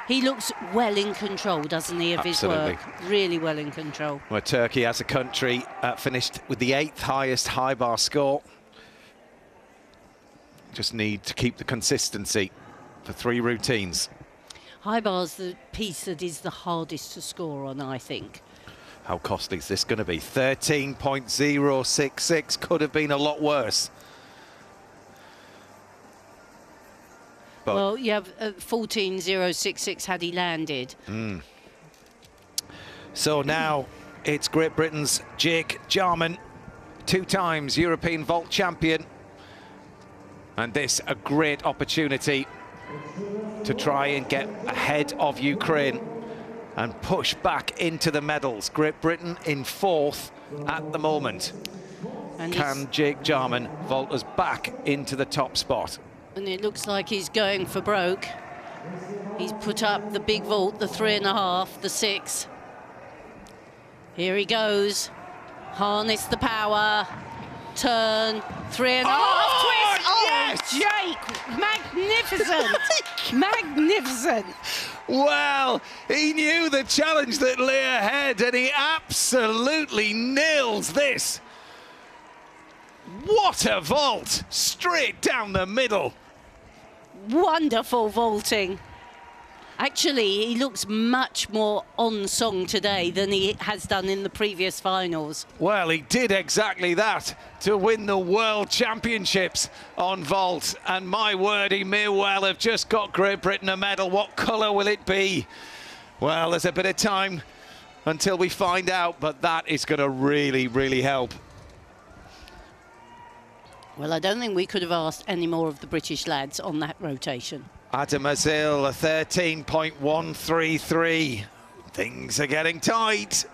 He looks well in control, doesn't he, of his work? Really well in control. Well, Turkey as a country finished with the 8th highest high bar score. Just need to keep the consistency for 3 routines. High bar's the piece that is the hardest to score on, I think. How costly is this going to be? 13.066 could have been a lot worse. But well, you have 14.066 had he landed. So now it's Great Britain's Jake Jarman, 2 times European vault champion. And this a great opportunity to try and get ahead of Ukraine and push back into the medals. Great Britain in 4th at the moment. And can Jake Jarman vault us back into the top spot? And it looks like he's going for broke. He's put up the big vault, the 3.5, the 6. Here he goes. Harness the power. Turn, 3.5, twist. Yes! Jake, magnificent. Magnificent. Well, he knew the challenge that lay ahead, and he absolutely nails this. What a vault, straight down the middle. Wonderful vaulting. Actually, he looks much more on song today than he has done in the previous finals. Well, he did exactly that to win the World Championships on vault. And my word, he may well have just got Great Britain a medal. What colour will it be? Well, there's a bit of time until we find out, but that is going to really, really help. Well, I don't think we could have asked any more of the British lads on that rotation. Adam Azil, a 13.133. Things are getting tight.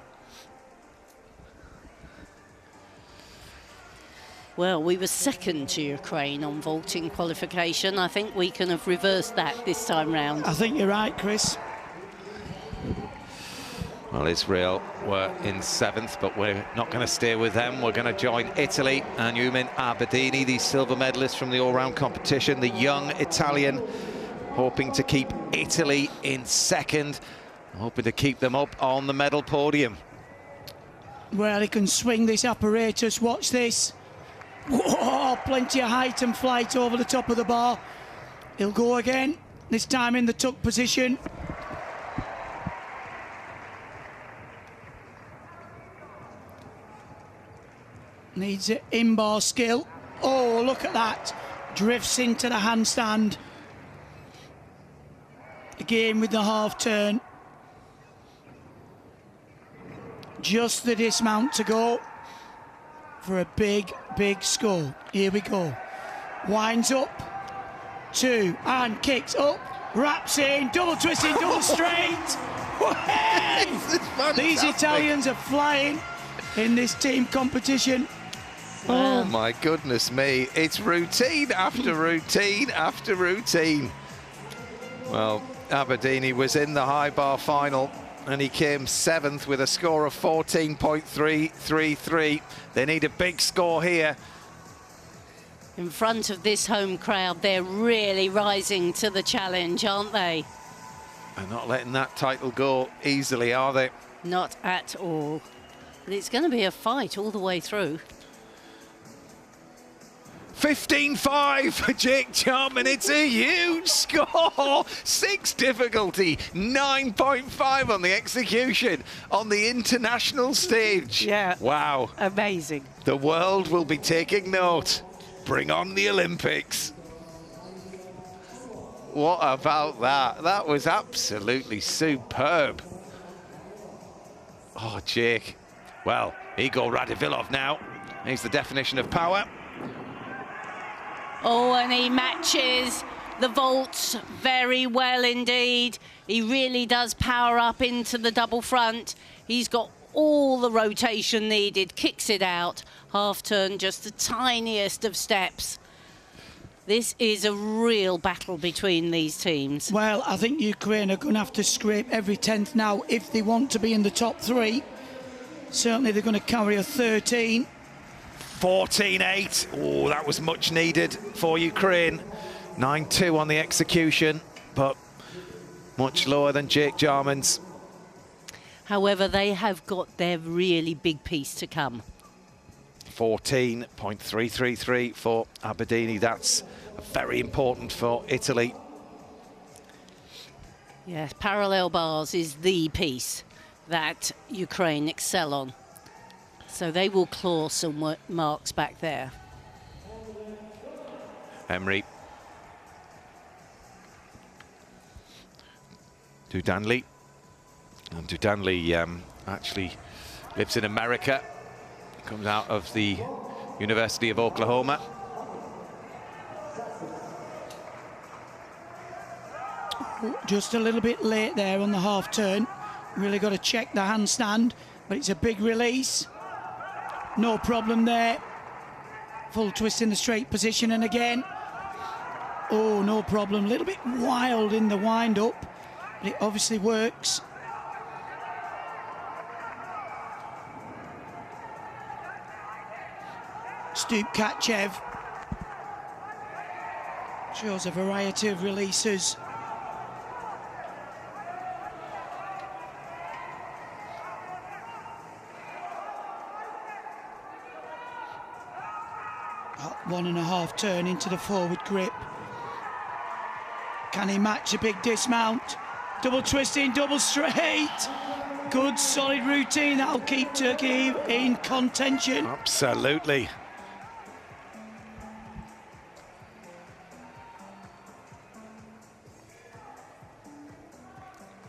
Well, we were second to Ukraine on vaulting qualification. I think we can have reversed that this time round. I think you're right, Chris. Well, Israel were in 7th, but we're not going to stay with them. We're going to join Italy and Yumin Aberdini, the silver medalist from the all-round competition, the young Italian, hoping to keep Italy in 2nd, hoping to keep them up on the medal podium. Well, he can swing this apparatus. Watch this. Whoa, plenty of height and flight over the top of the bar. He'll go again, this time in the tuck position. Needs it in-bar skill. Oh, look at that. Drifts into the handstand. Again with the half turn. Just the dismount to go for a big, big score. Here we go. Winds up. 2 and kicks up. Wraps in. Double twisting, double straight. These Italians are flying in this team competition. Oh my goodness me, it's routine after routine after routine. Well, Aberdeen was in the high bar final and he came 7th with a score of 14.333. They need a big score here. In front of this home crowd, they're really rising to the challenge, aren't they? They're not letting that title go easily, are they? Not at all. But it's going to be a fight all the way through. 15.5 for Jake Jarman. It's a huge score. 6 difficulty, 9.5 on the execution on the international stage. Yeah. Wow. Amazing. The world will be taking note. Bring on the Olympics. What about that? That was absolutely superb. Oh, Jake. Well, Igor Radivilov now. He's the definition of power. Oh, and he matches the vaults very well indeed. He really does power up into the double front. He's got all the rotation needed, kicks it out, half turn, just the tiniest of steps. This is a real battle between these teams. Well, I think Ukraine are going to have to scrape every 10th now if they want to be in the top 3. Certainly they're going to carry a 13. 14.8. Oh, that was much needed for Ukraine. 9.2 on the execution, but much lower than Jake Jarman's. However, they have got their really big piece to come. 14.333 for Aberdeen. That's very important for Italy. Yes, parallel bars is the piece that Ukraine excel on. So they will claw some marks back there. Emery. Dudanley. And Dudanley actually lives in America. Comes out of the University of Oklahoma. Just a little bit late there on the half turn. Really got to check the handstand, but it's a big release. No problem there. Full twist in the straight position, and again. Oh, no problem. A little bit wild in the wind up, but it obviously works. Stupkachev shows a variety of releases. Up 1.5 turn into the forward grip. Can he match a big dismount? Double twisting, double straight. Good solid routine that'll keep Turkey in contention. Absolutely.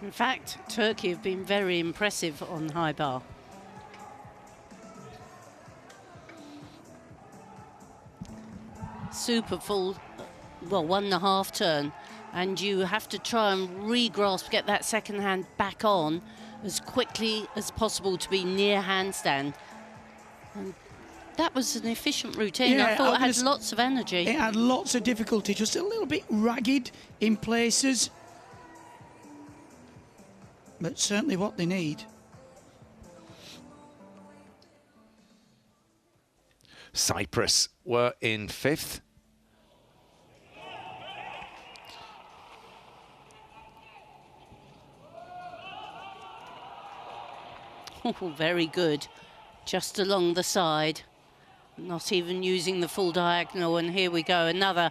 In fact, Turkey have been very impressive on high bar. Super full, well, 1.5 turn, and you have to try and re-grasp, get that second hand back on as quickly as possible to be near handstand. And that was an efficient routine. Yeah, I thought it had lots of energy. It had lots of difficulty, just a little bit ragged in places. But certainly what they need. Cyprus were in 5th. Oh, very good. Just along the side. Not even using the full diagonal. And here we go. Another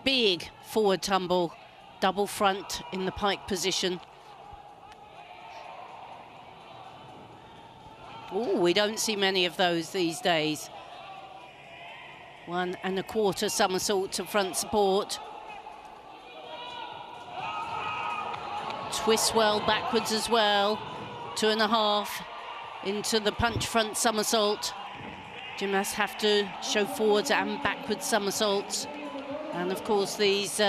big forward tumble. Double front in the pike position. Oh, we don't see many of those these days. 1.25 somersault to front support. Twist well backwards as well. 2.5 into the punch front somersault. Gymnasts have to show forwards and backwards somersaults. And of course these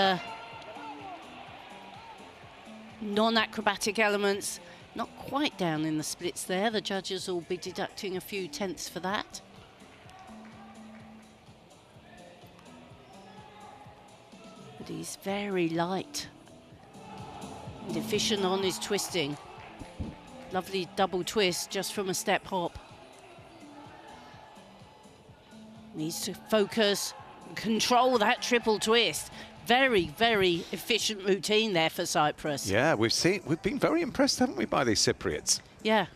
non-acrobatic elements not quite down in the splits there. The judges will be deducting a few tenths for that. But he's very light and efficient on his twisting. Lovely double twist just from a step hop. Needs to focus, control that triple twist. Very, very efficient routine there for Cyprus. Yeah, we've been very impressed, haven't we, by these Cypriots? Yeah.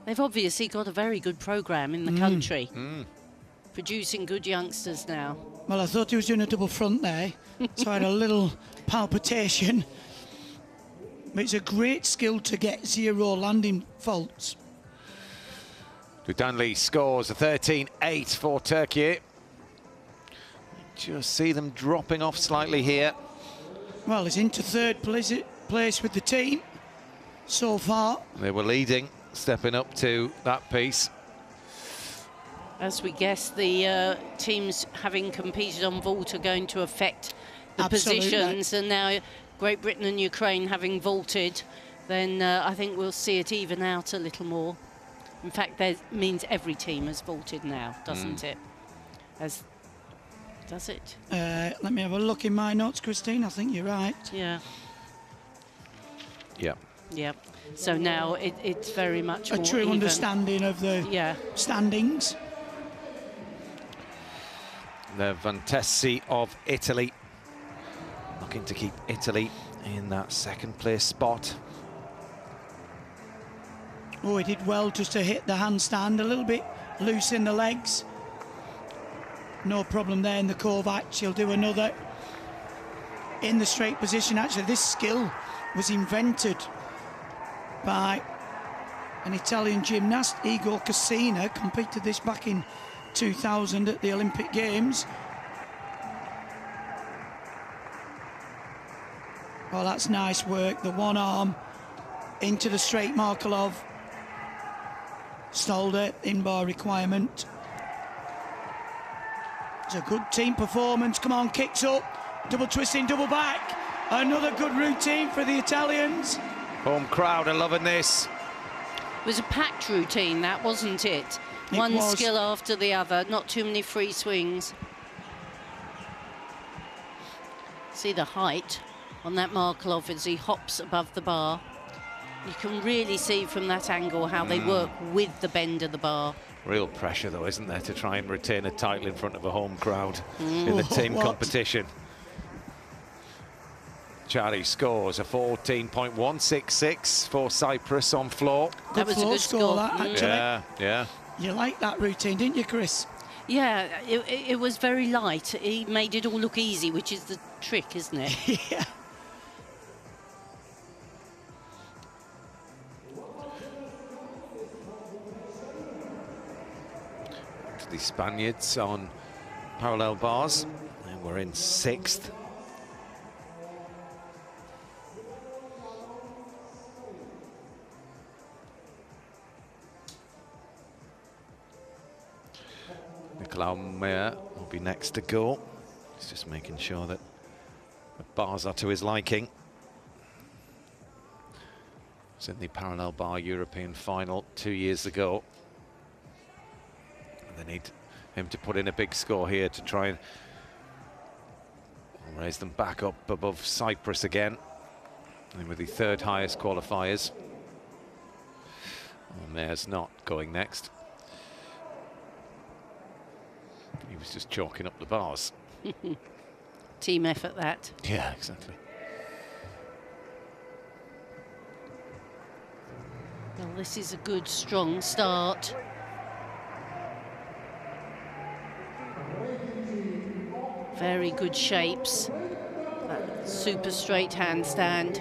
They've obviously got a very good programme in the country. Producing good youngsters now. Well, I thought he was doing a double front there, so I had a little palpitation. But it's a great skill to get 0 landing faults. Dudanli scores a 13-8 for Turkey. Just see them dropping off slightly here. Well, he's into third place with the team so far. They were leading, stepping up to that piece. As we guess, the teams having competed on vault are going to affect the positions, and now Great Britain and Ukraine having vaulted, then I think we'll see it even out a little more. In fact, that means every team has vaulted now, doesn't it? Does it? Let me have a look in my notes, Christine. I think you're right. Yeah. Yeah. Yeah. So now it's very much a more true even. understanding of the standings. The Vantesi of Italy looking to keep Italy in that second place spot. Oh, he did well just to hit the handstand, a little bit loose in the legs. No problem there in the Kovac. He'll do another in the straight position. Actually, this skill was invented by an Italian gymnast, Igor Cassina, competed this back in 2000 at the Olympic Games. Well, that's nice work. The one arm into the straight Markelov. Stolder, in-bar requirement. It's a good team performance. Come on, kicks up. Double twisting, double back. Another good routine for the Italians. Home crowd are loving this. It was a packed routine, that, wasn't it? One skill after the other, not too many free swings. See the height on that Markelov as he hops above the bar. You can really see from that angle how they work with the bend of the bar. Real pressure, though, isn't there, to try and retain a title in front of a home crowd in the team competition. Chari scores a 14.166 for Cyprus on floor. That was a good score. That, actually. Yeah. You liked that routine, didn't you, Chris? Yeah, it was very light. He made it all look easy, which is the trick, isn't it? Yeah. The Spaniards on parallel bars, and we're in 6th. Nicolau Meyer will be next to go. He's just making sure that the bars are to his liking. Was in the parallel bar European final 2 years ago. They need him to put in a big score here to try and raise them back up above Cyprus again. And with the 3rd highest qualifiers. Well, Mayer's not going next. He was just chalking up the bars. Team effort, that. Yeah, exactly. Well, this is a good, strong start. Very good shapes. That super straight handstand.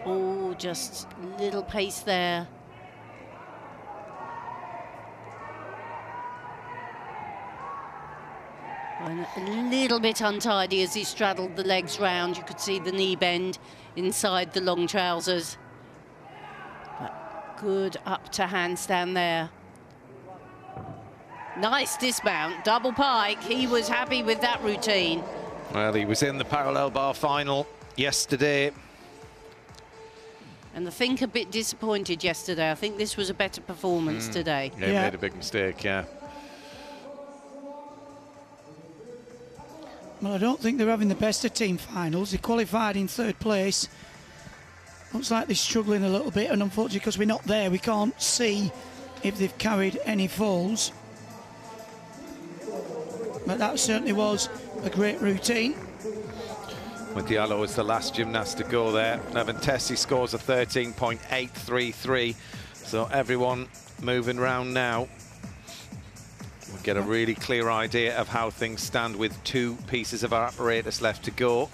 Oh, just little pace there. And a little bit untidy as he straddled the legs round. You could see the knee bend inside the long trousers. But good up to handstand there. Nice dismount, double pike. He was happy with that routine. Well, he was in the parallel bar final yesterday. And I think a bit disappointed yesterday. I think this was a better performance today. Yeah, he made a big mistake, yeah. Well, I don't think they're having the best of team finals. They qualified in 3rd place. Looks like they're struggling a little bit, and unfortunately, because we're not there, we can't see if they've carried any falls. But that certainly was a great routine. With Diallo as the last gymnast to go there. Nevin Tessie scores a 13.833. So everyone moving round now. We'll get a really clear idea of how things stand with 2 pieces of our apparatus left to go.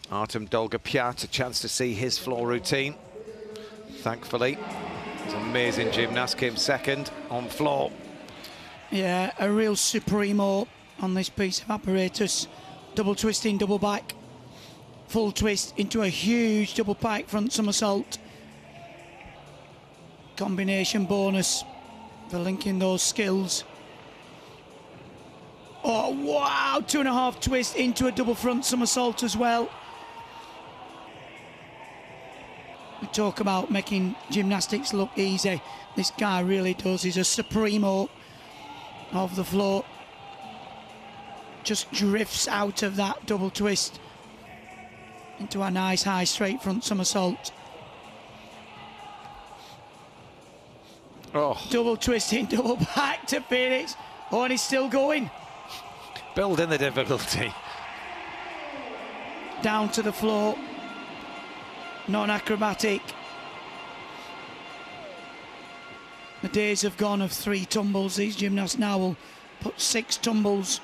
Artem Dolgopyat, a chance to see his floor routine. Thankfully, he's an amazing gymnast, came 2nd on floor. Yeah, a real supremo on this piece of apparatus. Double twisting, double back, full twist into a huge double pike front somersault. Combination bonus for linking those skills. Oh, wow, 2.5 twist into a double front somersault as well. We talk about making gymnastics look easy. This guy really does. He's a supremo of the floor. Just drifts out of that double twist into a nice high straight front somersault. Oh. Double twisting, double back to finish. Oh, and he's still going. Building the difficulty. Down to the floor. Non-acrobatic. The days have gone of 3 tumbles. These gymnasts now will put 6 tumbles.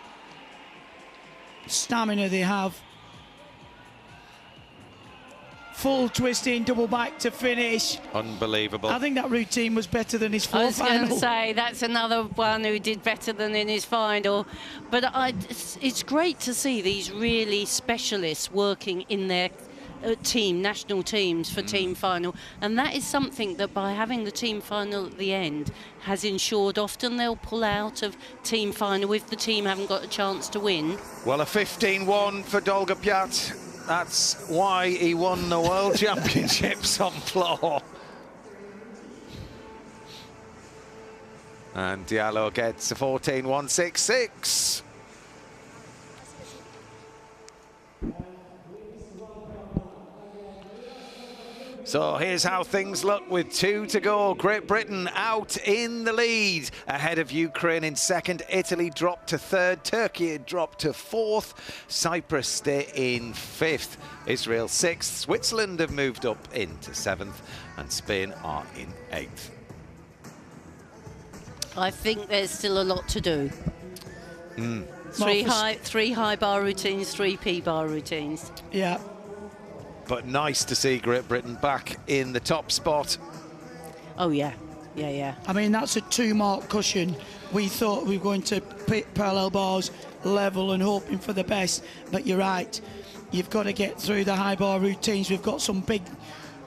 Stamina they have. Full twisting, double back to finish. Unbelievable. I think that routine was better than his I floor was going final. to say, that's another one who did better than in his final. But it's great to see these really specialists working in their team, national teams for team final. And that is something that by having the team final at the end has ensured often they'll pull out of team final if the team haven't got a chance to win. Well, a 15-1 for Dolgopyat. That's why he won the World Championships on floor. And Diallo gets a 14.166. So here's how things look with 2 to go. Great Britain out in the lead, ahead of Ukraine in 2nd. Italy dropped to 3rd. Turkey dropped to 4th. Cyprus stay in 5th. Israel 6th. Switzerland have moved up into 7th. And Spain are in 8th. I think there's still a lot to do. 3 high bar routines, 3 P bar routines. Yeah. But nice to see Great Britain back in the top spot. Oh, yeah. Yeah. I mean, that's a 2-mark cushion. We thought we were going to pit parallel bars level and hoping for the best. But you're right. You've got to get through the high bar routines. We've got some big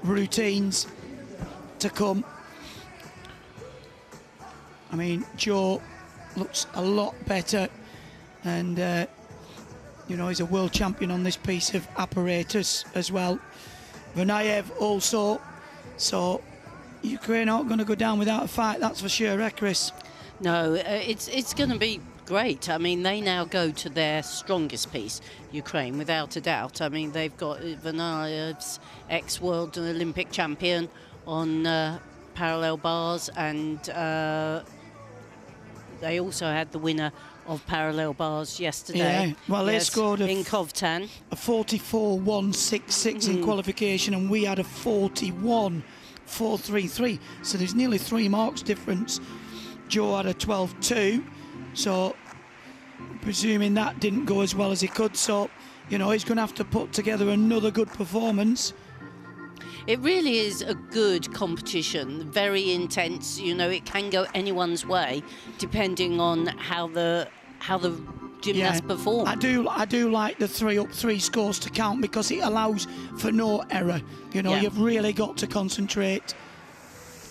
routines to come. I mean, Joe looks a lot better. And... you know, he's a world champion on this piece of apparatus as well. Vernayev also. So Ukraine aren't going to go down without a fight, that's for sure, eh, Chris? No, it's going to be great. I mean, they now go to their strongest piece, Ukraine, without a doubt. I mean, they've got Vernayev's ex-world and Olympic champion on parallel bars, and they also had the winner of parallel bars yesterday. Yeah, well, they scored in Kovtan. A 44.166 in qualification, and we had a 41.433. So there's nearly 3 marks difference. Joe had a 12.2, so presuming that didn't go as well as he could. So, you know, he's going to have to put together another good performance. It really is a good competition, very intense. You know, it can go anyone's way depending on how how the gymnast perform. I do like the 3-up, 3 scores to count, because it allows for no error. You know, you've really got to concentrate.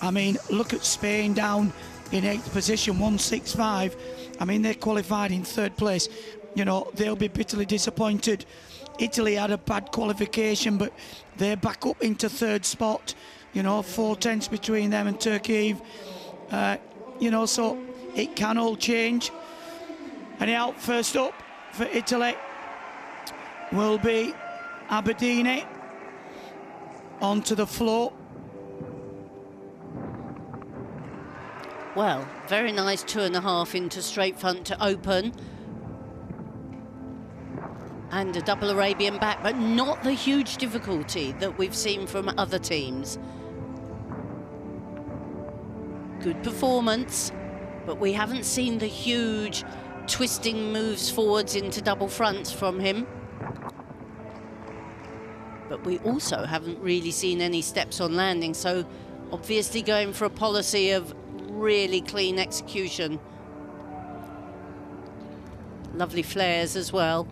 I mean, look at Spain down in 8th position, 165. I mean, they qualified in 3rd place. You know, they'll be bitterly disappointed. Italy had a bad qualification, but they're back up into 3rd spot. You know, 4 tenths between them and Turkey. You know, so it can all change. Anyhow, first up for Italy will be Aberdeen onto the floor. Well, very nice 2.5 into straight front to open. And a double Arabian back, but not the huge difficulty that we've seen from other teams. Good performance, but we haven't seen the huge twisting moves forwards into double fronts from him. But we also haven't really seen any steps on landing, so obviously going for a policy of really clean execution. Lovely flares as well.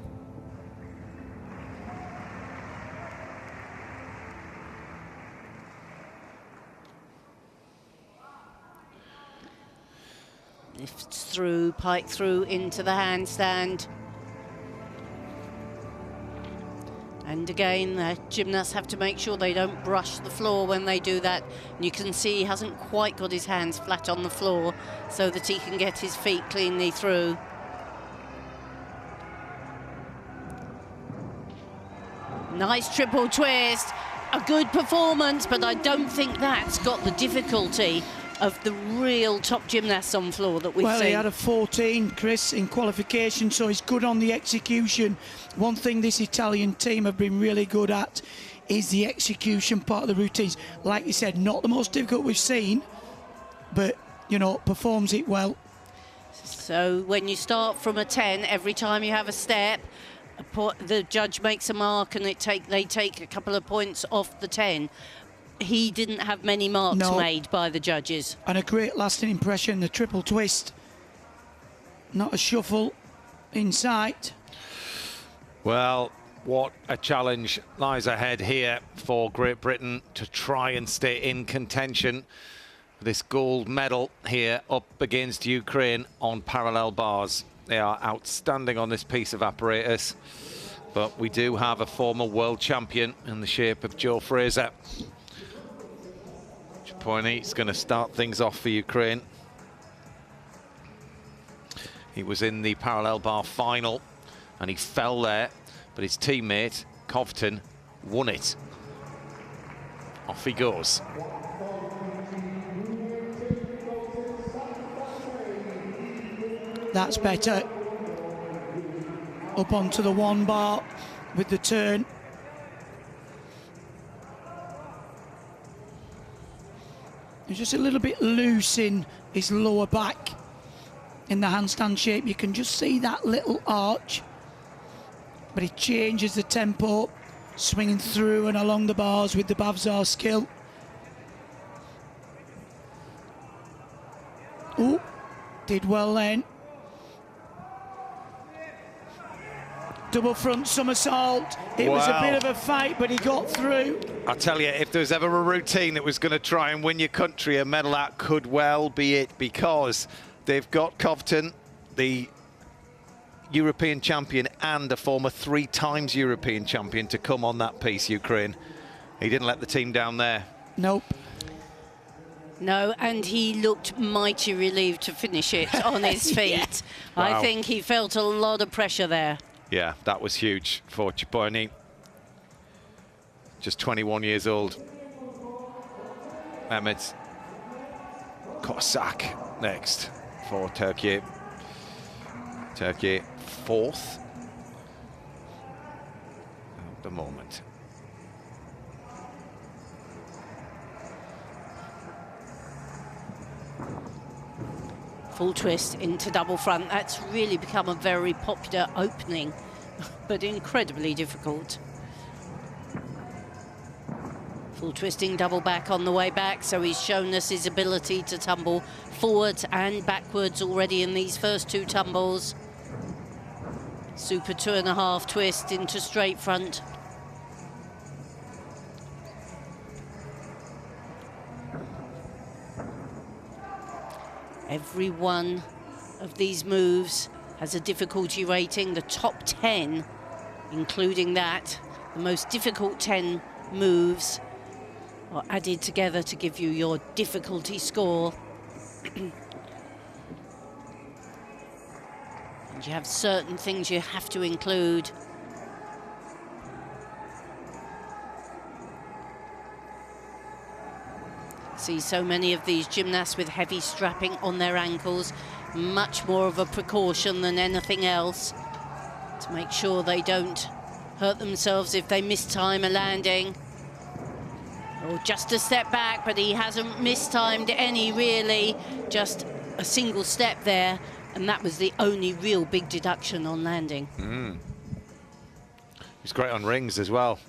Lifts through, pike through into the handstand. And again, the gymnasts have to make sure they don't brush the floor when they do that. And you can see he hasn't quite got his hands flat on the floor so that he can get his feet cleanly through. Nice triple twist, a good performance, but I don't think that's got the difficulty of the real top gymnasts on floor that we've seen. Well, he had a 14, Chris, in qualification, so he's good on the execution. One thing this Italian team have been really good at is the execution part of the routines. Like you said, not the most difficult we've seen, but, you know, performs it well. So when you start from a 10, every time you have a step, the judge makes a mark and they take a couple of points off the 10. He didn't have many marks made by the judges. And a great lasting impression, the triple twist. Not a shuffle in sight. Well, what a challenge lies ahead here for Great Britain to try and stay in contention. This gold medal here up against Ukraine on parallel bars. They are outstanding on this piece of apparatus. But we do have a former world champion in the shape of Joe Fraser. He's going to start things off for Ukraine. He was in the parallel bar final and he fell there, but his teammate Covington won it. Off he goes. That's better. Up onto the 1 bar with the turn. He's just a little bit loose in his lower back in the handstand shape. You can just see that little arch, but he changes the tempo, swinging through and along the bars with the Bavzar skill. Ooh, did well then. Double front somersault. It was a bit of a fight, but he got through. I tell you, if there was ever a routine that was going to try and win your country a medal, that could well be it, because they've got Covington, the European champion and a former 3 times European champion, to come on that piece, Ukraine. He didn't let the team down there. Nope. No, and he looked mighty relieved to finish it on his feet. Yeah. I Wow. think he felt a lot of pressure there. Yeah, that was huge for Cipollini. Just 21 years old. Mehmet Kozak next for Turkey. Turkey 4th at the moment. Full twist into double front. That's really become a very popular opening, but incredibly difficult. Full twisting double back on the way back, so he's shown us his ability to tumble forwards and backwards already in these first 2 tumbles. Super 2.5 twist into straight front. Every one of these moves has a difficulty rating. The top 10, including that, the most difficult 10 moves are added together to give you your difficulty score. And you have certain things you have to include. See so many of these gymnasts with heavy strapping on their ankles, much more of a precaution than anything else to make sure they don't hurt themselves if they mistime a landing. Or just a step back, but he hasn't mistimed any really, just a single step there, and that was the only real big deduction on landing. He's great on rings as well.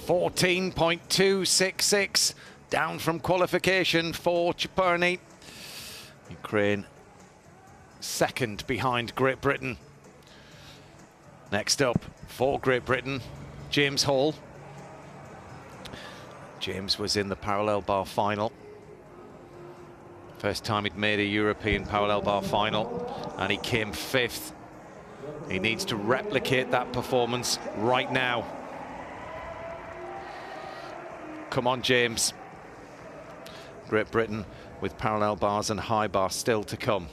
.266 down from qualification for Ciperni. Ukraine second behind Great Britain. Next up for Great Britain, James Hall. James was in the parallel bar final. First time he'd made a European parallel bar final, and he came 5th. He needs to replicate that performance right now. Come on, James. Great Britain with parallel bars and high bar still to come.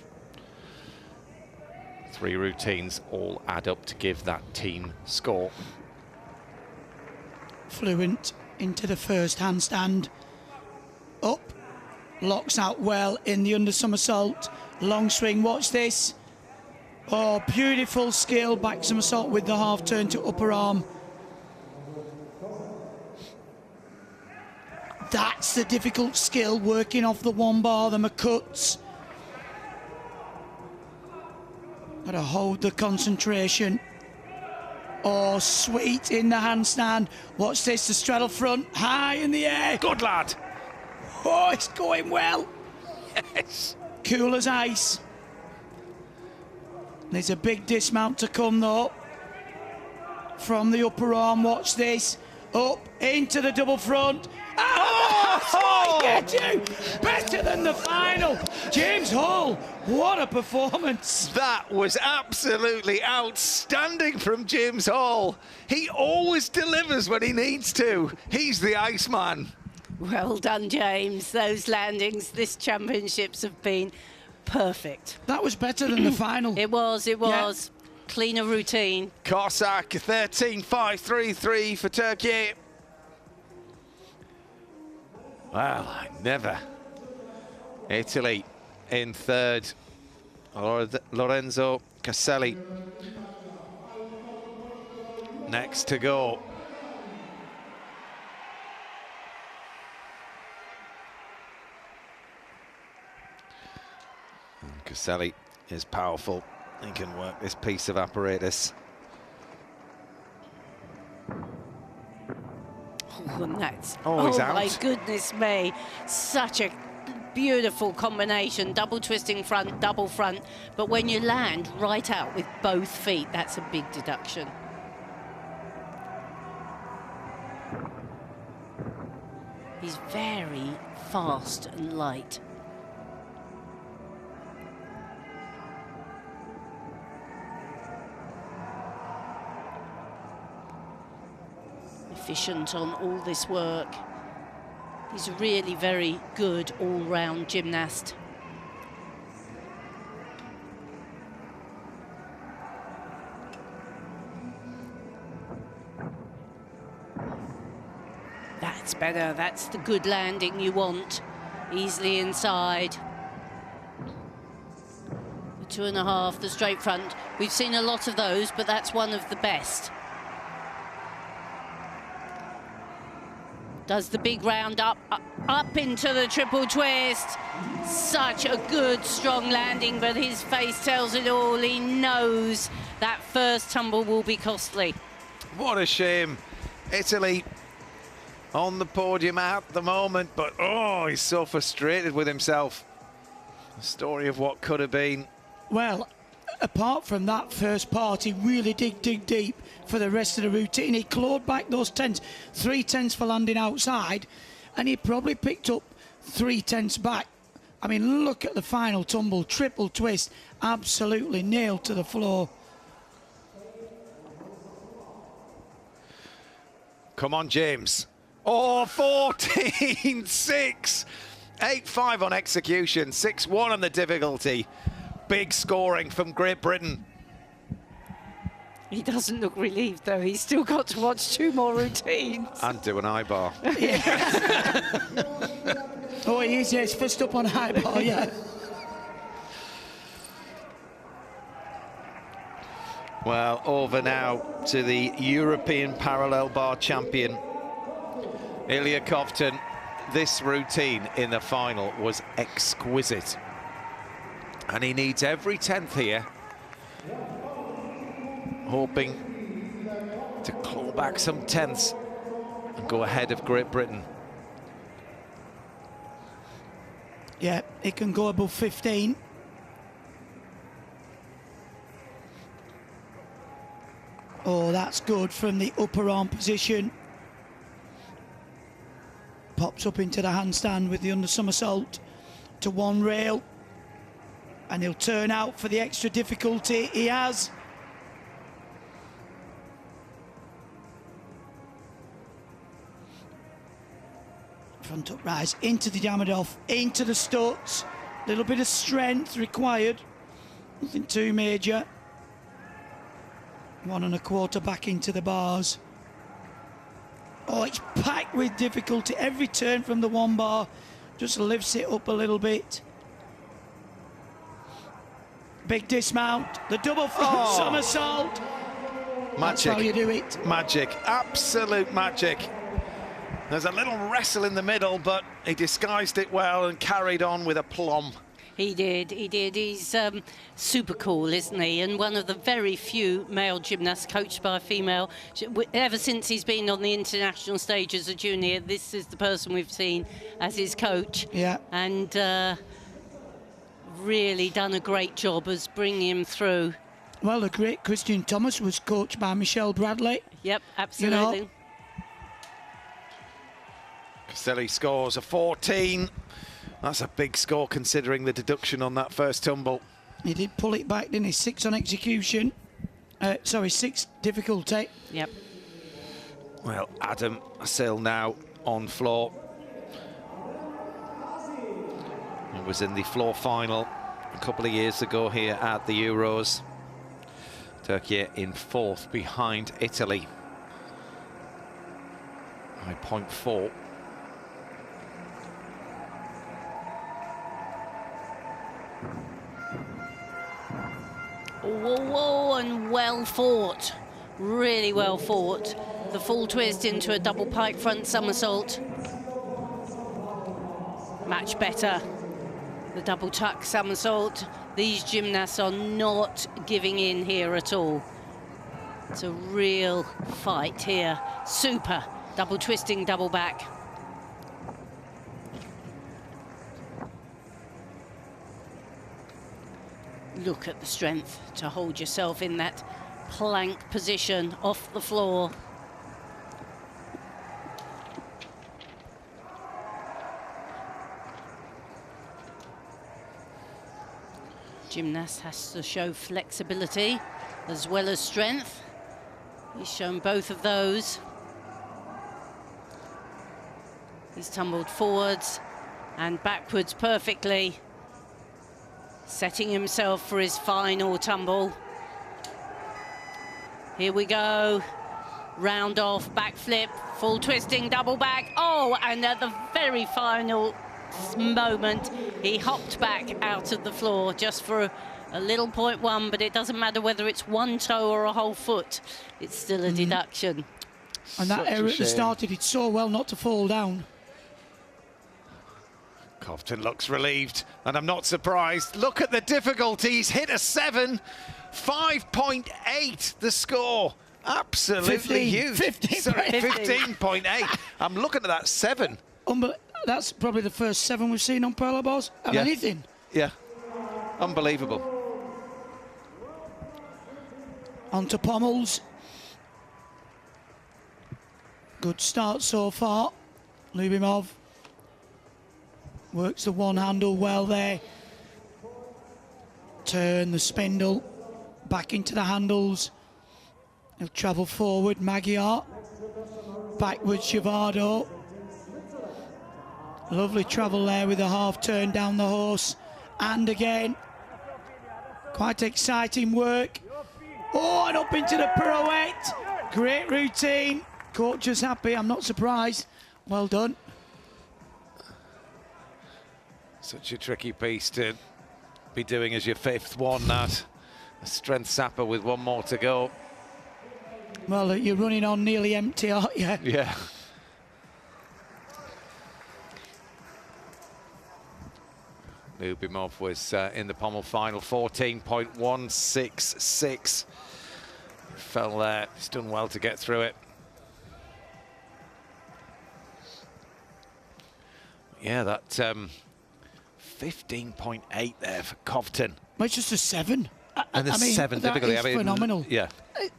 3 routines all add up to give that team score. Fluent into the first handstand. Up, locks out well in the under somersault. Long swing, watch this. Oh, beautiful skill, back somersault with the half turn to upper arm. That's the difficult skill, working off the one bar, the McCutts. Gotta hold the concentration. Oh, sweet in the handstand. Watch this, the straddle front, high in the air. Good lad. Oh, it's going well. Yes. Cool as ice. There's a big dismount to come though. From the upper arm, watch this. Up into the double front. Oh, that's what you do. Better than the final. James Hall, what a performance. That was absolutely outstanding from James Hall. He always delivers when he needs to. He's the Iceman. Well done, James. Those landings this championships have been perfect. That was better than the final. It was. Yeah. Cleaner routine. Cossack 13.533 for Turkey. Well, never. Italy in 3rd. Lorenzo Caselli next to go. And Caselli is powerful. He can work this piece of apparatus. Oh, and that's, he's out. My goodness me. Such a beautiful combination. Double twisting front, double front. But when you land right out with both feet, that's a big deduction. He's very fast and light. Efficient on all this work. He's a really very good all-round gymnast. That's better. That's the good landing you want. Easily inside. The 2.5, the straight front. We've seen a lot of those, but that's one of the best. Does the big round up into the triple twist. Such a good, strong landing, but his face tells it all. He knows that first tumble will be costly. What a shame. Italy on the podium at the moment, but oh, he's so frustrated with himself. A story of what could have been. Well, apart from that first part, he really did dig deep for the rest of the routine. He clawed back those 10s, 3 tenths for landing outside, and he probably picked up 3 tenths back. I mean, look at the final tumble, triple twist, absolutely nailed to the floor. Come on, James. Oh, 14-6. 8-5 on execution, 6-1 on the difficulty. Big scoring from Great Britain. He doesn't look relieved, though. He's still got to watch 2 more routines. And do an eye bar. Oh, he is, yes, first up on high bar, yeah. Well, over now to the European parallel bar champion, Ilya Kovtun. This routine in the final was exquisite. And he needs every 10th here, hoping to claw back some 10ths and go ahead of Great Britain. Yeah, it can go above 15. Oh, that's good from the upper arm position. Pops up into the handstand with the under somersault to one rail. And he'll turn out for the extra difficulty. He has. Front up rise, into the Damodoff, into the Stutz. Little bit of strength required. Nothing too major. 1 1/4 back into the bars. Oh, it's packed with difficulty. Every turn from the 1 bar just lifts it up a little bit. Big dismount, the double front somersault. Magic. That's how you do it. Magic, absolute magic. There's a little wrestle in the middle, but he disguised it well and carried on with aplomb. He did. He's super cool, isn't he? And one of the very few male gymnasts coached by a female. Ever since he's been on the international stage as a junior, this is the person we've seen as his coach. Yeah. And really done a great job as bringing him through. Well, the great Christian Thomas was coached by Michelle Bradley. Yep, absolutely. You know, Caselli scores a 14. That's a big score considering the deduction on that first tumble. he did pull it back, didn't he? 6 on execution. 6 difficulty. Yep. Well, Adam Asil now on floor. He was in the floor final a couple of years ago here at the Euros. Turkey in 4th behind Italy by 0.4. Whoa, and well fought. Really well fought. The full twist into a double pike front somersault. Much better. The double tuck somersault. These gymnasts are not giving in here at all. It's a real fight here. Super. Double twisting, double back. Look at the strength to hold yourself in that plank position off the floor. Gymnast has to show flexibility as well as strength. He's shown both of those. He's tumbled forwards and backwards perfectly, setting himself for his final tumble. Here we go. Round off, backflip, full twisting, double back. Oh, and at the very final moment, he hopped back out of the floor just for a little 0.1, but it doesn't matter whether it's one toe or a whole foot. It's still a deduction. And that error at the start, he did so well not to fall down. Kovtun looks relieved, and I'm not surprised. Look at the difficulties. Hit a 7, 5.8 the score. Absolutely 15, huge. 15. Sorry, 15.8. I'm looking at that 7. That's probably the first 7 we've seen on parallel bars of Yeah. anything. Yeah. Unbelievable. On to pommels. Good start so far. Lyubimov works the one handle well there. Turn the spindle back into the handles. He'll travel forward, Magyar. Backwards, Shavado. Lovely travel there with a half turn down the horse. And again, quite exciting work. Oh, and up into the pirouette. Great routine. Coach is happy, I'm not surprised. Well done. Such a tricky piece to be doing as your 5th one, that. A strength sapper with one more to go. Well, you're running on nearly empty, aren't you? Yeah. Lyubimov was in the pommel final, 14.166. Fell there. He's done well to get through it. Yeah, that 15.8 there for Covton. Well, it's just a 7. And the 7 difficulty. That is phenomenal. Yeah.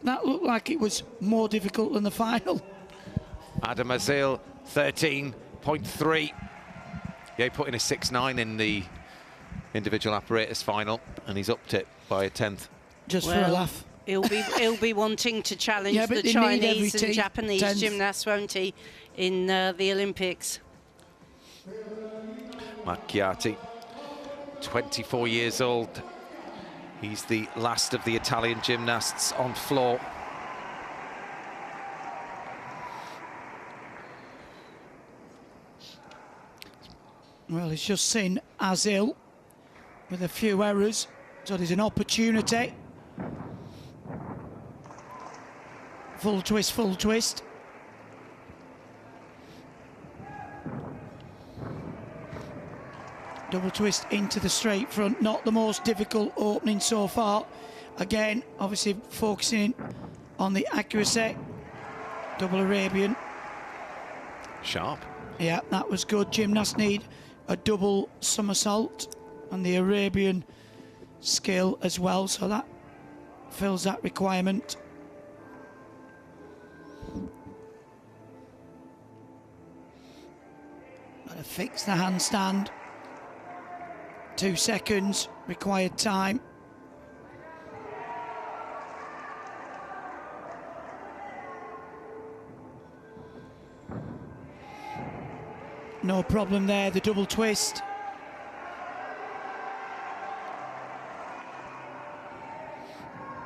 That looked like it was more difficult than the final. Adam Azil, 13.3. Yeah, he put in a 6.9 in the individual apparatus final, and he's upped it by a 10th. Just for a laugh. He'll be wanting to challenge the they Chinese and Japanese 10th. gymnasts, won't he, in the Olympics? Macchiati, 24 years old. He's the last of the Italian gymnasts on floor. Well, he's just seen Azil with a few errors, so there's an opportunity. Full twist, full twist. Double twist into the straight front, not the most difficult opening so far. Again, obviously focusing on the accuracy. Double Arabian. Sharp. Yeah, that was good. Gymnasts need a double somersault and the Arabian skill as well, so that fills that requirement. Gotta fix the handstand. 2 seconds required time. No problem there, the double twist.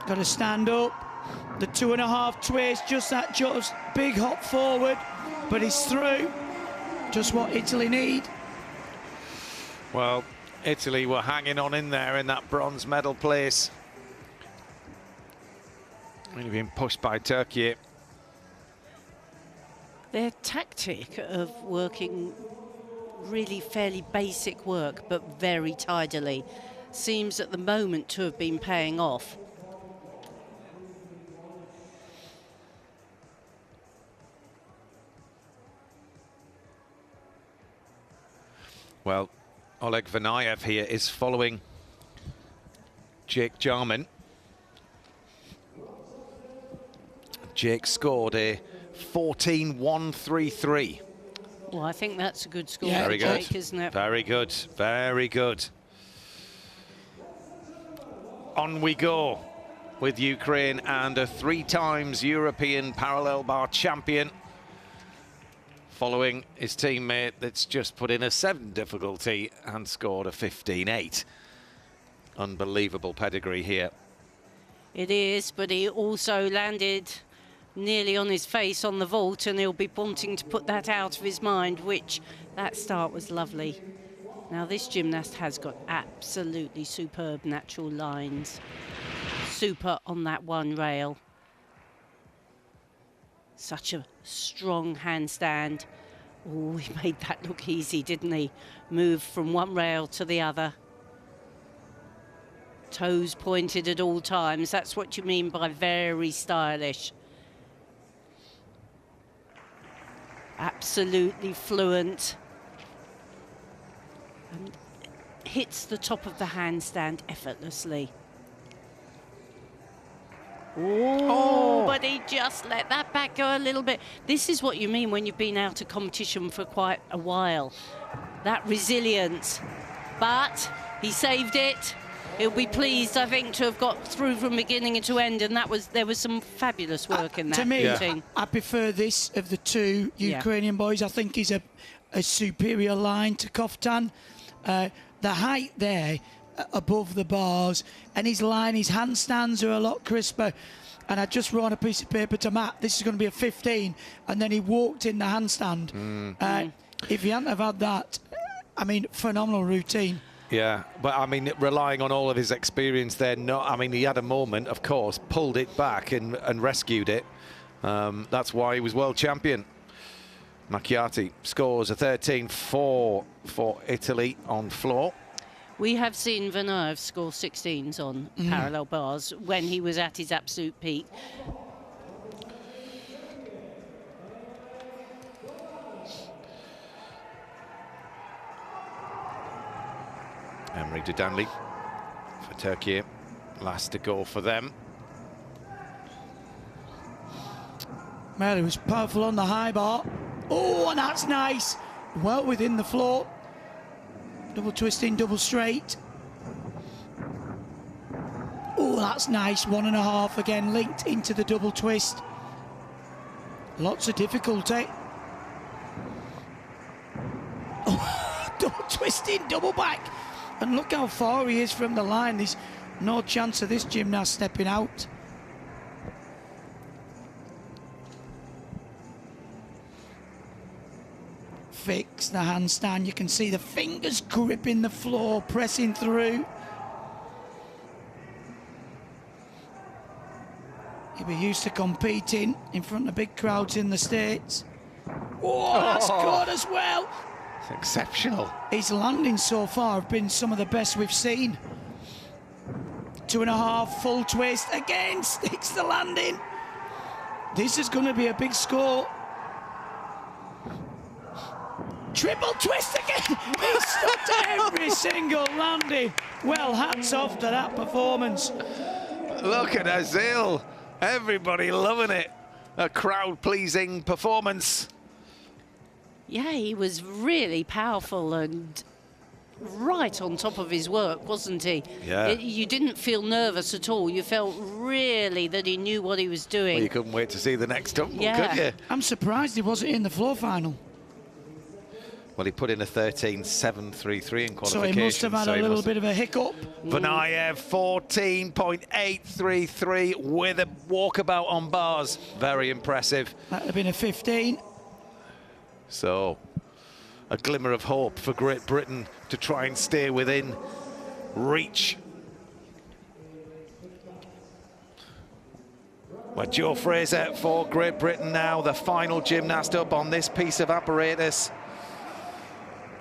Got to stand up. The 2.5 twist, just that just big hop forward, but he's through. Just what Italy need. Well, Italy were hanging on in there in that bronze medal place. Really being pushed by Turkey. Their tactic of working really fairly basic work, but very tidily, seems at the moment to have been paying off. Well, Oleg Vanayev here is following Jake Jarman. Jake scored a 14.133. Well, I think that's a good score Yeah, for Very good. Jake, isn't it? Very good, very good. On we go with Ukraine and a 3 times European parallel bar champion, following his teammate that's just put in a 7 difficulty and scored a 15.8. Unbelievable pedigree here. It is, but he also landed nearly on his face on the vault, and he'll be wanting to put that out of his mind, which that start was lovely. Now, this gymnast has got absolutely superb natural lines. Super on that one rail. Such a strong handstand. Oh, he made that look easy, didn't he? Move from one rail to the other. Toes pointed at all times. That's what you mean by very stylish. Absolutely fluent. And hits the top of the handstand effortlessly. Oh, but he just let that back go a little bit. This is what you mean when you've been out of competition for quite a while. That resilience. But he saved it. He'll be pleased, I think, to have got through from beginning to end, and there was some fabulous work in that to me, routine. I prefer this of the two Ukrainian boys. I think he's a superior line to Koftan. The height there above the bars, and his line, his handstands are a lot crisper. And I just wrote on a piece of paper to Matt, this is going to be a 15, and then he walked in the handstand. If he hadn't have had that, I mean, phenomenal routine. Yeah, but I mean, relying on all of his experience there, I mean, he had a moment, of course, pulled it back and rescued it. That's why he was world champion. Macchiati scores a 13-4 for Italy on floor. We have seen Vanayev score 16s on parallel bars when he was at his absolute peak. Emre Dudanli for Turkey, last to go for them. Well, he was powerful on the high bar. Oh, and that's nice. Well within the floor. Double twisting, double straight. Oh, that's nice. 1.5 again, linked into the double twist. Lots of difficulty. Oh, double twisting, double back. And look how far he is from the line. There's no chance of this gymnast stepping out. Fix the handstand. You can see the fingers gripping the floor, pressing through. He'll be used to competing in front of big crowds in the States. Oh, that's good as well. It's exceptional. His landings so far have been some of the best we've seen. 2.5, full twist, again, sticks the landing. This is going to be a big score. Triple twist again. He stopped every single landing. Well, hats off to that performance. Look at Azil. Everybody loving it. A crowd-pleasing performance. Yeah, he was really powerful and right on top of his work, wasn't he? Yeah. You didn't feel nervous at all. You felt really that he knew what he was doing. Well, you couldn't wait to see the next tumble, Yeah. could you? I'm surprised he wasn't in the floor final. Well, he put in a 13.733 in qualification. So he must have had a little bit of a hiccup. Vanayev, 14.833 with a walkabout on bars. Very impressive. That would have been a 15. So, a glimmer of hope for Great Britain to try and stay within reach. Well, Joe Fraser for Great Britain now, the final gymnast up on this piece of apparatus.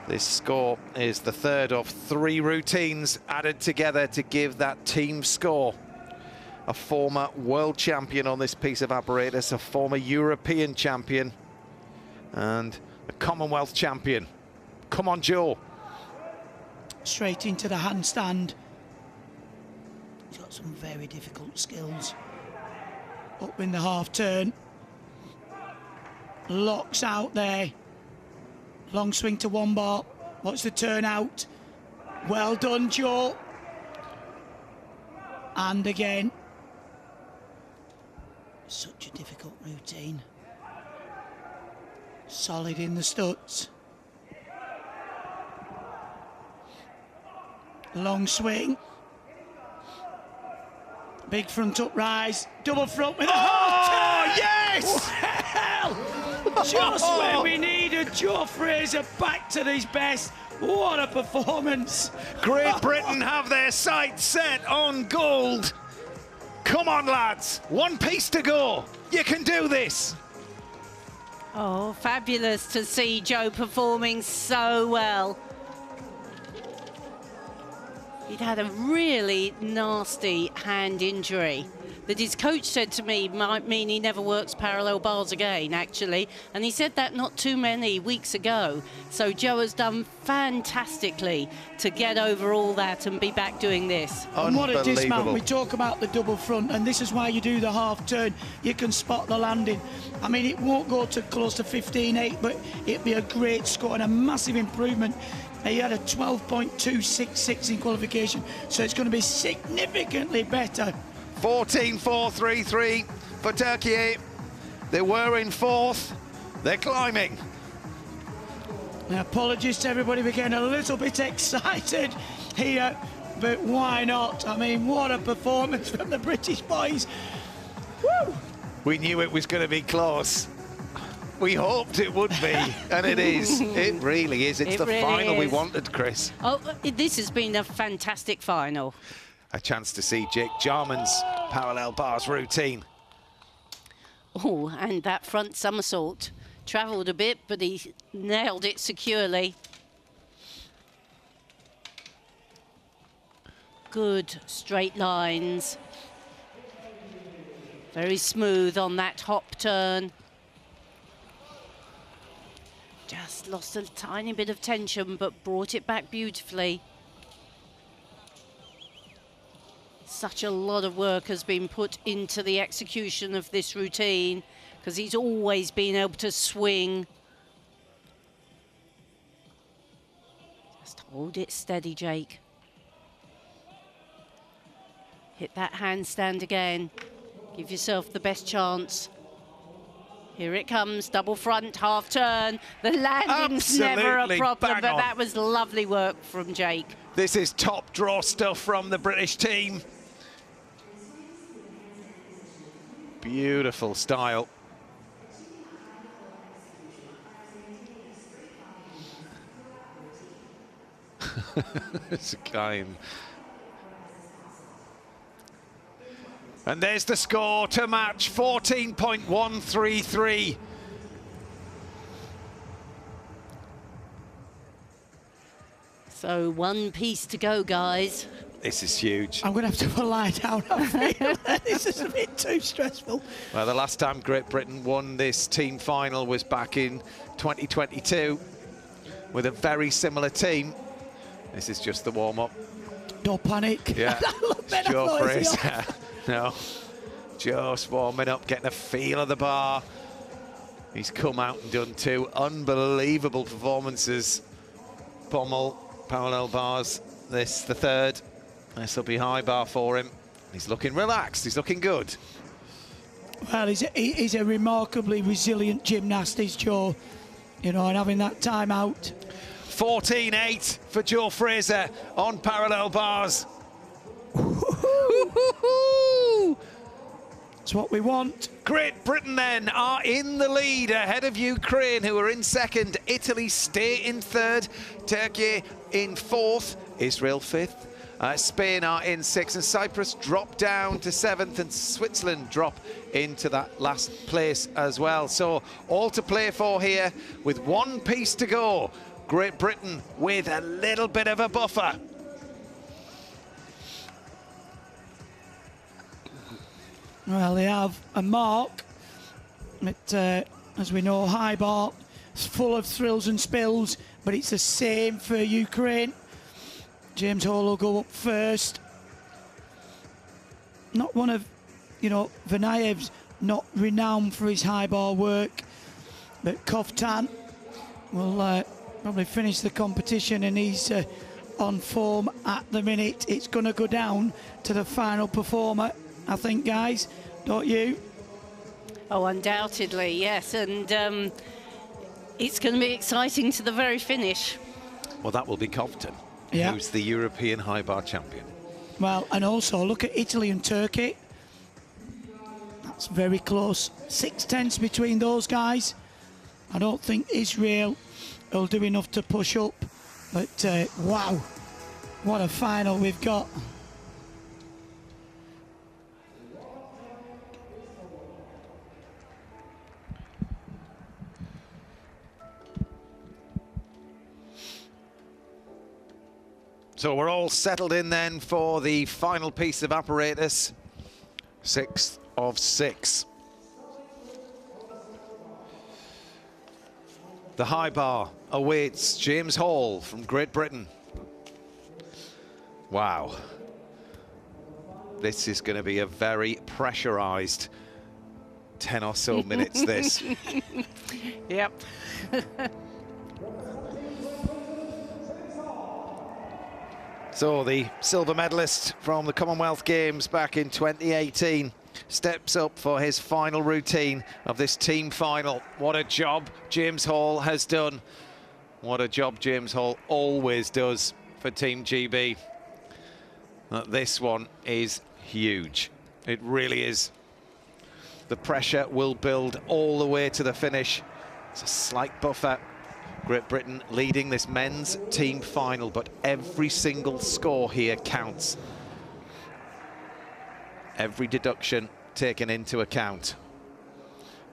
This score is the third of 3 routines added together to give that team score. A former world champion on this piece of apparatus, a former European champion, and a Commonwealth champion. Come on, Joe. Straight into the handstand. He's got some very difficult skills. Up in the half turn. Locks out there. Long swing to one bar. Watch the turn out. Well done, Joe. And again. Such a difficult routine. Solid in the studs. Long swing. Big front up rise. Double front with a half turn. Yes! Well, just when we needed Joe Fraser back to his best. What a performance. Great Britain have their sights set on gold. Come on, lads. One piece to go. You can do this. Oh, fabulous to see Joe performing so well. He'd had a really nasty hand injury, that his coach said to me might mean he never works parallel bars again, actually. And he said that not too many weeks ago. So Joe has done fantastically to get over all that and be back doing this. And what a dismount. We talk about the double front, and this is why you do the half turn. You can spot the landing. I mean, it won't go to close to 15.8, but it'd be a great score and a massive improvement. He had a 12.266 in qualification, so it's going to be significantly better. 14.433 for Turkey. They were in fourth. They're climbing. Apologies to everybody, we're getting a little bit excited here, but why not? I mean, what a performance from the British boys. Woo! We knew it was going to be close. We hoped it would be, and it is. It really is. It's the really final we is. wanted, Chris. Oh, this has been a fantastic final. A chance to see Jake Jarman's parallel bars routine. Oh, and that front somersault. Travelled a bit, but he nailed it securely. Good straight lines. Very smooth on that hop turn. Just lost a tiny bit of tension, but brought it back beautifully. Such a lot of work has been put into the execution of this routine, because he's always been able to swing. Just hold it steady, Jake. Hit that handstand again. Give yourself the best chance. Here it comes, double front, half turn. The landing's never a problem, but that was lovely work from Jake. This is top draw stuff from the British team. Beautiful style. It's a game. And there's the score to match, 14.133. So one piece to go, guys. This is huge. I'm going to have to lie down. I feel this is a bit too stressful. Well, the last time Great Britain won this team final was back in 2022 with a very similar team. This is just the warm-up. Don't panic. Yeah, it's Joe Fraser. No, just warming up, getting a feel of the bar. He's come out and done two unbelievable performances. Pommel, parallel bars, this the third. This will be high bar for him. He's looking relaxed, he's looking good. Well, he's a remarkably resilient gymnast, is Joe. You know, and having that time out. 14.8 for Joe Fraser on parallel bars. It's what we want. Great Britain then are in the lead ahead of Ukraine, who are in second. Italy stay in third. Turkey in fourth. Israel fifth. Spain are in sixth, and Cyprus drop down to seventh, and Switzerland drop into that last place as well. So all to play for here with one piece to go. Great Britain with a little bit of a buffer. Well, they have a mark, but as we know, high bar is full of thrills and spills, but it's the same for Ukraine. James Hall will go up first. Not one of, you know, Vanaev's not renowned for his high bar work, but Kovtan will probably finish the competition, and he's on form at the minute. It's going to go down to the final performer, I think, guys, don't you? Oh, undoubtedly, yes, and it's going to be exciting to the very finish. Well, that will be Kovtan, yeah, who's the European high bar champion. Well, and also look at Italy and Turkey. That's very close. 6/10 between those guys. I don't think Israel will do enough to push up, but wow, what a final we've got. So we're all settled in then for the final piece of apparatus. 6th of 6. The high bar awaits James Hall from Great Britain. Wow. This is going to be a very pressurised 10 or so minutes, this. Yep. So the silver medalist from the Commonwealth Games back in 2018 steps up for his final routine of this team final. What a job James Hall has done. What a job James Hall always does for Team GB. This one is huge. It really is. The pressure will build all the way to the finish. It's a slight buffer. Great Britain leading this men's team final, but every single score here counts. Every deduction taken into account.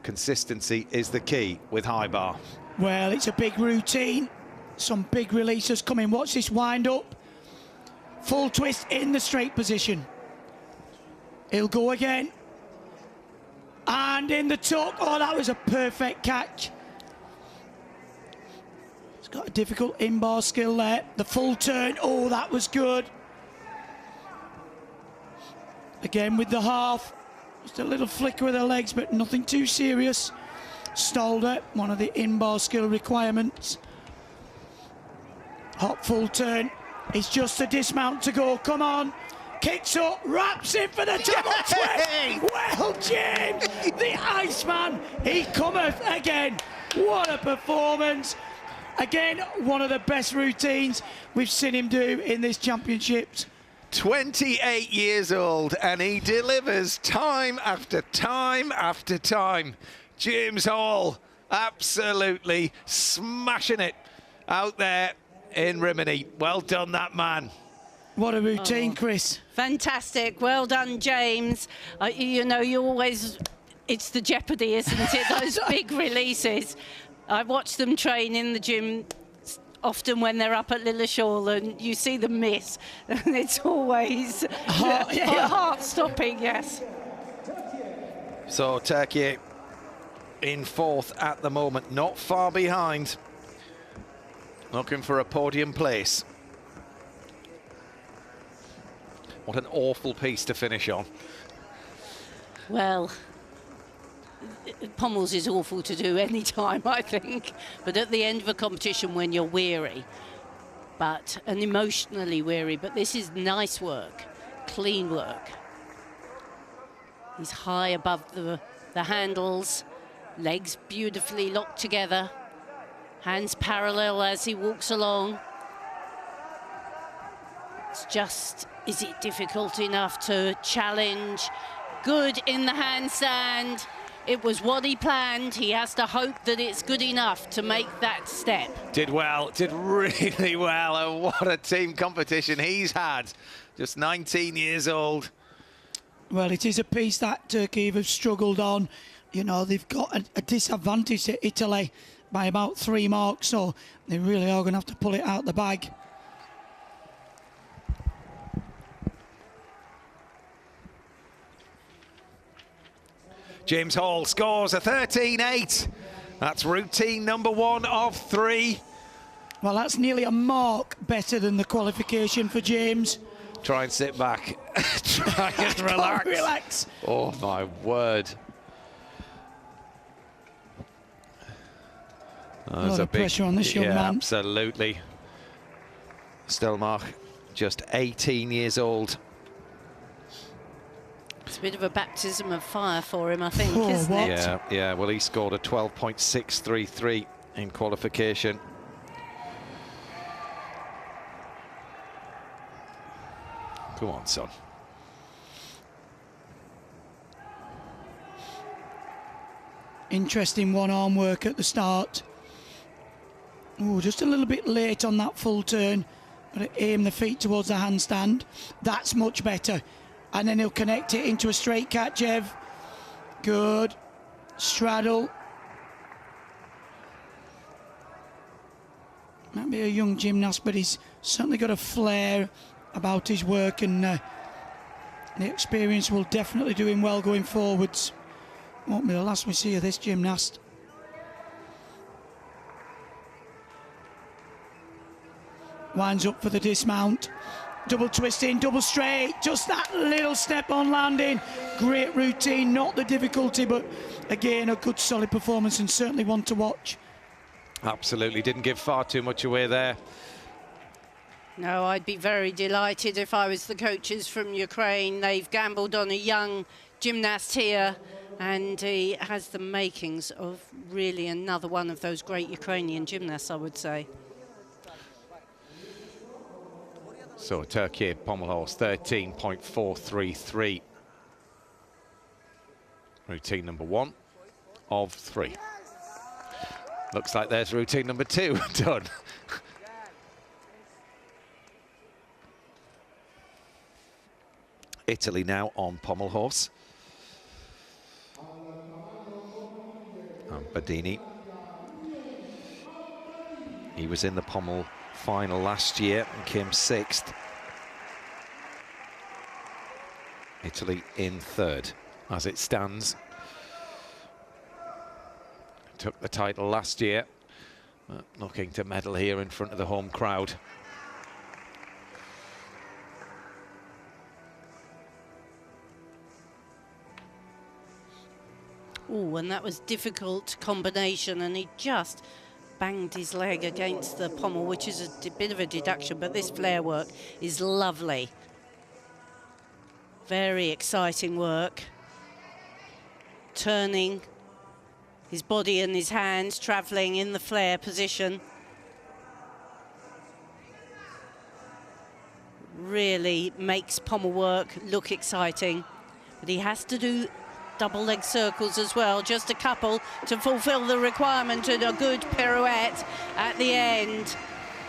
Consistency is the key with high bar. Well, it's a big routine. Some big releases coming. Watch this wind up. Full twist in the straight position. He'll go again. And in the tuck. Oh, that was a perfect catch. He's got a difficult in-bar skill there. The full turn. Oh, that was good. Again with the half. Just a little flicker with the legs, but nothing too serious. Stalder, one of the in-bar skill requirements. Hot full turn. It's just a dismount to go. Come on. Kicks up, wraps in for the double twist. Well, James, the Iceman, he cometh again. What a performance. Again, one of the best routines we've seen him do in this championships. 28 years old, and he delivers time after time after time. James Hall absolutely smashing it out there in Rimini. Well done, that man. What a routine, Chris. Fantastic. Well done, James. You know, you always, it's the jeopardy, isn't it? Those big releases. I watch them train in the gym often when they're up at Lilleshall, and you see them miss. And it's always heart-stopping, yes. So Turkey in 4th at the moment, not far behind. Looking for a podium place. What an awful piece to finish on. Well, pommels is awful to do any time, I think. But at the end of a competition when you're weary, and emotionally weary, but this is nice work, clean work. He's high above the handles, legs beautifully locked together, hands parallel as he walks along. It's just, is it difficult enough to challenge? Good in the handstand. It was what he planned. He has to hope that it's good enough to make that step. Did well, did really well, and what a team competition he's had. Just 19 years old. Well, it is a piece that Turkey have struggled on. You know, they've got a disadvantage to Italy by about 3 marks, so they really are going to have to pull it out the bag. James Hall scores a 13.8. That's routine number 1 of 3. Well, that's nearly a mark better than the qualification for James. Try and sit back. Try and relax. Relax. Oh, my word. A lot of pressure on this young man. Absolutely. Stelmach, just 18 years old. It's a bit of a baptism of fire for him, I think, Oh, isn't what? it? Yeah, well, he scored a 12.633 in qualification. Come on, son. Interesting one-arm work at the start. Oh, just a little bit late on that full turn. But aim the feet towards the handstand. That's much better. And then he'll connect it into a straight catch, Ev. Good. Straddle. Might be a young gymnast, but he's certainly got a flair about his work, and The experience will definitely do him well going forwards. Won't be the last we see of this gymnast. Winds up for the dismount. Double twisting, double straight, just that little step on landing. Great routine, not the difficulty, but again, a good solid performance and certainly one to watch. Absolutely, didn't give far too much away there. No, I'd be very delighted if I was the coaches from Ukraine. They've gambled on a young gymnast here, and he has the makings of really another one of those great Ukrainian gymnasts, I would say. So Turkey pommel horse 13.433. Routine number 1 of 3. Looks like there's routine number 2 done. Italy now on pommel horse. And Badini. He was in the pommel final last year and came 6th. Italy in 3rd as it stands. Took the title last year, looking to medal here in front of the home crowd. Oh, and that was difficult combination, and he just banged his leg against the pommel, which is a bit of a deduction, but this flare work is lovely. Very exciting work. Turning his body and his hands, travelling in the flare position. Really makes pommel work look exciting, but he has to do double leg circles as well, just a couple to fulfill the requirement, and a good pirouette at the end.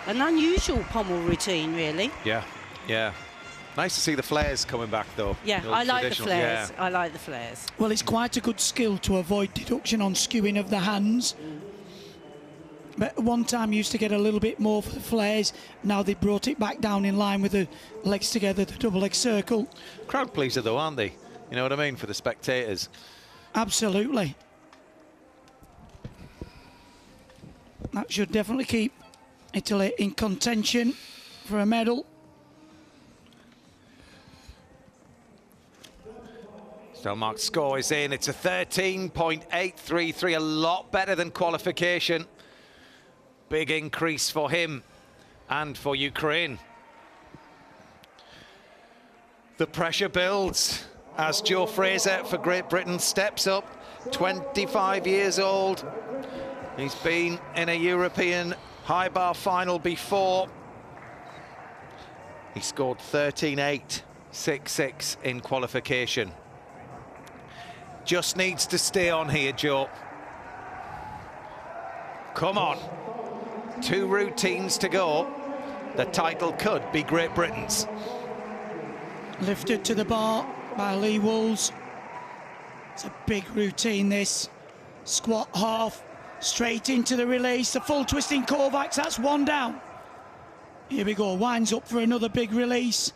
An unusual pommel routine, really. Yeah, yeah. Nice to see the flares coming back, though. Yeah, I like the flares. Yeah. I like the flares. Well, it's quite a good skill to avoid deduction on skewing of the hands. But one time used to get a little bit more for the flares. Now they brought it back down in line with the legs together, the double leg circle. Crowd pleaser, though, aren't they? You know what I mean, for the spectators. Absolutely. That should definitely keep Italy in contention for a medal. Stelmark's score is in. It's a 13.833, a lot better than qualification. Big increase for him and for Ukraine. The pressure builds as Joe Fraser for Great Britain steps up, 25 years old. He's been in a European high bar final before. He scored 13.866 in qualification. Just needs to stay on here, Joe. Come on. 2 routines to go. The title could be Great Britain's. Lifted to the bar by Lee Wools. It's a big routine, this. Squat half, straight into the release. The full twisting Kovacs, that's 1 down. Here we go, winds up for another big release.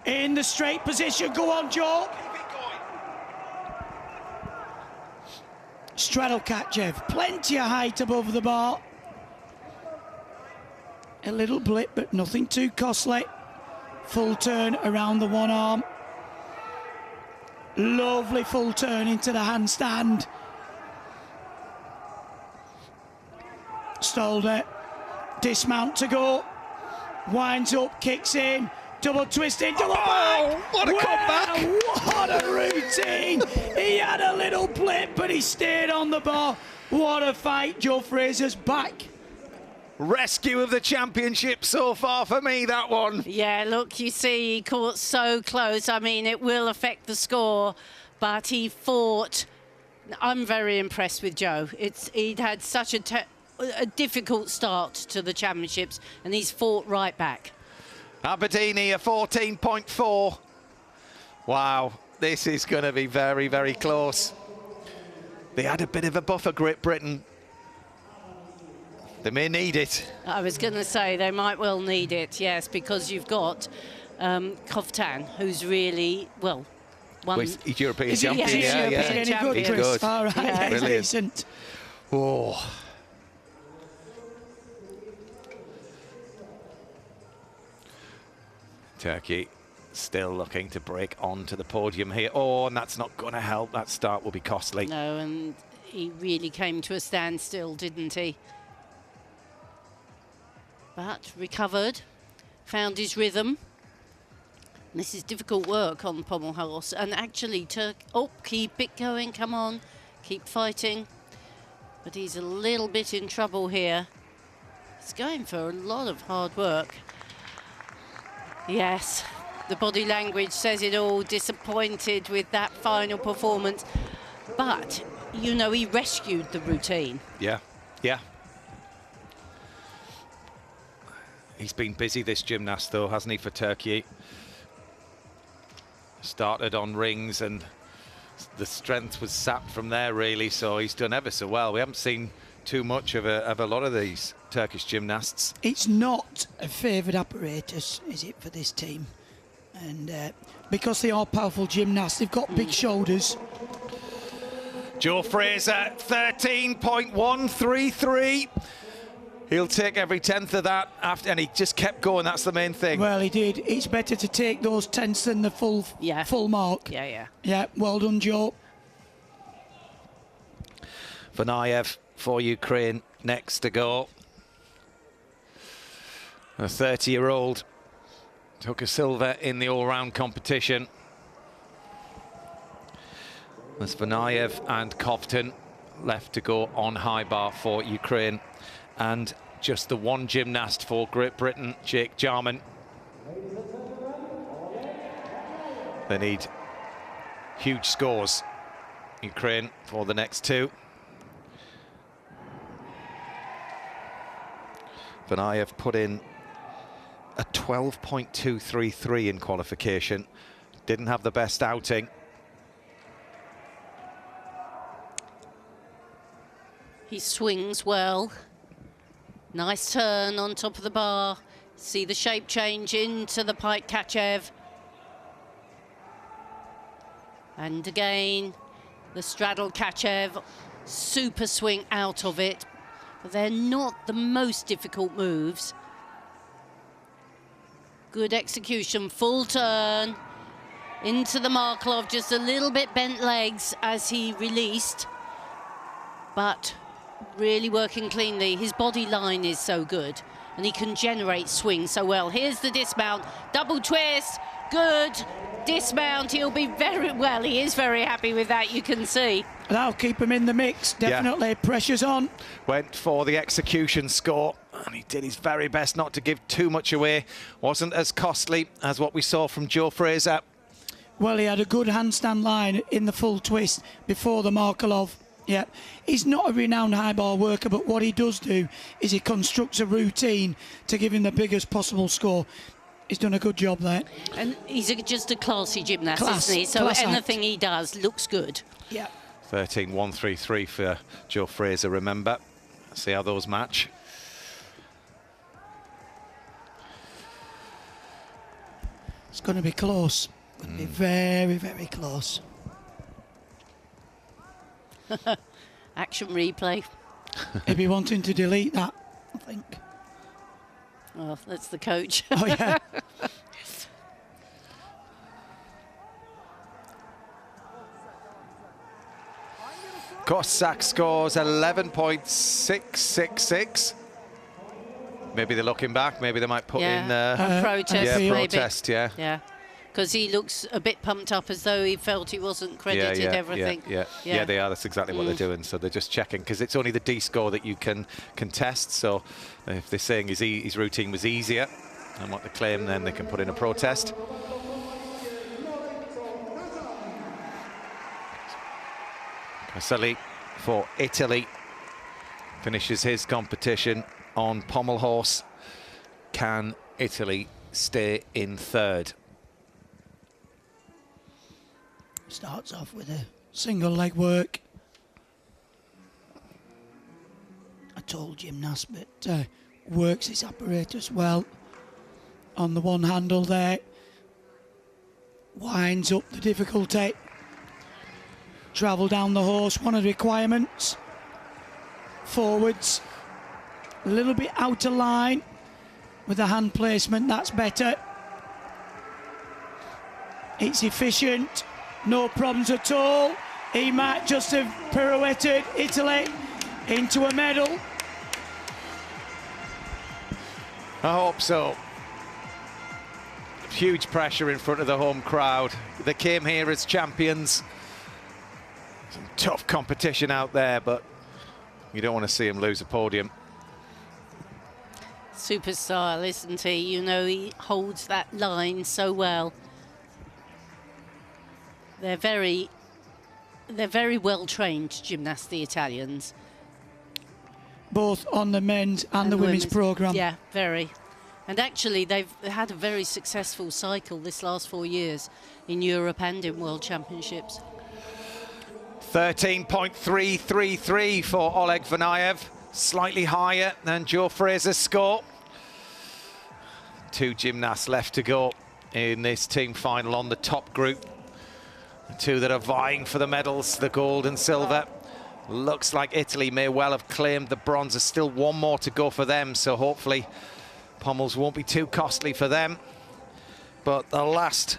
In the straight position, go on, Joe. Straddle Katchev, plenty of height above the bar. A little blip, but nothing too costly. Full turn around the one arm. Lovely full turn into the handstand. Stolder, dismount to go. Winds up, kicks in. Double twisting, double back. What a comeback. What a routine. He had a little blip, but he stayed on the bar. What a fight. Joe Fraser's back. Rescue of the championship so far for me, that one. Yeah, look, you see, he caught so close. I mean, it will affect the score, but he fought. I'm very impressed with Joe. He'd had such a difficult start to the championships, and he's fought right back. Aberdeen a 14.4. Wow, this is going to be very, very close. They had a bit of a buffer, Great Britain. They may need it. I was going to say they might well need it, yes, because you've got Koftan, who's really, well, one. Well, he's European Is he champion. Yes, Yeah, European yeah. any champion. good, He's Chris? good. All right, Yeah. he's Brilliant. decent. Oh. Turkey still looking to break onto the podium here. Oh, and that's not going to help. That start will be costly. No, and he really came to a standstill, didn't he? But recovered, found his rhythm. This is difficult work on pommel horse, and actually, keep it going, come on, keep fighting. But he's a little bit in trouble here. He's going for a lot of hard work. Yes, the body language says it all, disappointed with that final performance. But, you know, he rescued the routine. Yeah, yeah. He's been busy, this gymnast, though, hasn't he, for Turkey? Started on rings and the strength was sapped from there, really, so he's done ever so well. We haven't seen too much of a lot of these Turkish gymnasts. It's not a favoured apparatus, is it, for this team? And because they are powerful gymnasts, they've got big shoulders. Joe Fraser, 13.133. He'll take every tenth of that after, and he just kept going. That's the main thing. Well, he did. It's better to take those tenths than the full mark. Yeah. Yeah, well done, Joe. Vanayev for Ukraine next to go. A 30-year-old took a silver in the all-round competition. There's Vanayev and Koftan left to go on high bar for Ukraine. And just the one gymnast for Great Britain, Jake Jarman. They need huge scores, Ukraine, for the next two. Vanayev put in a 12.233 in qualification. Didn't have the best outing. He swings well. Nice turn on top of the bar. See the shape change into the pike Kachev. And again, the straddle Kachev. Super swing out of it. But they're not the most difficult moves. Good execution, full turn. Into the Marklov, just a little bit bent legs as he released. But really working cleanly. His body line is so good and he can generate swing so well. Here's the dismount, double twist, good dismount. He'll be he is very happy with that, you can see. That'll keep him in the mix, definitely. Yeah. Pressure's on. Went for the execution score and he did his very best not to give too much away. Wasn't as costly as what we saw from Joe Fraser. Well, he had a good handstand line in the full twist before the Markelov. Yeah, he's not a renowned high bar worker, but what he does do is he constructs a routine to give him the biggest possible score. He's done a good job there. And he's just a classy gymnast, isn't he? So anything he does looks good. Yeah. 13.133 for Joe Fraser, remember. See how those match. It's going to be close. Going to be very, very close. Action replay. He'll be wanting to delete that, I think. Well, that's the coach. Oh, yeah. Cossack scores 11.666. Maybe they're looking back. Maybe they might put in a protest. Yeah, protest. Yeah. Yeah. Because he looks a bit pumped up as though he felt he wasn't credited everything. Yeah, they are. That's exactly what they're doing. So they're just checking because it's only the D score that you can contest. So if they're saying his routine was easier than what they claim, then they can put in a protest. Caselli for Italy finishes his competition on pommel horse. Can Italy stay in third? Starts off with a single leg work. A tall gymnast, but works his apparatus well. On the one handle there, Winds up the difficulty. Travel down the horse, one of the requirements. Forwards. A little bit out of line with the hand placement, that's better. It's efficient, no problems at all. He might just have pirouetted Italy into a medal. I hope so. Huge pressure in front of the home crowd. They came here as champions. Some tough competition out there, but you don't want to see him lose a podium. Superstar, isn't he? You know, he holds that line so well. They're very well trained gymnasts, the Italians. Both on the men's and the women's programme. Yeah, very. And actually, they've had a very successful cycle this last 4 years in Europe and in World Championships. 13.333 for Oleg Vanayev, slightly higher than Joe Fraser's score. 2 gymnasts left to go in this team final on the top group. The 2 that are vying for the medals, the gold and silver. Looks like Italy may well have claimed the bronze. There's still 1 more to go for them, so hopefully pommels won't be too costly for them. But the last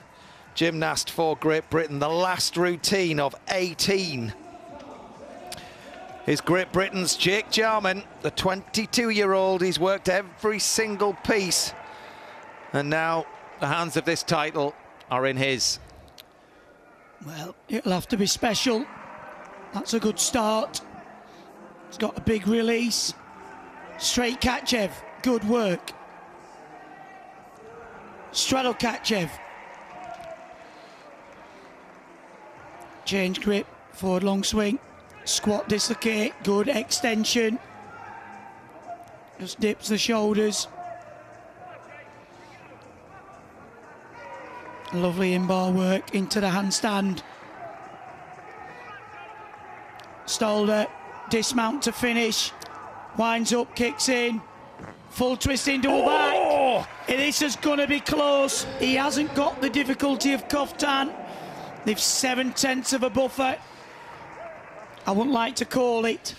gymnast for Great Britain, the last routine of 18, is Great Britain's Jake Jarman, the 22-year-old. He's worked every single piece, and now the hands of this title are in his. Well, it'll have to be special. That's a good start. He's got a big release. Straight Kachev, good work. Straddle Kachev. Change grip, forward long swing. Squat dislocate, good extension. Just dips the shoulders. Lovely in-bar work into the handstand. Stalder, dismount to finish. Winds up, kicks in. Full twisting double back. This is going to be close. He hasn't got the difficulty of Koftan. They've 7/10 of a buffer. I wouldn't like to call it.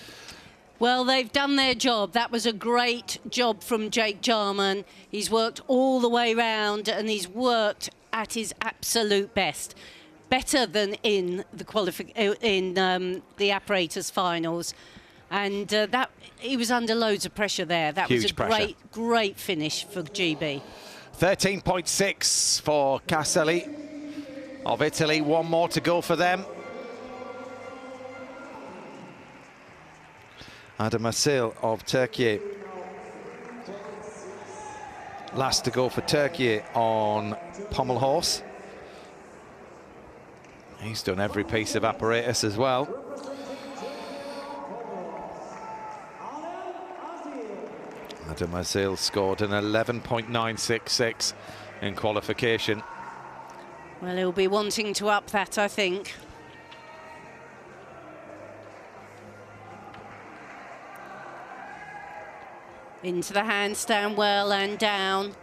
Well, they've done their job. That was a great job from Jake Jarman. He's worked all the way round and he's worked at his absolute best. Better than in the apparatus finals. And that he was under loads of pressure there. That Huge was a pressure. great finish for GB. 13.6 for Caselli of Italy. 1 more to go for them. Adam Asil of Turkey. Last to go for Turkey on pommel horse. He's done every piece of apparatus as well. Adam Asil scored an 11.966 in qualification. Well, he'll be wanting to up that, I think. Into the handstand well and down.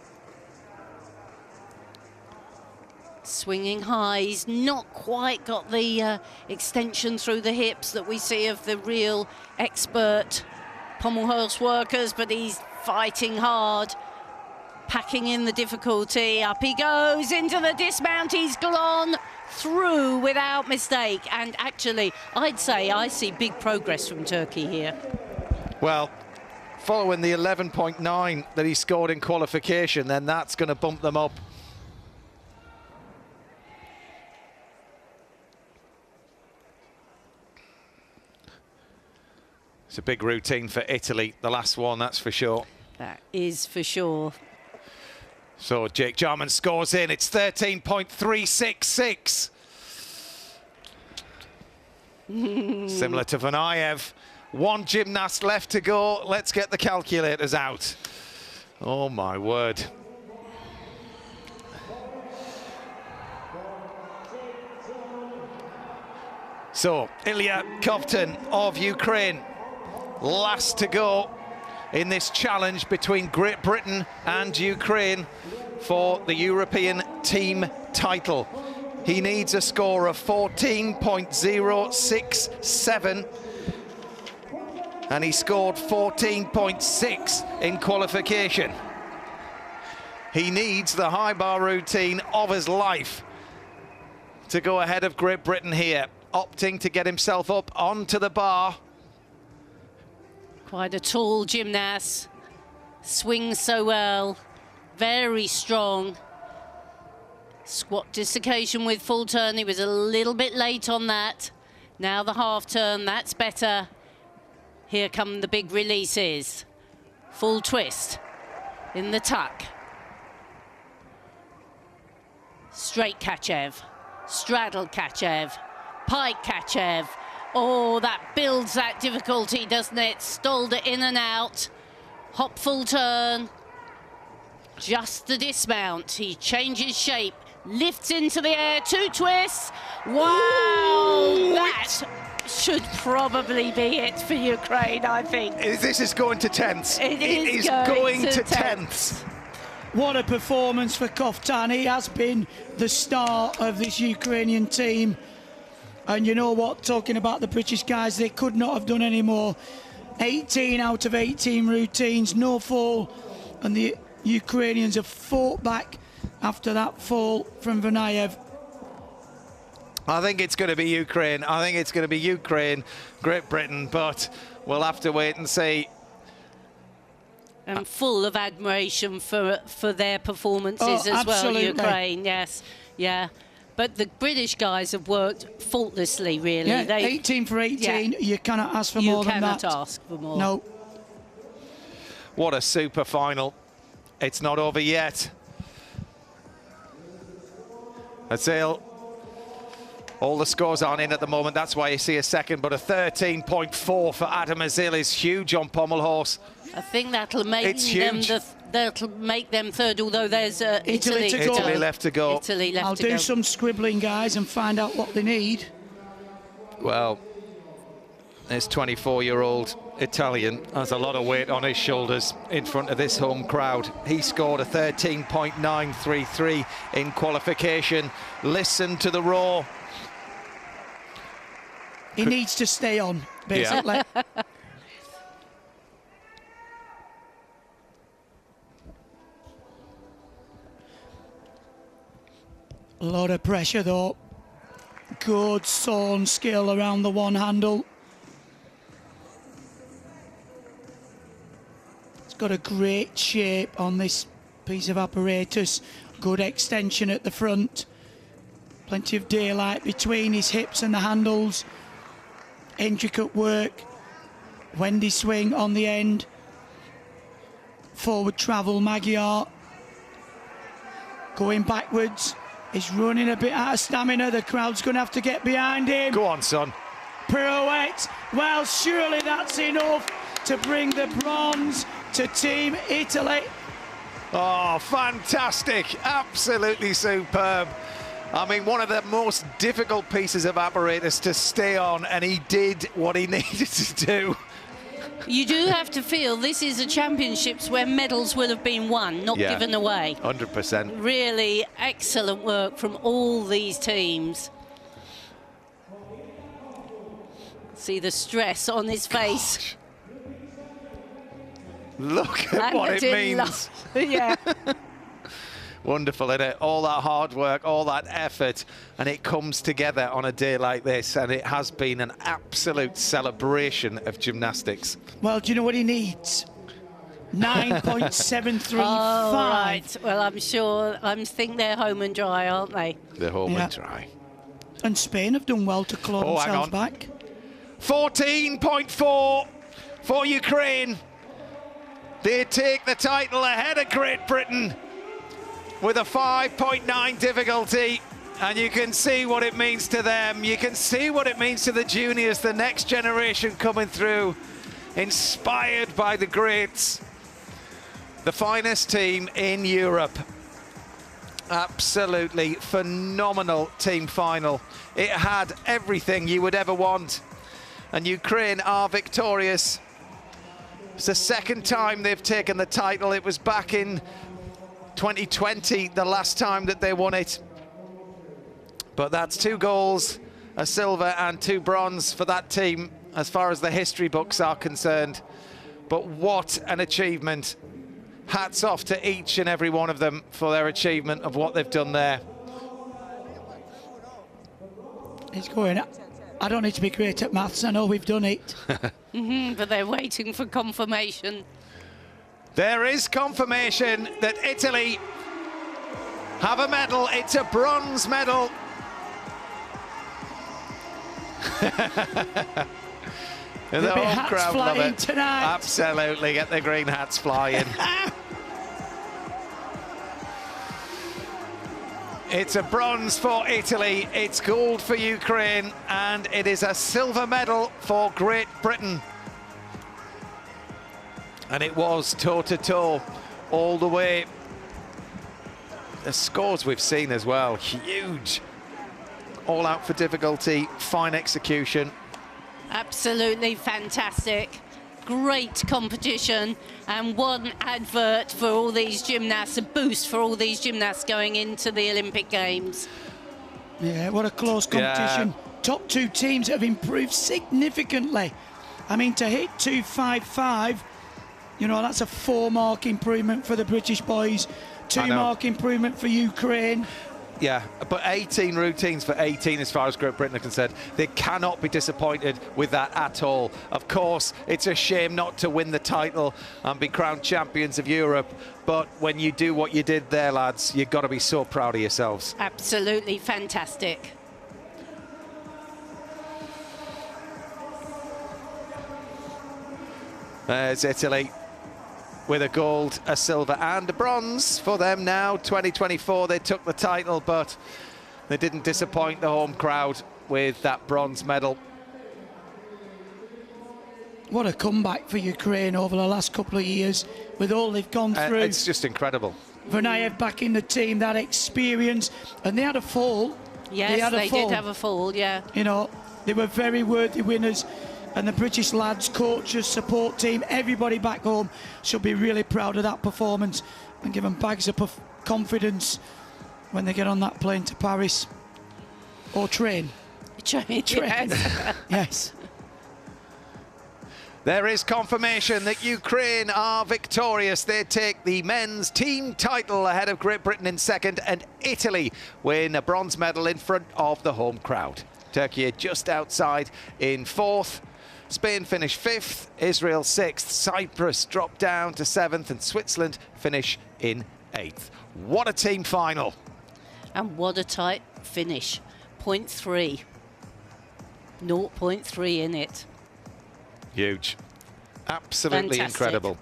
Swinging high. He's not quite got the extension through the hips that we see of the real expert pommel horse workers, but he's fighting hard, packing in the difficulty. Up he goes into the dismount. He's gone through without mistake. And actually, I'd say I see big progress from Turkey here. Well, following the 11.9 that he scored in qualification, then that's going to bump them up. It's a big routine for Italy, the last one, that's for sure. That is for sure. So Jake Jarman scores in. It's 13.366. Similar to Vanayev. 1 gymnast left to go. Let's get the calculators out. Oh, my word. So, Ilya Kovtun of Ukraine, last to go in this challenge between Great Britain and Ukraine for the European team title. He needs a score of 14.067. And he scored 14.6 in qualification. He needs the high bar routine of his life to go ahead of Great Britain here, opting to get himself up onto the bar. Quite a tall gymnast, swings so well, very strong. Squat dislocation with full turn, he was a little bit late on that. Now the half turn, that's better. Here come the big releases. Full twist in the tuck. Straight Kachev, straddle Kachev, pike Kachev. Oh, that builds that difficulty, doesn't it? Stalled it in and out. Hop full turn. Just the dismount. He changes shape, lifts into the air, 2 twists. Wow, that should probably be it for Ukraine, I think. This is going to tenths. It is going to tenths. What a performance for Koftan. He has been the star of this Ukrainian team. And you know what, talking about the British guys, they could not have done any more. 18 out of 18 routines, no fall. And the Ukrainians have fought back after that fall from Vanayev. I think it's going to be Ukraine. I think it's going to be Ukraine, Great Britain, but we'll have to wait and see. And full of admiration for their performances as absolutely. well, Ukraine, yes, yeah. But the British guys have worked faultlessly, really. Yeah, 18 for 18, yeah. You cannot ask for more than that. You cannot ask for more. No. What a super final. It's not over yet. Azil. All the scores aren't in at the moment, that's why you see a second, but a 13.4 for Adam Azil is huge on pommel horse. I think that'll make them third, although there's Italy to go. Italy left to go. Italy left I'll to go. do some scribbling, guys, and find out what they need. Well, this 24-year-old Italian has a lot of weight on his shoulders in front of this home crowd. He scored a 13.933 in qualification. Listen to the roar. He needs to stay on, basically. Yeah. A lot of pressure, though. Good sawn skill around the one handle. It's got a great shape on this piece of apparatus. Good extension at the front. Plenty of daylight between his hips and the handles. Intricate work. Wendy swing on the end. Forward travel, Magyar. Going backwards. He's running a bit out of stamina. The crowd's going to have to get behind him. Go on, son. Pirouette. Well, surely that's enough to bring the bronze to Team Italy. Oh, fantastic. Absolutely superb. I mean, one of the most difficult pieces of apparatus to stay on, and he did what he needed to do. You do have to feel this is a championships where medals will have been won, not given away. 100%. Really excellent work from all these teams. See the stress on his face. Gosh. Look at what it means. Yeah. Wonderful, isn't it? All that hard work, all that effort, and it comes together on a day like this, and it has been an absolute celebration of gymnastics. Well, do you know what he needs? 9.735. Oh, right. Well, I'm sure, I think they're home and dry, aren't they? They're home and dry. And Spain have done well to claw themselves back. 14.4 for Ukraine. They take the title ahead of Great Britain with a 5.9 difficulty, and you can see what it means to them. You can see what it means to the juniors, the next generation coming through, inspired by the greats. The finest team in Europe. Absolutely phenomenal team final. It had everything you would ever want, and Ukraine are victorious. It's the second time they've taken the title. It was back in 2020, the last time that they won it. But that's 2 goals, a silver and 2 bronze for that team as far as the history books are concerned. But what an achievement. Hats off to each and every one of them for their achievement of what they've done there. It's going, I don't need to be great at maths, I know we've done it. But they're waiting for confirmation. There is confirmation that Italy have a medal. It's a bronze medal. The There'll be home hats crowd love flying it. tonight. Absolutely, get the green hats flying. It's a bronze for Italy, it's gold for Ukraine, and it is a silver medal for Great Britain. And it was toe-to-toe all the way. The scores we've seen as well, huge. All out for difficulty, fine execution. Absolutely fantastic. Great competition, and one advert for all these gymnasts, a boost for all these gymnasts going into the Olympic Games. Yeah, what a close competition. Yeah. Top 2 teams have improved significantly. I mean, to hit 255, you know, that's a 4-mark improvement for the British boys, 2-mark improvement for Ukraine. Yeah, but 18 routines for 18 as far as Great Britain are concerned. They cannot be disappointed with that at all. Of course, it's a shame not to win the title and be crowned champions of Europe, but when you do what you did there, lads, you've got to be so proud of yourselves. Absolutely fantastic. There's Italy with a gold, a silver and a bronze for them now. 2024, they took the title, but they didn't disappoint the home crowd with that bronze medal. What a comeback for Ukraine over the last couple of years with all they've gone through. It's just incredible. Vernayev back in the team, that experience, and they had a fall. Yes, they did have a fall, yeah. You know, they were very worthy winners. And the British lads, coaches, support team, everybody back home should be really proud of that performance and give them bags of confidence when they get on that plane to Paris. Or train. Train. Yes. Yes. There is confirmation that Ukraine are victorious. They take the men's team title ahead of Great Britain in second, and Italy win a bronze medal in front of the home crowd. Turkey are just outside in 4th. Spain finish 5th, Israel 6th, Cyprus drop down to 7th, and Switzerland finish in 8th. What a team final. And what a tight finish. 0.3. 0.3 in it. Huge. Absolutely Fantastic. incredible.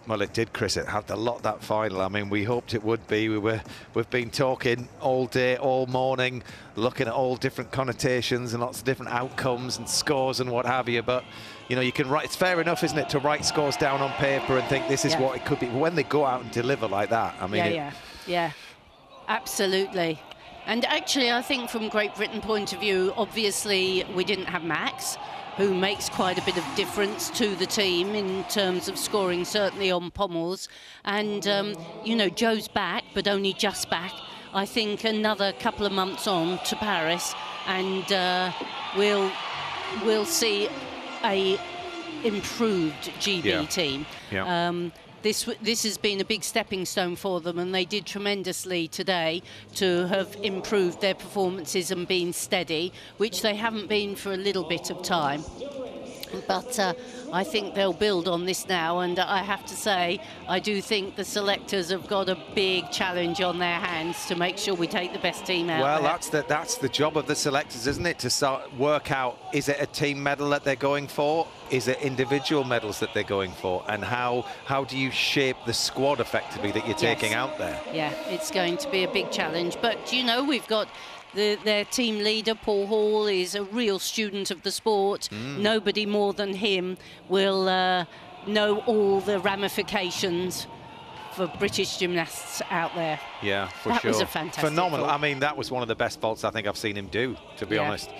Well, it did, Chris. It had a lot, that final. I mean, we hoped it would be. We've been talking all day, all morning, looking at all different connotations and lots of different outcomes and scores and what have you. But, you know, you can write, it's fair enough, isn't it, to write scores down on paper and think this is what it could be. But when they go out and deliver like that, I mean... Yeah, absolutely. And actually, I think from Great Britain point of view, obviously, we didn't have Max, who makes quite a bit of difference to the team in terms of scoring, certainly on pommels. And, you know, Joe's back, but only just back. I think another couple of months on to Paris, and we'll see a improved GB team. Yeah. This has been a big stepping stone for them, and they did tremendously today to have improved their performances and been steady, which they haven't been for a little bit of time. But I think they'll build on this now, and I have to say, I do think the selectors have got a big challenge on their hands to make sure we take the best team out. Well, there. that's the job of the selectors, isn't it? To start work out, is it a team medal that they're going for? Is it individual medals that they're going for? And how do you shape the squad effectively that you're taking out there? Yeah, it's going to be a big challenge. But, you know, we've got their team leader, Paul Hall, is a real student of the sport. Nobody more than him will know all the ramifications for British gymnasts out there. Yeah, for sure. That was a fantastic phenomenal. vault. I mean, that was one of the best vaults I think I've seen him do, to be honest.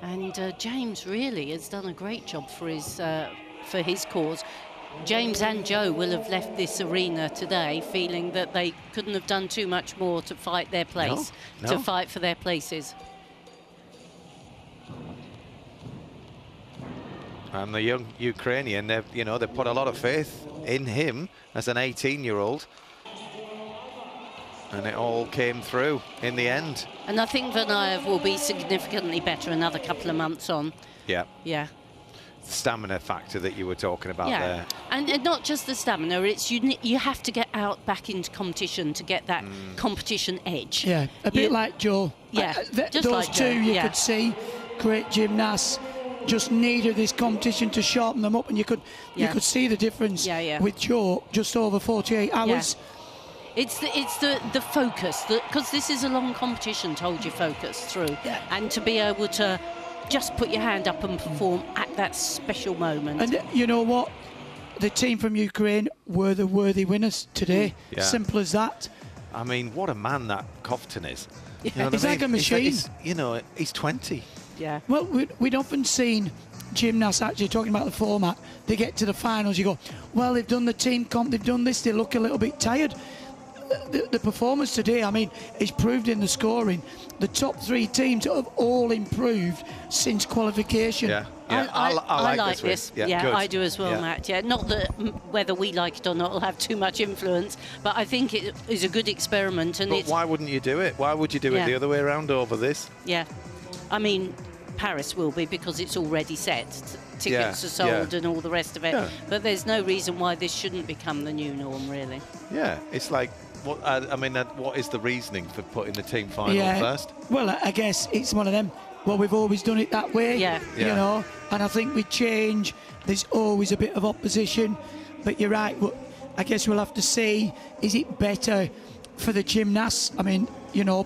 And James really has done a great job for his cause. James and Joe will have left this arena today feeling that they couldn't have done too much more to fight their place, to fight for their places. And the young Ukrainian, they put a lot of faith in him as an 18-year-old. And it all came through in the end. And I think Vernayev will be significantly better another couple of months on. Yeah. Yeah. Stamina factor that you were talking about there. And not just the stamina, it's you have to get out back into competition to get that competition edge. Yeah, a bit like Joe. Yeah, just those like two Joe, you could see, great gymnasts, just needed this competition to sharpen them up, and you could see the difference with Joe just over 48 hours. Yeah. It's the focus, because this is a long competition to hold your focus through, and to be able to just put your hand up and perform at that special moment. And you know what? The team from Ukraine were the worthy winners today. Yeah. Simple as that. I mean, what a man that Kovtun is. Yeah. You know what He's I mean? like a machine. He's 20. Yeah. Well, we'd often seen gymnasts actually talking about the format. They get to the finals, you go, well, they've done the team comp, they've done this, they look a little bit tired. The performance today, I mean, is proved in the scoring. The top three teams have all improved since qualification. Yeah. I like this. Yeah, I do as well, Matt. Yeah, not that whether we like it or not will have too much influence, but I think it is a good experiment. And but why wouldn't you do it? Why would you do it the other way around over this? Yeah, I mean, Paris will be because it's already set. Tickets are sold and all the rest of it. Yeah. But there's no reason why this shouldn't become the new norm, really. Yeah, it's like, what is the reasoning for putting the team final first? Well, I guess it's one of them. Well, we've always done it that way, you know. And I think with change, there's always a bit of opposition. But you're right. Well, I guess we'll have to see, is it better for the gymnasts? I mean,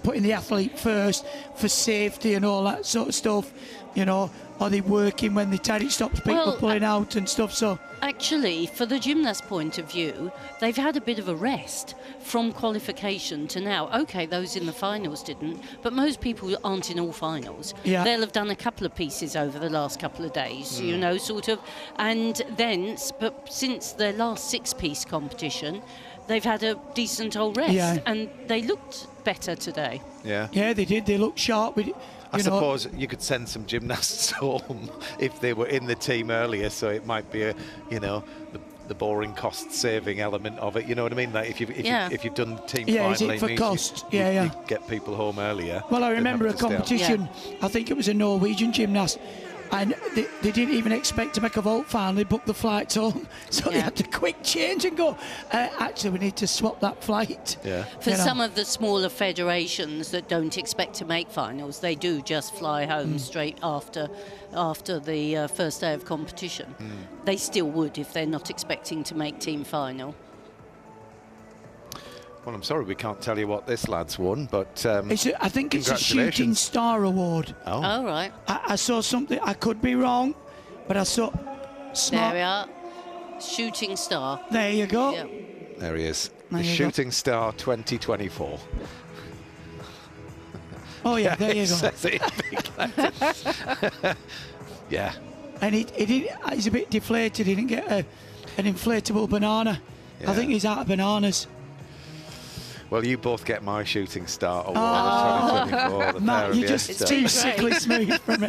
putting the athlete first for safety and all that sort of stuff, are they working when they're tired? It stops people pulling out and stuff. So actually, for the gymnast point of view, they've had a bit of a rest from qualification to now. Okay, those in the finals didn't, but most people aren't in all finals. Yeah. They'll have done a couple of pieces over the last couple of days, sort of. And then, but since their last six-piece competition, they've had a decent old rest, and they looked better today. Yeah. Yeah, they did. They looked sharp. I suppose you could send some gymnasts home if they were in the team earlier, so it might be the boring cost-saving element of it. You know what I mean? Like if you've done team final, is it for cost? You get people home earlier. Well, I remember a competition. I think it was a Norwegian gymnast. And they didn't even expect to make a vault final. They booked the flights home. So they had to quick change and go, actually, we need to swap that flight. Yeah. For some of the smaller federations that don't expect to make finals, they do just fly home straight after the first day of competition. They still would if they're not expecting to make team final. Well, I'm sorry we can't tell you what this lad's won, but I think it's a Shooting Star Award. Oh, right. I saw something, I could be wrong, but I saw... There we are. Shooting Star. There you go. Yep. There he is. The Shooting Star 2024. Oh, yeah, there you go. Says it in big letters. Yeah. And he's a bit deflated. He didn't get an inflatable banana. Yeah. I think he's out of bananas. Well, you both get my Shooting Star Award 2024. Matt, you're just too sickly smooth for me.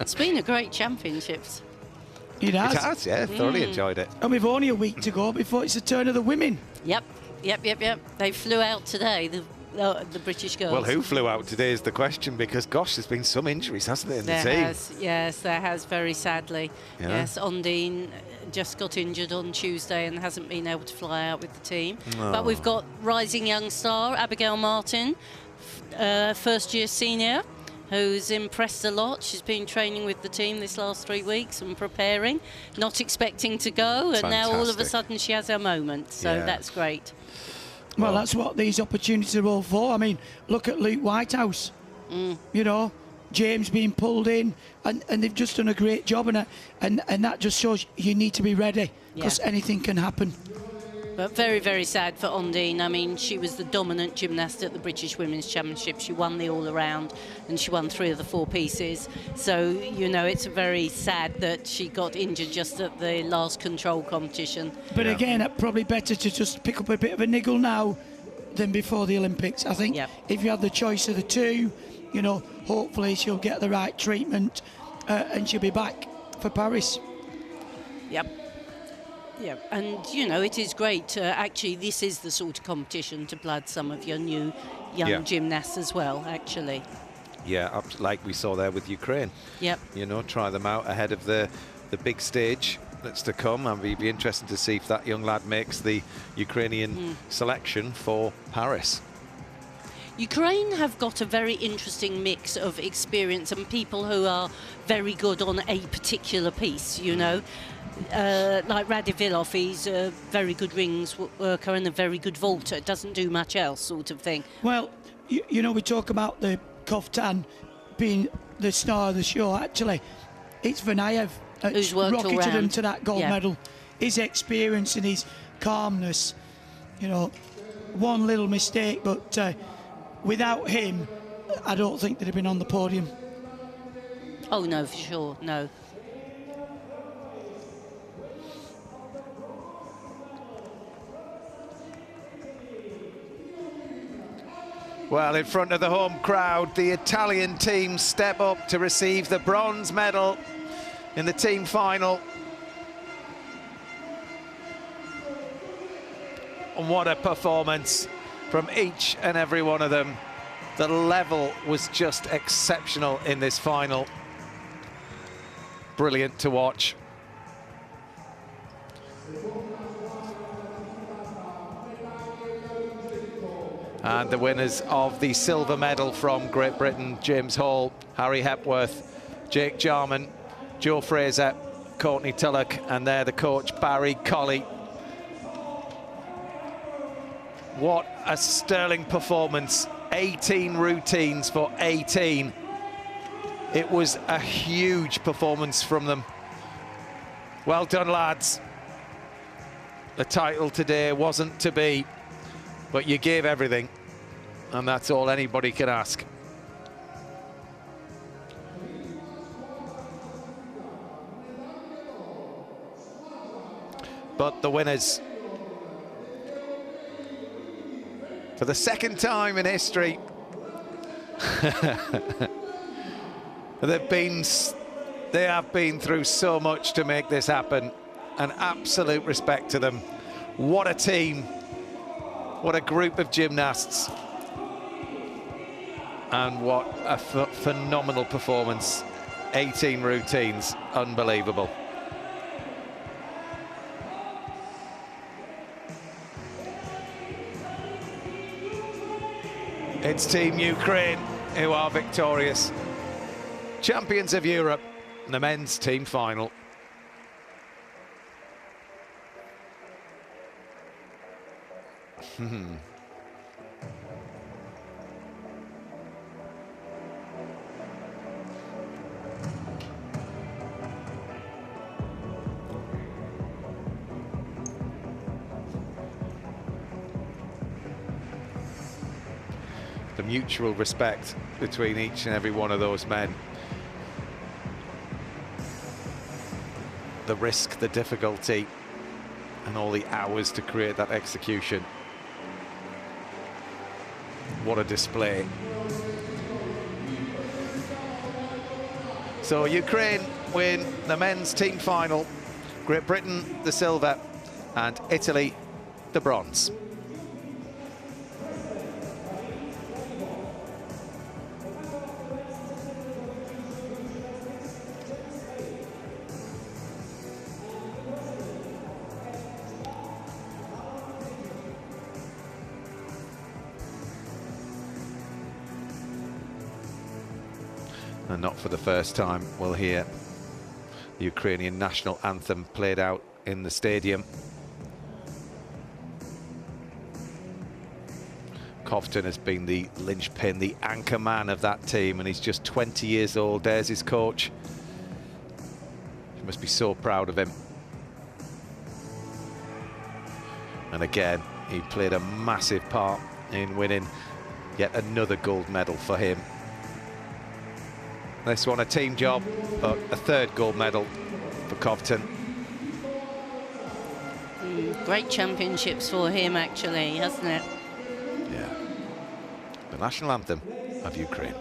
It's been a great championships. It has. It has, yeah. Thoroughly enjoyed it. And we've only a week to go before it's the turn of the women. Yep. They flew out today, the British girls. Well, who flew out today is the question, because, gosh, there's been some injuries, hasn't there, in the team? Yes, there has, very sadly. Yeah. Yes, Ondine just got injured on Tuesday and hasn't been able to fly out with the team. But we've got rising young star Abigail Martin, first-year senior, who's impressed a lot. She's been training with the team this last 3 weeks and preparing, not expecting to go, and now all of a sudden she has her moment. So that's great. Well, that's what these opportunities are all for. I mean, look at Luke Whitehouse. James being pulled in, and they've just done a great job, and that just shows you need to be ready, because anything can happen. But very, very sad for Ondine. I mean, she was the dominant gymnast at the British Women's Championship. She won the all-around and she won 3 of the 4 pieces. So, you know, it's very sad that she got injured just at the last control competition. But again, probably better to just pick up a bit of a niggle now than before the Olympics. I think if you had the choice of the two, you know, hopefully she'll get the right treatment and she'll be back for Paris. Yep. Yeah, and you know, it is great. Actually, this is the sort of competition to blood some of your new young gymnasts as well, actually. Yeah, like we saw there with Ukraine. Yep. You know, try them out ahead of the big stage that's to come. And it'd be interesting to see if that young lad makes the Ukrainian selection for Paris. Ukraine have got a very interesting mix of experience and people who are very good on a particular piece, you know. Like Radivillov, he's a very good rings worker and a very good vaulter, doesn't do much else, sort of thing. Well, you know, we talk about the Koftan being the star of the show. Actually, it's Vanayev who's rocketed him to that gold medal. His experience and his calmness, you know, one little mistake, but without him, I don't think they'd have been on the podium. Oh, no, for sure, no. Well, in front of the home crowd, the Italian team step up to receive the bronze medal in the team final. And what a performance from each and every one of them. The level was just exceptional in this final. Brilliant to watch. And the winners of the silver medal from Great Britain, James Hall, Harry Hepworth, Jake Jarman, Joe Fraser, Courtney Tulloch, and there the coach, Barry Colley. What a sterling performance. 18 routines for 18. It was a huge performance from them. Well done, lads. The title today wasn't to be, but you gave everything, and that's all anybody can ask. But the winners, for the second time in history, they have been through so much to make this happen. An absolute respect to them. What a team. What a group of gymnasts. And what a phenomenal performance. 18 routines, unbelievable. It's Team Ukraine who are victorious. Champions of Europe in the men's team final. The mutual respect between each and every one of those men. The risk, the difficulty, and all the hours to create that execution. What a display. So Ukraine win the men's team final, Great Britain the silver, and Italy the bronze. And not for the first time we'll hear the Ukrainian national anthem played out in the stadium. Kovtun has been the linchpin, the anchor man of that team, and he's just 20 years old. There's his coach. He must be so proud of him. And again, he played a massive part in winning yet another gold medal for him. This one a team job, but a third gold medal for Covington. Great championships for him, actually, hasn't it? Yeah. The national anthem of Ukraine.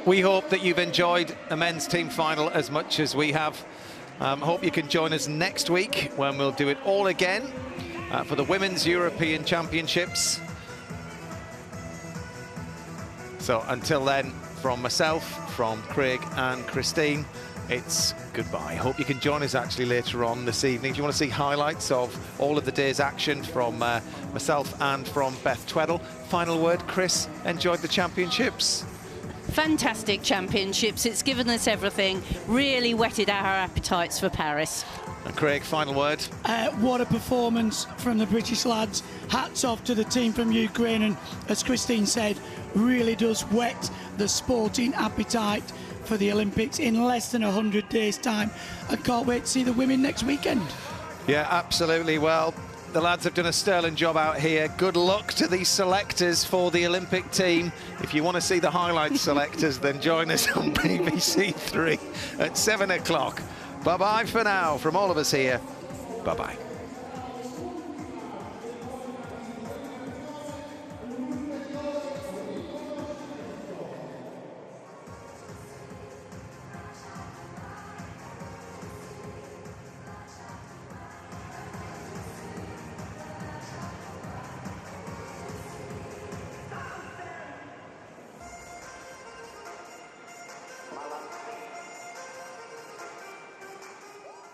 We hope that you've enjoyed the men's team final as much as we have. Hope you can join us next week when we'll do it all again for the Women's European Championships. So until then, from myself, from Craig and Christine, it's goodbye. Hope you can join us actually later on this evening. If you want to see highlights of all of the day's action from myself and from Beth Tweddle. Final word, Chris, enjoyed the championships? Fantastic championships. It's given us everything. Really whetted our appetites for Paris. And Craig, final word? What a performance from the British lads. Hats off to the team from Ukraine, and as Christine said, really does whet the sporting appetite for the Olympics in less than 100 days' time. I can't wait to see the women next weekend. Yeah, absolutely. Well, the lads have done a sterling job out here. Good luck to the selectors for the Olympic team. If you want to see the highlight selectors, then join us on BBC 3 at 7 o'clock. Bye-bye for now from all of us here. Bye-bye.